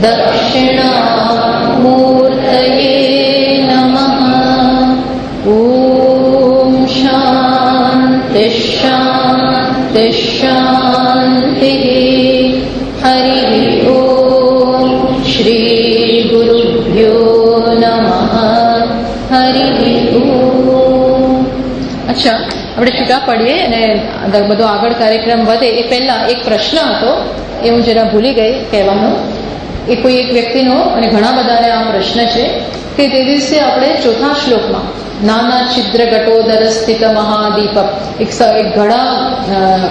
दक्षिणामूर्तये नमः। ॐ शान्ति शान्ति शान्तिः। हरिः ॐ। श्री गुरुभ्यो नमः। हरिः ॐ। અચ્છા, આપણે છૂટા પડીએ અને બધો આગળ કાર્યક્રમ વધે એ પહેલા એક પ્રશ્ન હતો, એ હું જરા ભૂલી ગઈ કહેવાનો. એ કોઈ એક વ્યક્તિનો અને ઘણા બધાને આ પ્રશ્ન છે કે તે દિવસે આપણે ચોથા શ્લોકમાં નાના છિદ્ર ઘટોદર સ્થિત મહાદીપક, એક ઘડા,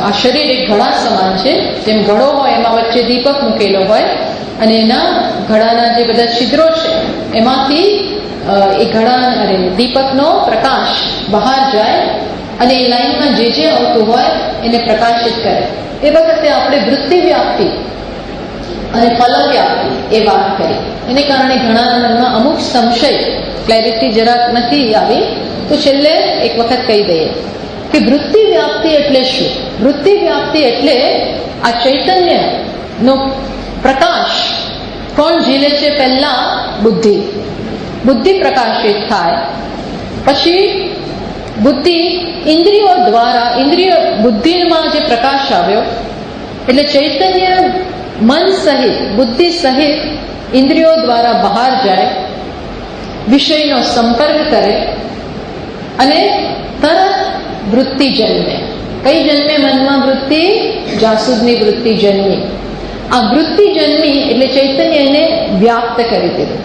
આ શરીર એક ઘડા સમાન છે. જેમ ઘડો હોય એમાં વચ્ચે દીપક મૂકેલો હોય અને એના ઘડાના જે બધા છિદ્રો છે એમાંથી એ ઘડા દીપકનો પ્રકાશ બહાર જાય અને એ લાઈનમાં જે જે આવતું હોય એને પ્રકાશિત કરે. એ વખતે આપણે વૃત્તિ વ્યાપ્તિ અને ફલ વ્યાપ્તિ એ વાત કરી. એને કારણે ઘણાના મનમાં અમુક સંશય, ક્લેરિટી જરાક નથી આવી, તો છેલ્લે એક વખત કહી દઈએ કે વૃત્તિ વ્યાપ્તિ એટલે શું. વૃત્તિ વ્યાપ્તિ એટલે આ ચૈતન્યનો પ્રકાશ કોણ ઝીલે છે? પહેલા બુદ્ધિ. બુદ્ધિ પ્રકાશિત થાય, પછી બુદ્ધિ ઇન્દ્રિયો દ્વારા, ઇન્દ્રિય બુદ્ધિમાં જે પ્રકાશ આવ્યો એટલે ચૈતન્ય મન સહિત, બુદ્ધિ સહિત ઇન્દ્રિયો દ્વારા બહાર જાય, વિષયનો સંપર્ક કરે અને તરત વૃત્તિ જન્મે. કઈ જન્મે મનમાં વૃત્તિ? જાસૂદની વૃત્તિ જન્મી. આ વૃત્તિ જન્મી એટલે ચૈતન્ય એને વ્યાપ્ત કરી દીધું,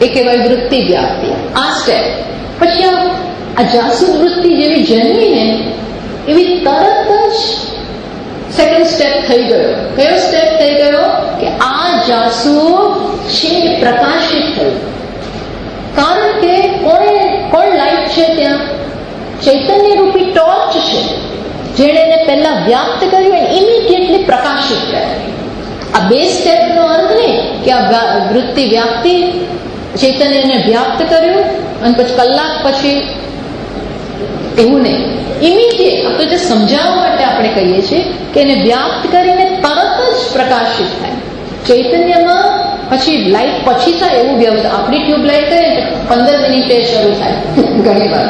એ કહેવાય વૃત્તિ વ્યાપ્તિ. આ સ્ટેપ પછી આ જાસૂદ વૃત્તિ જેવી જન્મીને એવી તરત જ સેકન્ડ સ્ટેપ થઈ ગયો. કયો સ્ટેપ થઈ ગયો? કે આ જાસૂદ છે પ્રકાશિત થયું. કારણ કે કોણ લાઈટ છે ત્યાં? ચૈતન્ય રૂપી ટોર્ચ છે, જેણે એને પહેલા વ્યાપ્ત કર્યું અને ઇમિડિયેટલી પ્રકાશિત કર્યું. આ બે સ્ટેપનો અર્થ નહીં કે આ વૃત્તિ વ્યાપ્તિ ચૈતન્યને વ્યાપ્ત કર્યું અને પછી કલાક પછી, એવું નહીં. ઇમિડિયેટ, આ તો જે સમજાવવા માટે આપણે કહીએ છીએ કે એને વ્યાપ્ત કરીને તરત જ પ્રકાશિત થાય. ચૈતન્યમાં પછી લાઈટ પછી થાય એવું વ્યવસ્થા. આપણી ટ્યુબલાઇટ કરીએ 15 મિનિટે શરૂ થાય ઘણી વાર,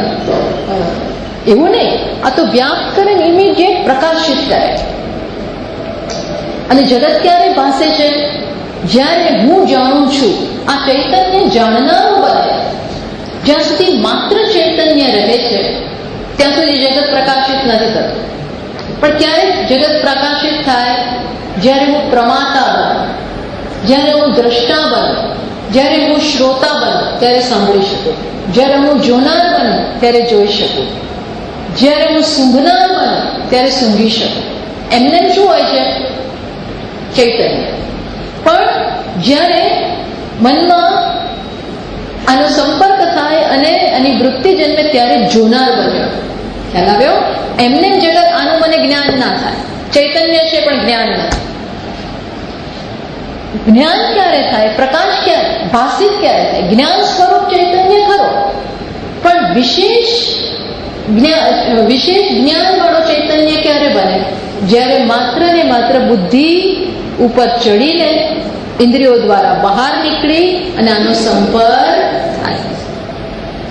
એવું નહીં. આ તો વ્યાપ્ત કરીને ઇમિડિયેટ પ્રકાશિત કરે. અને જગત ક્યારે ભાસે છે? જ્યારે હું જાણું છું. આ ચૈતન્ય જાણનારું બને. જ્યાં સુધી માત્ર ચૈતન્ય રહે છે ત્યાં સુધી જગત પ્રકાશિત નથી થતું. પણ ક્યારે જગત પ્રકાશિત થાય? જ્યારે હું પ્રમાતા બનું, જ્યારે હું દ્રષ્ટા બનું, જ્યારે હું શ્રોતા બનું ત્યારે સાંભળી શકું, જ્યારે હું જોનાર બનું ત્યારે જોઈ શકું, જ્યારે હું સૂંઘનાર બનું ત્યારે સૂંઘી શકું. એમને શું હોય છે? ચૈતન્ય. પણ જ્યારે મનમાં આનો સંપર્ક થાય અને આની વૃત્તિ જન્મે ત્યારે જોનાર બન્યો. ખ્યાલ આવ્યો? એમને જગત આનું મને જ્ઞાન ના થાય. ચૈતન્ય છે પણ જ્ઞાન નથી. જ્ઞાન ક્યારે થાય? પ્રકાશ ક્યારે ભાષિત ક્યારે થાય? જ્ઞાન સ્વરૂપ ચૈતન્ય ખરો, પણ વિશેષ જ્ઞાન વાળો ચૈતન્ય ક્યારે બને? જ્યારે માત્ર ને માત્ર બુદ્ધિ ઉપર ચડીને ઇન્દ્રિયો દ્વારા બહાર નીકળી અને આનો સંપર્ક થાય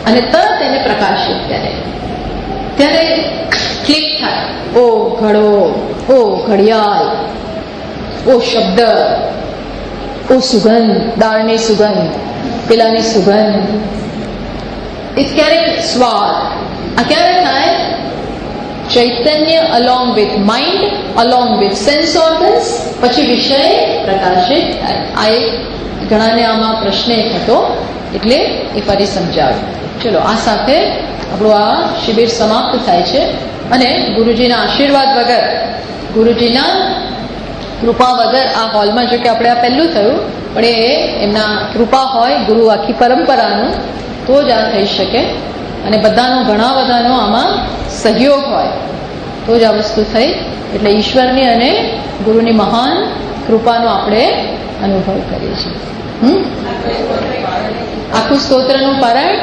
અને તરત એને પ્રકાશિત કરે. ત્યારે ક્લિક થાય. ઓ ઘડો, ઓ ઘડિયાળ, ઓ શબ્દ, ઓ સુગંધ, દાળની સુગંધ, પેલાની સુગંધ. એ ક્યારે સ્વાદ? આ ક્યારે થાય? ચૈતન્ય along with mind, along with sense organs, પછી વિષય પ્રકાશિત થાય. આ એક ઘણાને આમાં પ્રશ્ન એક હતો, એટલે એ ફરી સમજાવ્યું. ચલો, આ સાથે આપણું આ શિબિર સમાપ્ત થાય છે. અને ગુરુજીના આશીર્વાદ વગર, ગુરુજીના કૃપા વગર આ હોલમાં, જો કે આપણે આ પહેલું થયું, પણ એ એમના કૃપા હોય, ગુરુ આખી પરંપરાનું, તો જ આ થઈ શકે. અને બધાનો, ઘણા બધાનો આમાં સહયોગ હોય તો જ આ વસ્તુ થઈ. એટલે ઈશ્વરની અને ગુરુની મહાન કૃપાનો આપણે અનુભવ કરીએ છીએ. આખું સ્તોત્રનું પારાયણ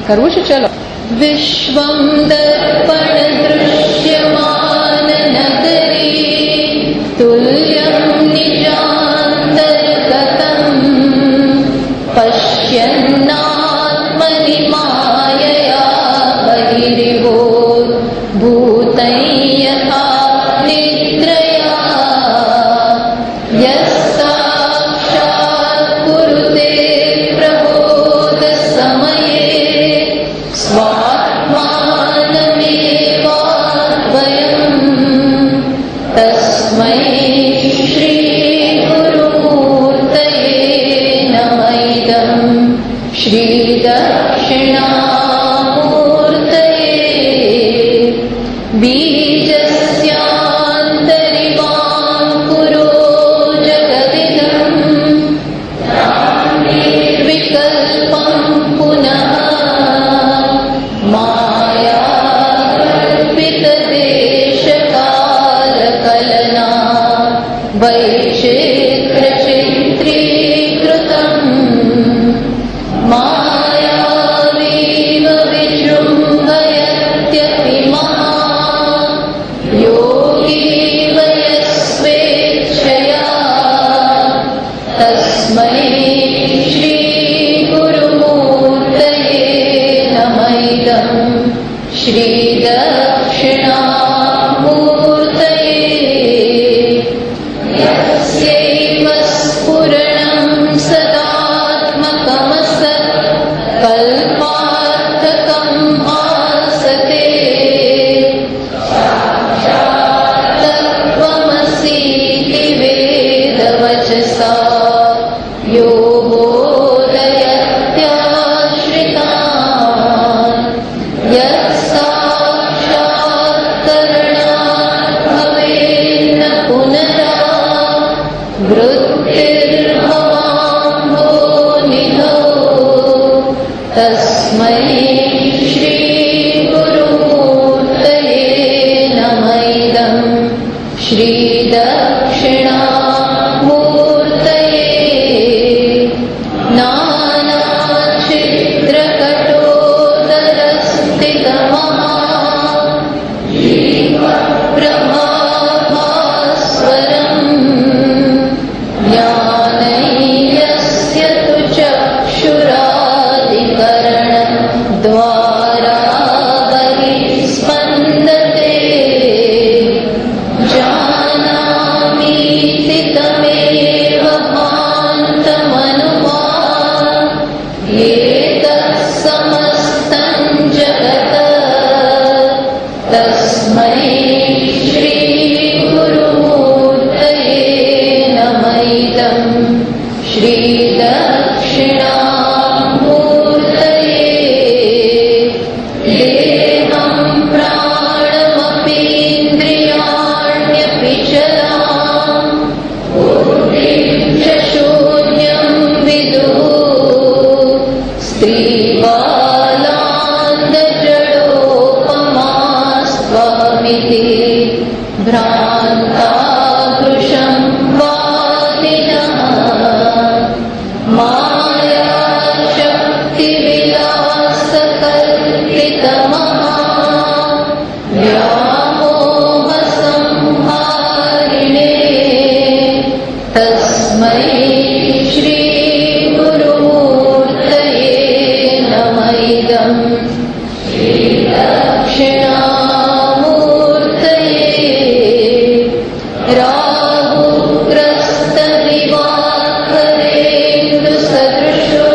કરવું છે? ચલો. વિશ્વમ દર્પણ દૃશ્યમાન નગરી તુલ્યમ નિજાંતર્ગતમ પશ્યન્નાત્મનિ માયયા બહિર્વો ભૂતૈ યથા નિદ્રયા યસ્સાક્ષાત કુરુતે પ્રબોધ સમયે સ્વાત્માનમેવાદ્વયમ તસ્મૈ શ્રી ગુરુમૂર્તયે નમઃ શ્રી દક્ષિણામૂર્તયે બીજસ્યાંતરિવાંકુરો જગદિદં વિકલ્પં પુનઃ માયાકલ્પિતદેશકાલકલના વૈચિત્ર્યચિત્રીકૃતम् માયાવીવ વિજૃંભયત્યપि મહા યોગી વયસ્વેચ્છયા તસ્મૈ શ્રી ગુરુમૂર્તયે નમઃ શ્રી દક્ષિણામૂર્તયે યસ્યૈવ સ્ફુરણં સદાત્મકમસત કલ્પાર્થકં આસતે તત્ત્વમસીતિ વેદવચસા યો બોધયત્યાશ્રિતાन् યત્સાક્ષાત્કરણાत् ભવેન્ન પુનરા વૃત્તિર્ભવામ્ભો નિધો તસ્મૈ શ્રી ગુરુમૂર્તયે નમઃ શ્રી દક્ષિણામૂર્તયે નાનાચિત્રકટોદરસ્થિતમહા પ્રભાભાસ્વરં જ્ઞાનૈયસ્ય તુ ચક્ષુરાદિકરણ દ્વારા બહિસ્પંદતે જાનામીતિ તમેવ ભાन्तમનુમાન એતત્સમસ્तं જગત તસ્મૈ શ્રી ગુરુમૂર્તયે નમઃ શ્રી દક્ષિણામૂર્તયે દેહં પ્રાણમપીન્દ્રિયાણ્યપિ ચલાં બુદ્ધિં ચ શૂન્યં વિદુઃ સ્ત્રીબાલાન્ધજડોપમાસ્ત્વમિતિ ભ્રાન્તાદૃશં વાદિનઃ માયાશક્તિવિલાસકલ્પિતમહા વ્યામોહસંહારિણે તસ્મૈ શ્રી ગુરુમૂર્તયે નમઃ શ્રી દક્ષિણામૂર્તયે રાહુગ્રસ્તદિવાકરેન્દુસદૃશો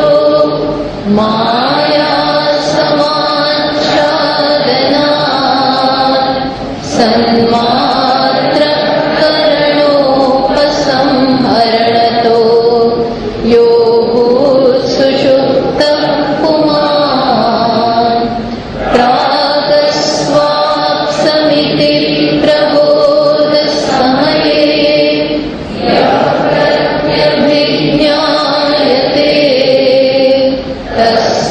માયાસમાચ્છાદનાत् સન્માત્રકરણોપસંહરણતો યોગોત્સુષુપ્તઃ પુમાन् પ્રાગસ્વાપ્સમિતિ પ્રબોધ સમયે પ્રત્યભિજ્ઞાયતે તસ્મૈ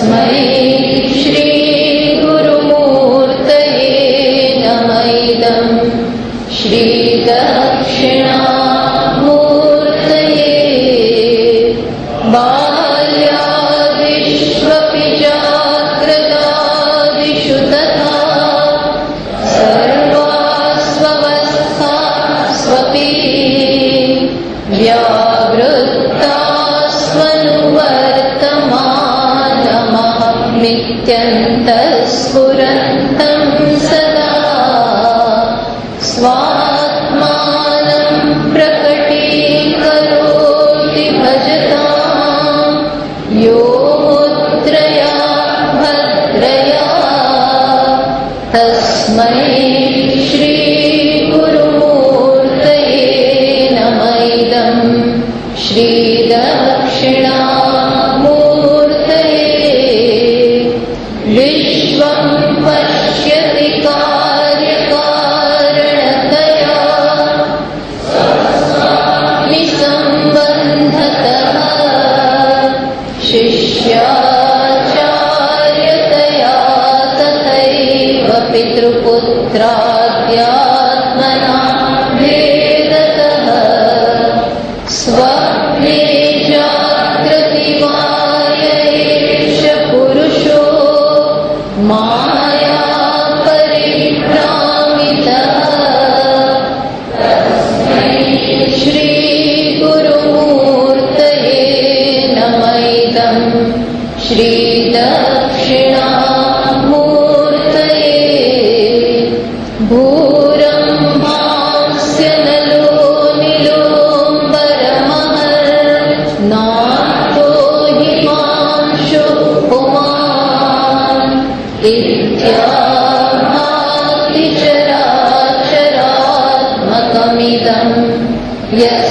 नित्यन्तस्फुरन्तं सदा स्वात्मानं प्रकटीकरोति भजतां यो मुद्रया भद्रया तस्मै श्रीगुरुमूर्तये नमः इदं श्रीदक्षिणामूर्तये विश्वं पश्यति कार्यकारणतया निसम्बन्धतः शिष्याचार्यतया तथैव पितृपुत्राद्यात्मना भेदतः स्वप्ने जागृतिवाय एष पुरुषो माया परिभ्रामितः तस्मै श्रीगुरुमूर्तये नमः इदं श्रीदक्षिणामूर्तये भूरम्भास्य नलो निलोम्बरमहर्नाथो हिमांशुः पुमान् इत्याभाति चराचरात्मकमिदं यत्